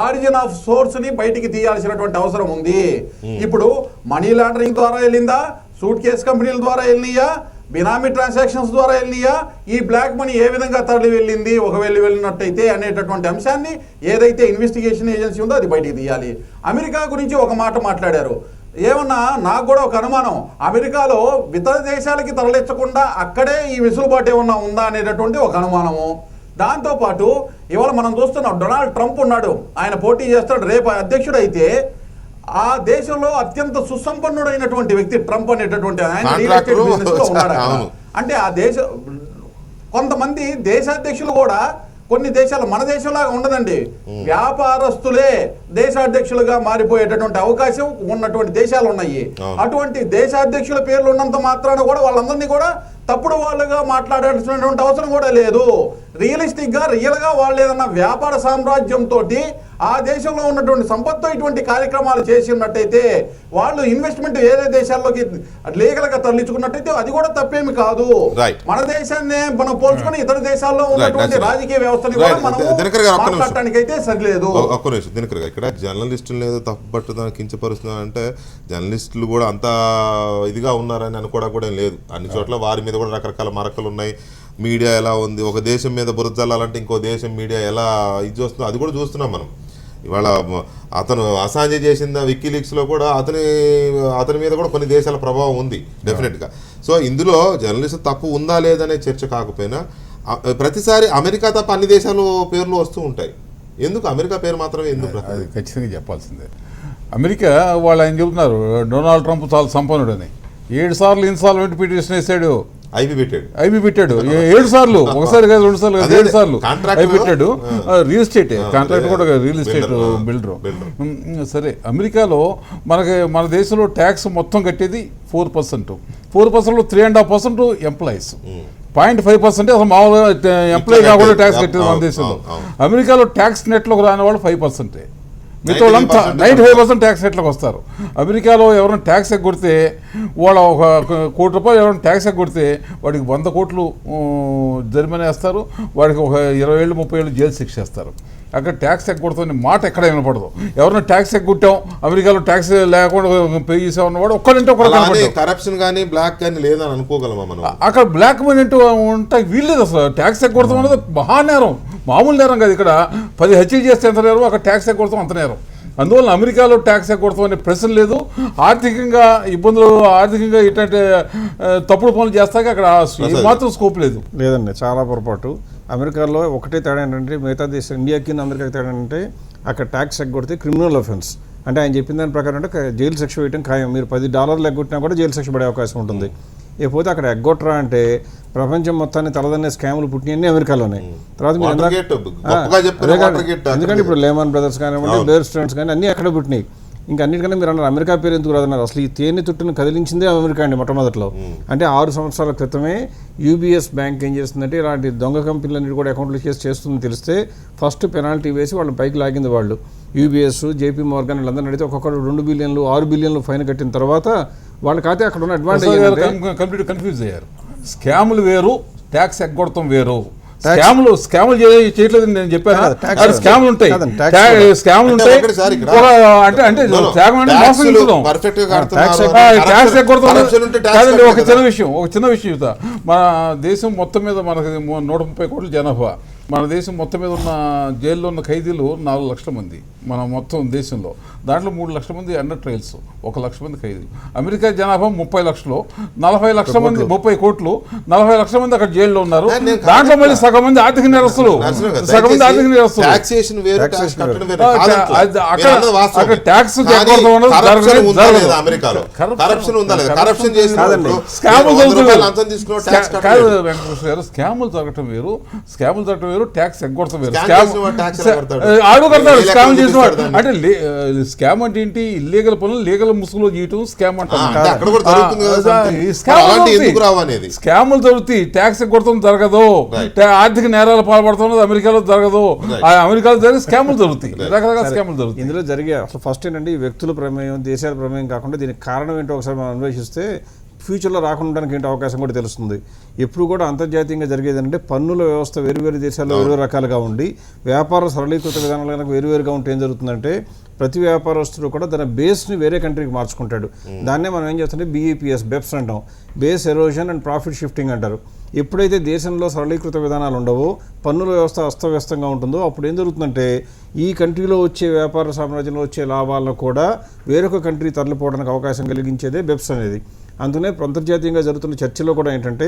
ఆరిజిన్ ఆఫ్ సోర్స్ని బయటికి తీయాల్సినటువంటి అవసరం ఉంది. ఇప్పుడు మనీ లాండరింగ్ ద్వారా వెళ్ళిందా, సూట్ కేస్ కంపెనీల ద్వారా వెళ్ళినాయా, బినామీ ట్రాన్సాక్షన్స్ ద్వారా వెళ్ళినాయా, ఈ బ్లాక్ మనీ ఏ విధంగా తరలి వెళ్ళింది, ఒకవేళ వెళ్ళినట్టయితే అనేటటువంటి అంశాన్ని ఏదైతే ఇన్వెస్టిగేషన్ ఏజెన్సీ ఉందో అది బయటికి తీయాలి. అమెరికా గురించి ఒక మాట మాట్లాడారు. ఏమన్నా నాకు కూడా ఒక అనుమానం, అమెరికాలో ఇతర దేశాలకి తరలించకుండా అక్కడే ఈ వెసులుబాటు ఏమన్నా ఉందా అనేటటువంటి ఒక అనుమానము. దాంతోపాటు ఇవాళ మనం చూస్తున్నాం, డొనాల్డ్ ట్రంప్ ఉన్నాడు, ఆయన పోటీ చేస్తాడు, రేపు అధ్యక్షుడు అయితే ఆ దేశంలో అత్యంత సుసంపన్నుడైనటువంటి వ్యక్తి ట్రంప్ అనేటటువంటి ఆయన రియల్ ఎస్టేట్ బిజినెస్ లో ఉన్నాడు. అంటే ఆ కొంతమంది దేశాధ్యక్షులు కూడా కొన్ని దేశాలు, మన దేశంలాగా ఉండదండి, వ్యాపారస్తులే దేశాధ్యక్షులుగా మారిపోయేటటువంటి అవకాశం ఉన్నటువంటి దేశాలు ఉన్నాయి. అటువంటి దేశాధ్యక్షుల పేర్లు ఉన్నంత మాత్రాన కూడా వాళ్ళందరినీ కూడా తప్పుడు వాళ్ళుగా మాట్లాడాల్సినటువంటి అవసరం కూడా లేదు. రియలిస్టిక్ గా రియల్ గా వాళ్ళు ఏదన్నా వ్యాపార సామ్రాజ్యంతో ఆ దేశంలో ఉన్నటువంటి సంపత్తో ఇటువంటి కార్యక్రమాలు చేసినట్టయితే, వాళ్ళు ఇన్వెస్ట్మెంట్ వేరే దేశాల్లోకి లీగల్ గా తరలించుకున్నట్టయితే అది కూడా తప్పేమి కాదు. మన దేశాన్ని మనం పోల్చుకొని ఇతర దేశాల్లో ఉన్నటువంటి రాజకీయ వ్యవస్థని కూడా మనం మాట్లాడటానికి అయితే సరిలేదు. ఇక్కడ జర్నలిస్టులు ఏదో తప్పుపట్టుదని కించపరుస్తున్నారు అంటే జర్నలిస్టులు కూడా అంత ఇదిగా ఉన్నారని అనుకోవడం కూడా లేదు. అన్ని చోట్ల వారి మీద కూడా రకరకాల మరకలు ఉన్నాయి. మీడియా ఎలా ఉంది, ఒక దేశం మీద బురద చల్లాలంటే ఇంకో దేశం మీడియా ఎలా ఇది చూస్తుందో అది కూడా చూస్తున్నాం మనం. ఇవాళ అతను అసాంజ్ చేసిన వికీలీక్స్లో కూడా అతని మీద కూడా కొన్ని దేశాల ప్రభావం ఉంది డెఫినెట్గా. సో ఇందులో జర్నలిస్ట్ తప్పు ఉందా లేదనే చర్చ కాకపోయినా ప్రతిసారి అమెరికా తప్ప అన్ని దేశాలు పేర్లు వస్తూ ఉంటాయి. ఎందుకు అమెరికా పేరు మాత్రమే ఎందుకు? అది ఖచ్చితంగా చెప్పాల్సిందే. అమెరికా వాళ్ళు ఆయన చెబుతున్నారు డొనాల్డ్ ట్రంప్ చాలా సంపన్నుడని. 7 సార్లు ఇన్సాల్వెంట్ పిటిషన్ వేసాడు, ఐబీ పెట్టాడు 7 సార్లు, ఒకసారి కాదు 2 సార్లు కాదు 7 సార్లు ఐబీ పెట్టాడు. రియల్ ఎస్టేట్ కాంట్రాక్ట్ కూడా రియల్ ఎస్టేట్ బిల్డరు. సరే, అమెరికాలో మన దేశంలో ట్యాక్స్ మొత్తం కట్టేది 4%. 4%లో 3.5% ఎంప్లాయీస్. 0.5% అసలు మామూలుగా ఎంప్లాయీ కాకుండా ట్యాక్స్ కట్టేది మన అవును, దేశంలో. అవును. అమెరికాలో ట్యాక్స్ నెట్లోకి రాని వాళ్ళు 5%. మిగతా వాళ్ళంతా 95% ట్యాక్స్ నెట్లోకి వస్తారు. అమెరికాలో ఎవరైనా ట్యాక్స్ ఎగ్గొడితే వాళ్ళ ₹1 కోటి ఎవరైనా ట్యాక్స్ ఎగ్గొడితే వాడికి 100 కోట్లు జరిమానా వేస్తారు, వాడికి ఒక 20 ఏళ్ళు 30 ఏళ్ళు జైలు శిక్ష వేస్తారు. అక్కడ ట్యాక్స్ ఎగ్గొడుతున్న మాట ఎక్కడ వినపడదు. ఎవరైనా ట్యాక్స్ ఎగ్గొట్టాం అమెరికాలో ట్యాక్స్ లేకుండా పే చేసామన్నవాడు ఒక్కడంటే ఒకటి కనపడదు. కరప్షన్ కానీ బ్లాక్ కానీ లేదని అనుకోగలమా మనం? అక్కడ బ్లాక్ మనీ అంటూ ఉంటాయి వీల్లేదు. అసలు ట్యాక్స్ ఎగ్గొడతాం అనేది మహానేరం, మామూలు నేరం కాదు. ఇక్కడ 10 హత్యలు చేస్తే ఎంత నేరం, అక్కడ ట్యాక్స్ ఎగ్గొడతాం అంత నేరం. అందువల్ల అమెరికాలో ట్యాక్స్ ఎగ్గొడతాం అనే ప్రశ్న లేదు. ఆర్థికంగా ఇబ్బందులు, ఆర్థికంగా ఇట్లాంటి తప్పుడు పనులు చేస్తాక అక్కడ మాత్రం స్కోప్ లేదు. లేదండి, చాలా పొరపాటు. అమెరికాలో ఒకటే తేడా ఏంటంటే మిగతా దేశం ఇండియాకి అమెరికాకి తేడా ఏంటంటే అక్కడ ట్యాక్స్ ఎగ్గొడితే క్రిమినల్ అఫెన్స్. అంటే ఆయన చెప్పిన దాని ప్రకారం అంటే జైలు శిక్ష వేయడం ఖాయం. మీరు $10 ఎగ్గొట్టినా కూడా జైలు శిక్ష పడే అవకాశం ఉంటుంది. ఇకపోతే అక్కడ ఎగ్గొట్టరా అంటే ప్రపంచం మొత్తాన్ని తలదన్నే స్కాములు పుట్టినన్నీ అమెరికాలోనే. తర్వాత మీరు ఎందుకంటే ఇప్పుడు లేమన్ బ్రదర్స్ కానివ్వండి, బేర్ స్టర్న్స్ కానీ అన్నీ అక్కడ పుట్టినాయి. ఇంకా అన్నిటికన్నా మీరు అన్నారు అమెరికా పేరు ఎందుకు రాదన్నారు. అసలు ఈ తేనె తుట్టును కదిలించిందే అమెరికా అండి మొట్టమొదట్లో. అంటే 6 సంవత్సరాల క్రితమే యూబీఎస్ బ్యాంక్ ఏం చేస్తుందంటే ఇలాంటి దొంగ కంపెనీలన్నిటి కూడా అకౌంట్లు చేస్తుందని తెలిస్తే ఫస్ట్ పెనాల్టీ వేసి వాళ్ళని పైకి లాగింది వాళ్ళు. యూబీఎస్, జేపీ మోర్గాన్ వీళ్ళందరూ అడిగితే ఒక్కొక్కరు 2 బిలియన్లు 6 బిలియన్లు ఫైన్ కట్టిన తర్వాత వాళ్ళ ఖాతే అక్కడ ఉన్న అడ్వాంటేజ్ కంప్లీట్ కన్ఫ్యూజ్ అయ్యారు. స్కాములు వేరు, ట్యాక్స్ ఎగ్గొడతాం వేరు. స్కాములు చేయట్లేదని నేను చెప్పాను. స్కాములు ఉంటాయి, స్కాములు ఉంటాయి. అంటే ట్యాక్స్ ఎగ్గొడతాం కాదండి. ఒక చిన్న విషయం చెప్తా. మన దేశం మొత్తం మీద మనకి 130 కోట్ల జనాభా. మన దేశం మొత్తం మీద ఉన్న జైల్లో ఉన్న ఖైదీలు 4 లక్షల మంది మన మొత్తం దేశంలో. దాంట్లో 3 లక్షల మంది అండర్ ట్రయల్స్, 1 లక్ష మంది ఖైదీలు. అమెరికా జనాభా 30 లక్షలు, 40 లక్షల మంది, 30 కోట్లు, 40 లక్షల మంది అక్కడ జైల్లో ఉన్నారు. దాంట్లో మళ్ళీ సగం మంది ఆర్థిక నేరస్తులు, అక్కడ ట్యాక్స్ స్కాములు జరగటం వేరు, స్కాములు జరగటం వేరు, ట్యాక్స్ ఎగ్గొడటం వేరు. ఆడు కడతాడు స్కామ్ చేసినవాడు. అంటే స్కామ్ అంటే ఏంటి? ఇల్లీగల్ పనులు లీగల్ ముసుగులో చేయటం స్కామ్ అంటారు. స్కాములు జరుగుతాయి, ట్యాక్స్ ఎగ్గొడటం జరగదు. ఆర్థిక నేరాలు పాల్పడుతున్నది అమెరికాలో జరగదు. అమెరికాలో జరిగే స్కాములు జరుగుతాయి, రకరకాల స్కాములు జరుగుతాయి. ఇందులో జరిగే అసలు ఫస్ట్ ఏంటంటే ఈ వ్యక్తుల ప్రమేయం, దేశాల ప్రమేయం కాకుండా దీనికి కారణం ఏంటో ఒకసారి మనం అన్వేషిస్తే ఫ్యూచర్లో రాకుండా ఏంటి అవకాశం కూడా తెలుస్తుంది. ఎప్పుడు కూడా అంతర్జాతీయంగా జరిగేది ఏంటంటే పన్నుల వ్యవస్థ వేరు దేశాల్లో వేరు రకాలుగా ఉండి వ్యాపార సరళీకృత విధానాలు కనుక వేరువేరుగా ఉంటే ఏం జరుగుతుందంటే ప్రతి వ్యాపారస్తుడు కూడా తన బేస్ని వేరే కంట్రీకి మార్చుకుంటాడు. దాన్నే మనం ఏం చేస్తుంటే BEPS, BEPS అంటాం, base erosion and profit shifting అంటారు. ఎప్పుడైతే దేశంలో సరళీకృత విధానాలు ఉండవో, పన్నుల వ్యవస్థ అస్తవ్యస్తంగా ఉంటుందో అప్పుడు ఏం జరుగుతుందంటే ఈ కంట్రీలో వచ్చే వ్యాపార సామ్రాజ్యంలో వచ్చే లాభాలను కూడా వేరొక కంట్రీ తరలిపోవడానికి అవకాశం కలిగించేదే BEPS అనేది. అందుకనే అంతర్జాతీయంగా జరుగుతున్న చర్చలో కూడా ఏంటంటే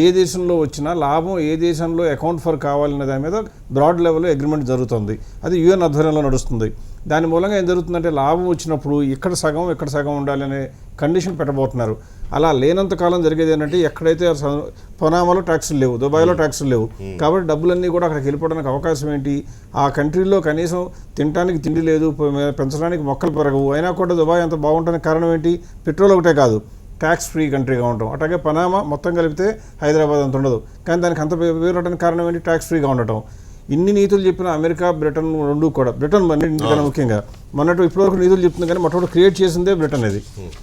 ఏ దేశంలో వచ్చినా లాభం ఏ దేశంలో అకౌంట్ ఫర్ కావాలనే దాని మీద బ్రాడ్ లెవెల్లో అగ్రిమెంట్ జరుగుతుంది. అది UN ఆధ్వర్యంలో నడుస్తుంది. దాని మూలంగా ఏం జరుగుతుందంటే లాభం వచ్చినప్పుడు ఇక్కడ సగం ఉండాలనే కండిషన్ పెట్టబోతున్నారు. అలా లేనంత కాలం జరిగేది ఏంటంటే ఎక్కడైతే పనామాలో ట్యాక్సులు లేవు, దుబాయ్లో ట్యాక్సులు లేవు, కాబట్టి డబ్బులన్నీ కూడా అక్కడికి వెళ్ళిపోవడానికి అవకాశం ఏంటి? ఆ కంట్రీలో కనీసం తినడానికి తిండి లేదు, పెంచడానికి మొక్కలు పెరగవు, అయినా కూడా దుబాయ్ అంత బాగుంటానికి కారణం ఏంటి? పెట్రోల్ ఒకటే కాదు, ట్యాక్స్ ఫ్రీ కంట్రీగా ఉంటాం. అట్లాగే పనామా మొత్తం కలిపితే హైదరాబాద్ అంత ఉండదు, కానీ దానికి అంత వేరడానికి కారణం ఏంటి? ట్యాక్స్ ఫ్రీగా ఉండటం. ఇన్ని నీతులు చెప్పిన అమెరికా, బ్రిటన్ రెండు కూడా, బ్రిటన్ అన్నింటికన్నా ముఖ్యంగా మొన్నటి ఇప్పటివరకు నీతులు చెప్తుంది, కానీ మొట్టమొదటి క్రియేట్ చేసిందే బ్రిటన్. అది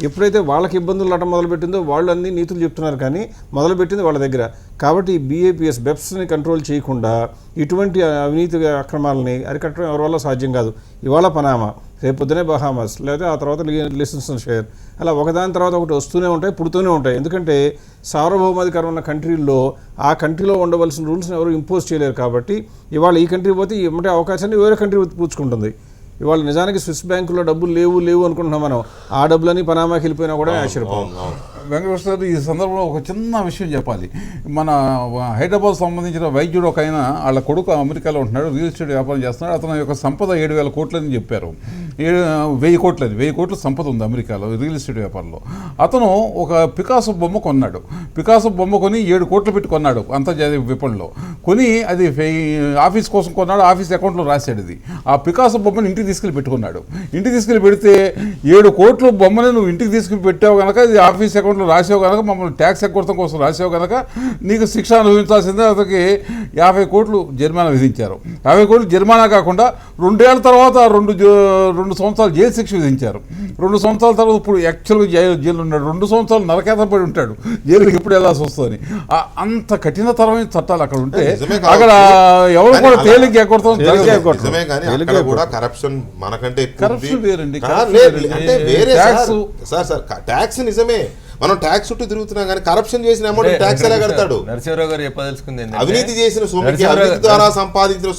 ఎప్పుడైతే వాళ్ళకి ఇబ్బందులు రావడం మొదలుపెట్టిందో వాళ్ళు అన్ని నీతులు చెప్తున్నారు, కానీ మొదలుపెట్టింది వాళ్ళ దగ్గర. కాబట్టి BEPS, BEPSని కంట్రోల్ చేయకుండా ఇటువంటి అవినీతి అక్రమాలని అరికట్టడం ఎవరి వల్ల సాధ్యం కాదు. ఇవాళ పనామా, రేపు పొద్దునే బహామాస్, లేదా ఆ తర్వాత లిసెన్షైర్, అలా ఒకదాని తర్వాత ఒకటి వస్తూనే ఉంటాయి, పుడుతూనే ఉంటాయి. ఎందుకంటే సార్వభౌమాధికారం ఉన్న కంట్రీల్లో ఆ కంట్రీలో ఉండవలసిన రూల్స్ని ఎవరు ఇంపోజ్ చేయలేరు. కాబట్టి ఇవాళ ఈ కంట్రీ పోతే ఏమంటే అవకాశాన్ని వేరే కంట్రీ పూచుకుంటుంది. ఇవాళ నిజానికి స్విస్ బ్యాంకులో డబ్బులు లేవు అనుకుంటున్నాం మనం, ఆ డబ్బులని పనామాకి వెళ్ళిపోయినా కూడా ఆశ్చర్యపోం. వెంకటేశ్వర గారు, ఈ సందర్భంలో ఒక చిన్న విషయం చెప్పాలి. మన హైదరాబాద్ సంబంధించిన వైద్యుడు ఒక ఆయన, వాళ్ళ కొడుకు అమెరికాలో ఉంటున్నాడు, రియల్ ఎస్టేట్ వ్యాపారం చేస్తున్నాడు. అతని యొక్క సంపద 7,000 కోట్లని చెప్పారు. 1,000 కోట్ల సంపద ఉంది అమెరికాలో రియల్ ఎస్టేట్ వ్యాపారంలో. అతను ఒక పికాసో బొమ్మ కొన్నాడు. పికాసో బొమ్మ కొని 7 కోట్లు పెట్టి కొన్నాడు అంతర్జాతీయ విపణిలో. కొని అది ఆఫీస్ కోసం కొన్నాడు, ఆఫీస్ అకౌంట్లో రాశాడు. ఇది ఆ పికాసో బొమ్మని ఇంటికి ఇంటికి తీసుకెళ్ళి పెట్టుకున్నాడు. ఇంటికి తీసుకెళ్ళి పెడితే 7 కోట్ల బొమ్మని నువ్వు ఇంటికి తీసుకుని పెట్టావు కనుక, ఇది ఆఫీస్ అకౌంట్లో రాసావు కనుక, మమ్మల్ని ట్యాక్స్ ఎగ్గొట్టడం కోసం రాసావు కనుక నీకు శిక్ష అనుభవించాల్సిందే. అతనికి 50 కోట్లు జరిమానా విధించారు. 50 కోట్లు జరిమానా కాకుండా 2 ఏళ్ల తర్వాత 2 సంవత్సరాలు జైలు శిక్ష విధించారు. 2 సంవత్సరాల తర్వాత ఇప్పుడు యాక్చువల్గా జైలు ఉన్నాడు. 2 సంవత్సరాలు నరకేత పడి ఉంటాడు, జైలుకి ఎప్పుడు వెళ్ళాల్సి వస్తుంది. అంత కఠినతరమైన చట్టాలు అక్కడ ఉంటే అక్కడ ఎవరు కూడా తేలిక ఎగ్గొడతాం. నిజమే కానీ అక్కడ కూడా కరప్షన్ మనకంటే ఎక్కువ ఉంది. కరప్షన్ వేరండి, అంటే వేరే సార్ ట్యాక్స్ నిజమే, మనం ట్యాక్స్ చుట్టూ తిరుగుతున్నాం కానీ కరప్షన్ చేసిన అమౌంట్ ట్యాక్స్ ఎలా కడతాడు? నరసింహరావు గారు చెప్పదలుచుకుంది ఏంటంటే, అవినీతి చేసిన సొమ్ముకి, అవినీతి ద్వారా సంపాదించిన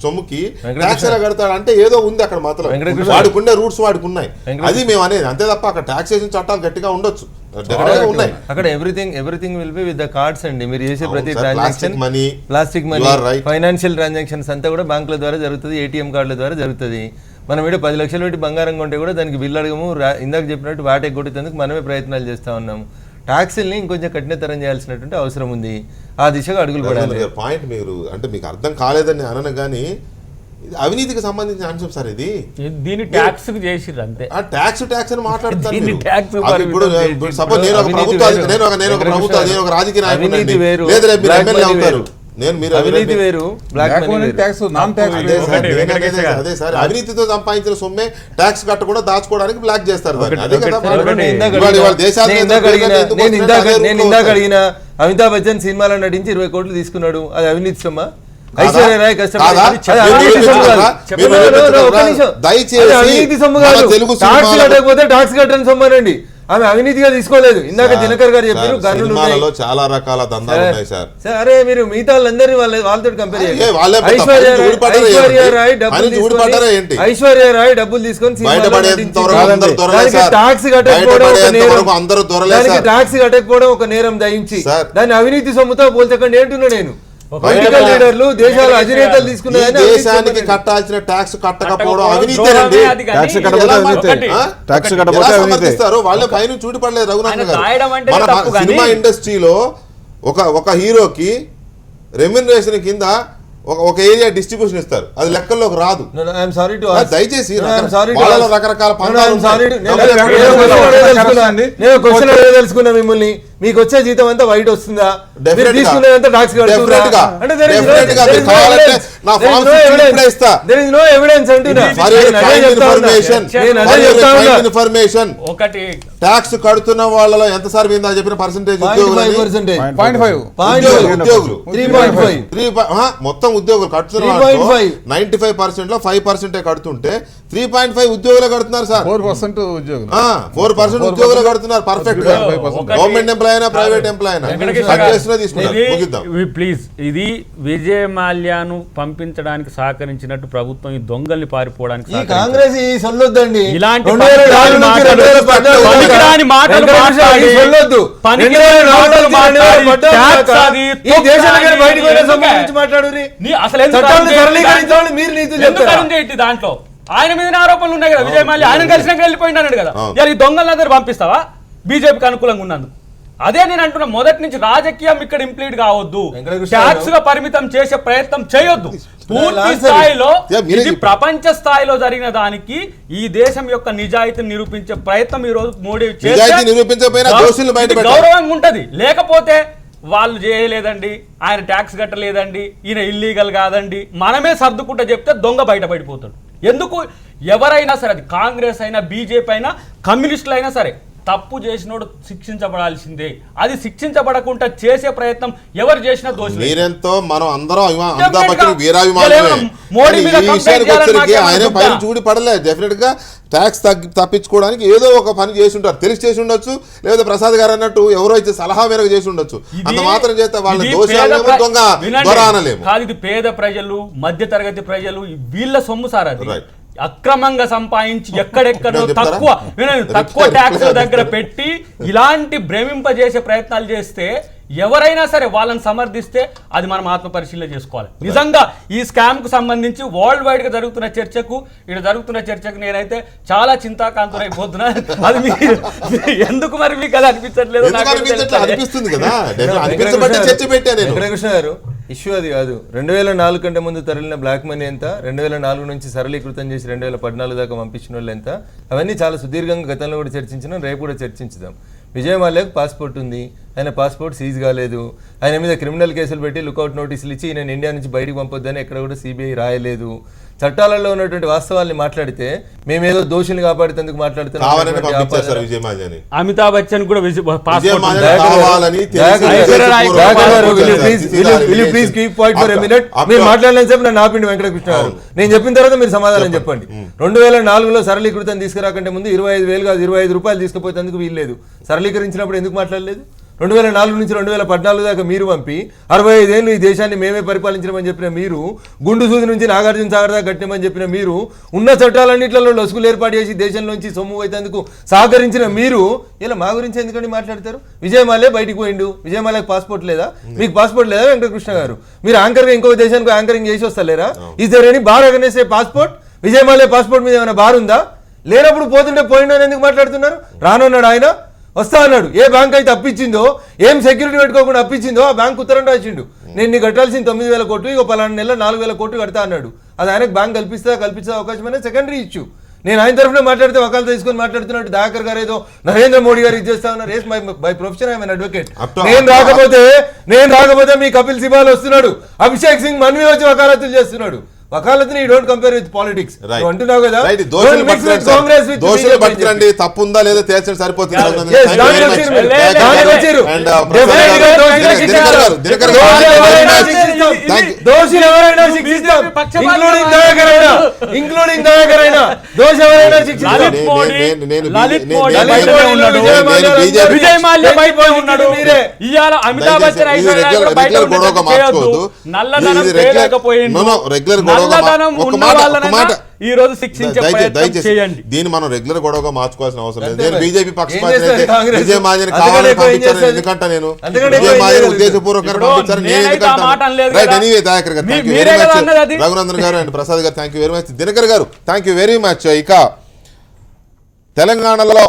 సొమ్ముకి ట్యాక్స్ ఎలా కడతాడు అంటే ఏదో ఉంది అక్కడ మాత్రం. వాడుకునే రూట్స్ వాడికి ఉన్నాయి, అది మేము అనేది అంతే తప్ప అక్కడ టాక్సేషన్ చట్టాలు గట్టిగా ఉండొచ్చు, ఉన్నాయి. అక్కడ everything will be with the cards అండి. మీరు చేసే ప్రతి transaction plastic money, right. Financial transactions అంతా కూడా బ్యాంకుల ద్వారా జరుగుతుంది, ఏటీఎం కార్డుల ద్వారా జరుగుతుంది. మనం ఏదో 10 లక్షలు పెట్టి బంగారం కొంటే కూడా దానికి బిల్లు అడగము, ఇందాక చెప్పినట్టు వాటే కొట్టేందుకు మనమే ప్రయత్నాలు చేస్తూ ఉన్నాము. ట్యాక్సుల్ని ఇంకొంచెం కఠినతరం చేయాల్సినటువంటి అవసరం ఉంది. ఆ దిశగా అడుగులు పడాలి. పాయింట్ మీరు అంటే మీకు అర్థం కాలేదని అనను కానీ అవినీతికి సంబంధించిన అంశం సార్ ఇది. దీన్ని ట్యాక్స్ చేసిర్రు అంతే. ఆ ట్యాక్స్ అని మాట్లాడతారు. దీన్ని ట్యాక్స్ ఇప్పుడు సపోజ్ నేను ఒక రాజకీయ నాయకుడిని, లేదు రేపు మీరు ఎమ్మెల్యే అవుతారు, మీరు అవినీతి వేరు, black money tax non tax. అదే సార్, అవినీతితో సంపాదించిన సొమ్మే ట్యాక్స్ కట్టకుండా దాచుకోవడానికి బ్లాక్ చేస్తారు. నేను ఇందాక అడిగిన అమితాబ్ బచ్చన్ సినిమాలో నటించి 20 కోట్లు తీసుకున్నాడు, అది అవినీతి సొమ్మా? ఐశ్వర్య రాయ్ కట్టకపోతే టాక్స్ కట్టని సొమ్మనండి, ఆమె అవినీతిగా తీసుకోలేదు. ఇందాక దినకర్ గారు చెప్పారు సినిమాలలో చాలా రకాల దందాలు ఉన్నాయి సార్. సరే మీరు మిగతా వాళ్ళందరినీ వాళ్ళతో కంపేర్ చేయండి. ఐశ్వర్య రాయ్ డబ్బులు తీసుకొని టాక్స్ కట్టకపోవడం ఒక నేరం దయించి దాన్ని అవినీతి సొమ్ముతో పోల్చకండి అంటున్నా నేను. పొలిటికల్ లీడర్లు, దేశాల అధినేతలు తీసుకున్న దేశానికి కట్టాల్సిన ట్యాక్స్ కట్టకపోవడం అవినీతి. వాళ్ళ పైన చూడపడలేదు రఘునాథ్ గారు. మన సినిమా ఇండస్ట్రీలో ఒక హీరోకి రెమ్యునరేషన్ కింద ఒక ఏరియా డిస్ట్రిబ్యూషన్ ఇస్తారు, అది లెక్కల్లోకి రాదు. దయచేసి రకరకాల తెలుసుకున్నా మిమ్మల్ని, మీకు వచ్చే జీతం అంతా వైట్ వస్తుందా? ఇన్ఫర్మేషన్ ట్యాక్స్ కడుతున్న వాళ్ళలో ఎంత సార్ చెప్పిన పర్సెంటేజ్ ఉద్యోగులు మొత్తం ఉద్యోగులు కడుతున్న 95% లో 5% కడుతుంటే 3.5 ఉద్యోగులు కడుతున్నారు సార్. 4% ఉద్యోగులు కడుతున్నారు పర్ఫెక్ట్ గా. గవర్నమెంట్ ఎంప్లాయ్ అయినా ప్రైవేట్ ఎంప్లాయ్ అయినా. ప్లీజ్, ఇది విజయ్ మాల్యాను పంపించడానికి సహకరించినట్టు ప్రభుత్వం ఈ దొంగల్ని పారిపోవడానికి కాంగ్రెస్ సొల్లొద్దండి. ఇలాంటి దాంట్లో ఆయన మీద ఆరోపణలు ఉన్నాయి కదా. విజయ్ మాల్యా ఆయన కలిసినాక వెళ్ళిపోయినాడు కదా. ఈ దొంగలందరూ పంపిస్తావా బీజేపీకి అనుకూలంగా ఉన్నందుకు? అదే నేను అంటున్నా, మొదటి నుంచి రాజకీయం ఇక్కడ ఇంప్లీడ్ కావద్దు, ట్యాక్స్ గా పరిమితం చేసే ప్రయత్నం చేయొద్దు. పూర్తి స్థాయిలో ఇది ప్రపంచ స్థాయిలో జరిగిన దానికి ఈ దేశం యొక్క నిజాయితీని నిరూపించే ప్రయత్నం ఈ రోజు మోడీ గౌరవం ఉంటది. లేకపోతే వాళ్ళు చేయలేదండి, ఆయన ట్యాక్స్ కట్టలేదండి, ఈయన ఇల్లీగల్ కాదండి, మనమే సర్దుకుంటా చెప్తే దొంగ బయటపడిపోతాడు. ఎందుకు? ఎవరైనా సరే, అది కాంగ్రెస్ అయినా బీజేపీ అయినా కమ్యూనిస్టులు అయినా సరే, తప్పు చేసినోడు శిక్షించబడాల్సిందే. అది శిక్షించబడకుండా చేసే ప్రయత్నం ఎవరు చేసినా దోషి. మీరెంతో మనం అందరం చూడి పడలేదు. డెఫినెట్ గా ట్యాక్స్ తప్పించుకోవడానికి ఏదో ఒక పని చేసి ఉంటారు, తెలిసి చేసి ఉండొచ్చు, లేదా ప్రసాద్ గారు అన్నట్టు ఎవరో ఇచ్చే సలహా మేరకు చేసి ఉండొచ్చు. అంత మాత్రం చేస్తే వాళ్ళని దోషాలేమో దొంగ అనలేము. కాదు, ఇది పేద ప్రజలు, మధ్య తరగతి ప్రజలు, వీళ్ళ సొమ్ము సార్. అది అక్రమంగా సంపాదించి ఎక్కడెక్కడో తక్కువ ట్యాక్స్ దగ్గర పెట్టి ఇలాంటి భ్రమింపజేసే ప్రయత్నాలు చేస్తే ఎవరైనా సరే వాళ్ళని సమర్థిస్తే అది మనం ఆత్మ పరిశీలన చేసుకోవాలి. నిజంగా ఈ స్కామ్ కు సంబంధించి వరల్డ్ వైడ్ గా జరుగుతున్న చర్చకు నేనైతే చాలా చింతాకాంతులైపోతున్నా. అది ఎందుకు మరి మీకు అది అనిపించట్లేదు? కృష్ణ గారు, ఇష్యూ అది కాదు. 2004 కంటే ముందు తరలిన బ్లాక్ మనీ ఎంత, 2004 నుంచి సరళీకృతం చేసి 2014 దాకా పంపించిన వాళ్ళు ఎంత, అవన్నీ చాలా సుదీర్ఘంగా గతంలో కూడా చర్చించినాం, రేపు కూడా చర్చించుదాం. విజయ్ మాల్యాకు పాస్పోర్ట్ ఉంది, ఆయన పాస్పోర్ట్ సీజ్ కాలేదు, ఆయన మీద క్రిమినల్ కేసులు పెట్టి లుకౌట్ నోటీసులు ఇచ్చి నేను ఇండియా నుంచి బయటికి పంపొద్దని ఎక్కడ కూడా సిబిఐ రాయలేదు. చట్టాలలో ఉన్నటువంటి వాస్తవాల్ని మాట్లాడితే మేమేదో దోషుల్ని కాపాడేందుకు మాట్లాడుతున్నాం. అమితాబ్ బచ్చన్ కూడా పాస్పోర్ట్ మీరు మాట్లాడలేని సేపు నన్ను ఆపిండి వెంకటకృష్ణ గారు. నేను చెప్పిన తర్వాత మీరు సమాధానం చెప్పండి. 2004లో సరళీకృతం తీసుకురాకంటే ముందు 25,000 కాదు 25 రూపాయలు తీసుకుపోయేందుకు వీల్లేదు. సరళీకరించినప్పుడు ఎందుకు మాట్లాడలేదు? 2004 నుంచి 2014 దాకా మీరు పంపి 65 ఏళ్ళు ఈ దేశాన్ని మేమే పరిపాలించమని చెప్పిన మీరు, గుండు సూది నుంచి నాగార్జున సాగర్ దాకా కట్టినమని చెప్పిన మీరు, ఉన్న చట్టాలన్నింటిలో లొసుగులు ఏర్పాటు చేసి దేశంలోంచి సొమ్ము అయితేందుకు సహకరించిన మీరు ఇలా మా గురించి ఎందుకంటే మాట్లాడతారు? విజయ్ మాల్యా బయటికి పోయిండు, విజయ్ మాల్యాకి పాస్పోర్ట్ లేదా? మీకు పాస్పోర్ట్ లేదా వెంకటకృష్ణ గారు? మీరు యాంకర్గా ఇంకో దేశానికి యాంకరింగ్ చేసి వస్తలేరా? Is there any bar against a passport? Vijay Mallya passport మీద ఏమైనా బార్ ఉందా? లేనప్పుడు పోతుంటే పోయిండు అని ఎందుకు మాట్లాడుతున్నారు? రానున్నాడు ఆయన, వస్తా అన్నాడు. ఏ బ్యాంక్ అయితే అప్పించిందో, ఏం సెక్యూరిటీ పెట్టుకోకుండా అప్పించిందో ఆ బ్యాంక్ ఉత్తరం రాసిండు, నేను నీకు కట్టాల్సిన 9,000 కోట్లు ఇక పలానా నెల 4,000 కోట్లు కడతా అన్నాడు. అది ఆయనకు బ్యాంక్ కల్పించే అవకాశం అనేది సెకండరీ ఇష్యూ. నేను ఆయన తరఫున మాట్లాడితే వకాలు తీసుకొని మాట్లాడుతున్నట్టు దయాకర్ గారు ఏదో నరేంద్ర మోడీ గారు ఇచ్చేస్తా ఉన్నారు. Yes by profession I'm advocate. నేను రాకపోతే మీ కపిల్ సిబాల్ వస్తున్నాడు, అభిషేక్ సింగ్ మన్వి వచ్చి వకాలతులు చేస్తున్నాడు. వకాలతుని you don't compare with politics అంటున్నావు కదా. దోషులు పట్టుకురండి, తప్పుందా లేదా తేల్చండి సరిపోతుంది. దోషులు ఎవరైనా శిక్షిస్తాం, ఇంక్లూడింగ్ దయాకర్ అయినా దోష ఎవరైనా శిక్షిస్తాం. విజయ్ మాల్యా బయట ఉన్నాడు, ఇవాళ అమితాబ్ బచ్చన్ నల్లధనం చేయలేకపోయింది. ఈ రోజు దయచేసి దీన్ని మనం రెగ్యులర్ గొడవగా మార్చుకోవాల్సిన అవసరం లేదు. నేను బీజేపీ పక్షపాతి విజయ్ మాల్యాని కావాలని పంపించాను ఎందుకంట, నేను విజయ్ మాల్యాని ఉద్దేశపూర్వకంగా పంపించాను నేను ఎందుకంటాను. ఎనీవే దయాకర్ గారు thank you very much, Raghunandan గారు అండ్ ప్రసాద్ గారు thank you very much, Dinakar గారు థ్యాంక్ యూ వెరీ మచ్. ఇక తెలంగాణలో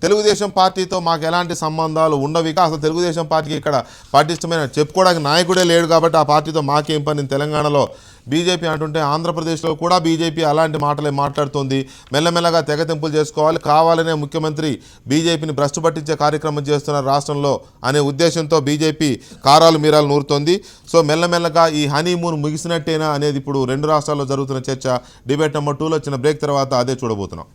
తెలుగుదేశం పార్టీతో మాకు ఎలాంటి సంబంధాలు ఉండవు, ఇక అసలు తెలుగుదేశం పార్టీకి ఇక్కడ పటిష్టమైన చెప్పుకోవడానికి నాయకుడే లేడు కాబట్టి ఆ పార్టీతో మాకేం పని తెలంగాణలో బీజేపీ అంటుంటే ఆంధ్రప్రదేశ్లో కూడా బీజేపీ అలాంటి మాటలే మాట్లాడుతోంది. మెల్లమెల్లగా తెగతింపులు చేసుకోవాలి, కావాలనే ముఖ్యమంత్రి బీజేపీని భ్రష్టు పట్టించే కార్యక్రమం చేస్తున్నారు రాష్ట్రంలో అనే ఉద్దేశంతో బీజేపీ కారాలు మీరాలు నూరుతోంది. సో మెల్లమెల్లగా ఈ హనీమూన్ ముగిసినట్టేనా అనేది ఇప్పుడు రెండు రాష్ట్రాల్లో జరుగుతున్న చర్చ. డిబేట్ నెంబర్ 2లో చిన్న బ్రేక్ తర్వాత అదే చూడబోతున్నాం.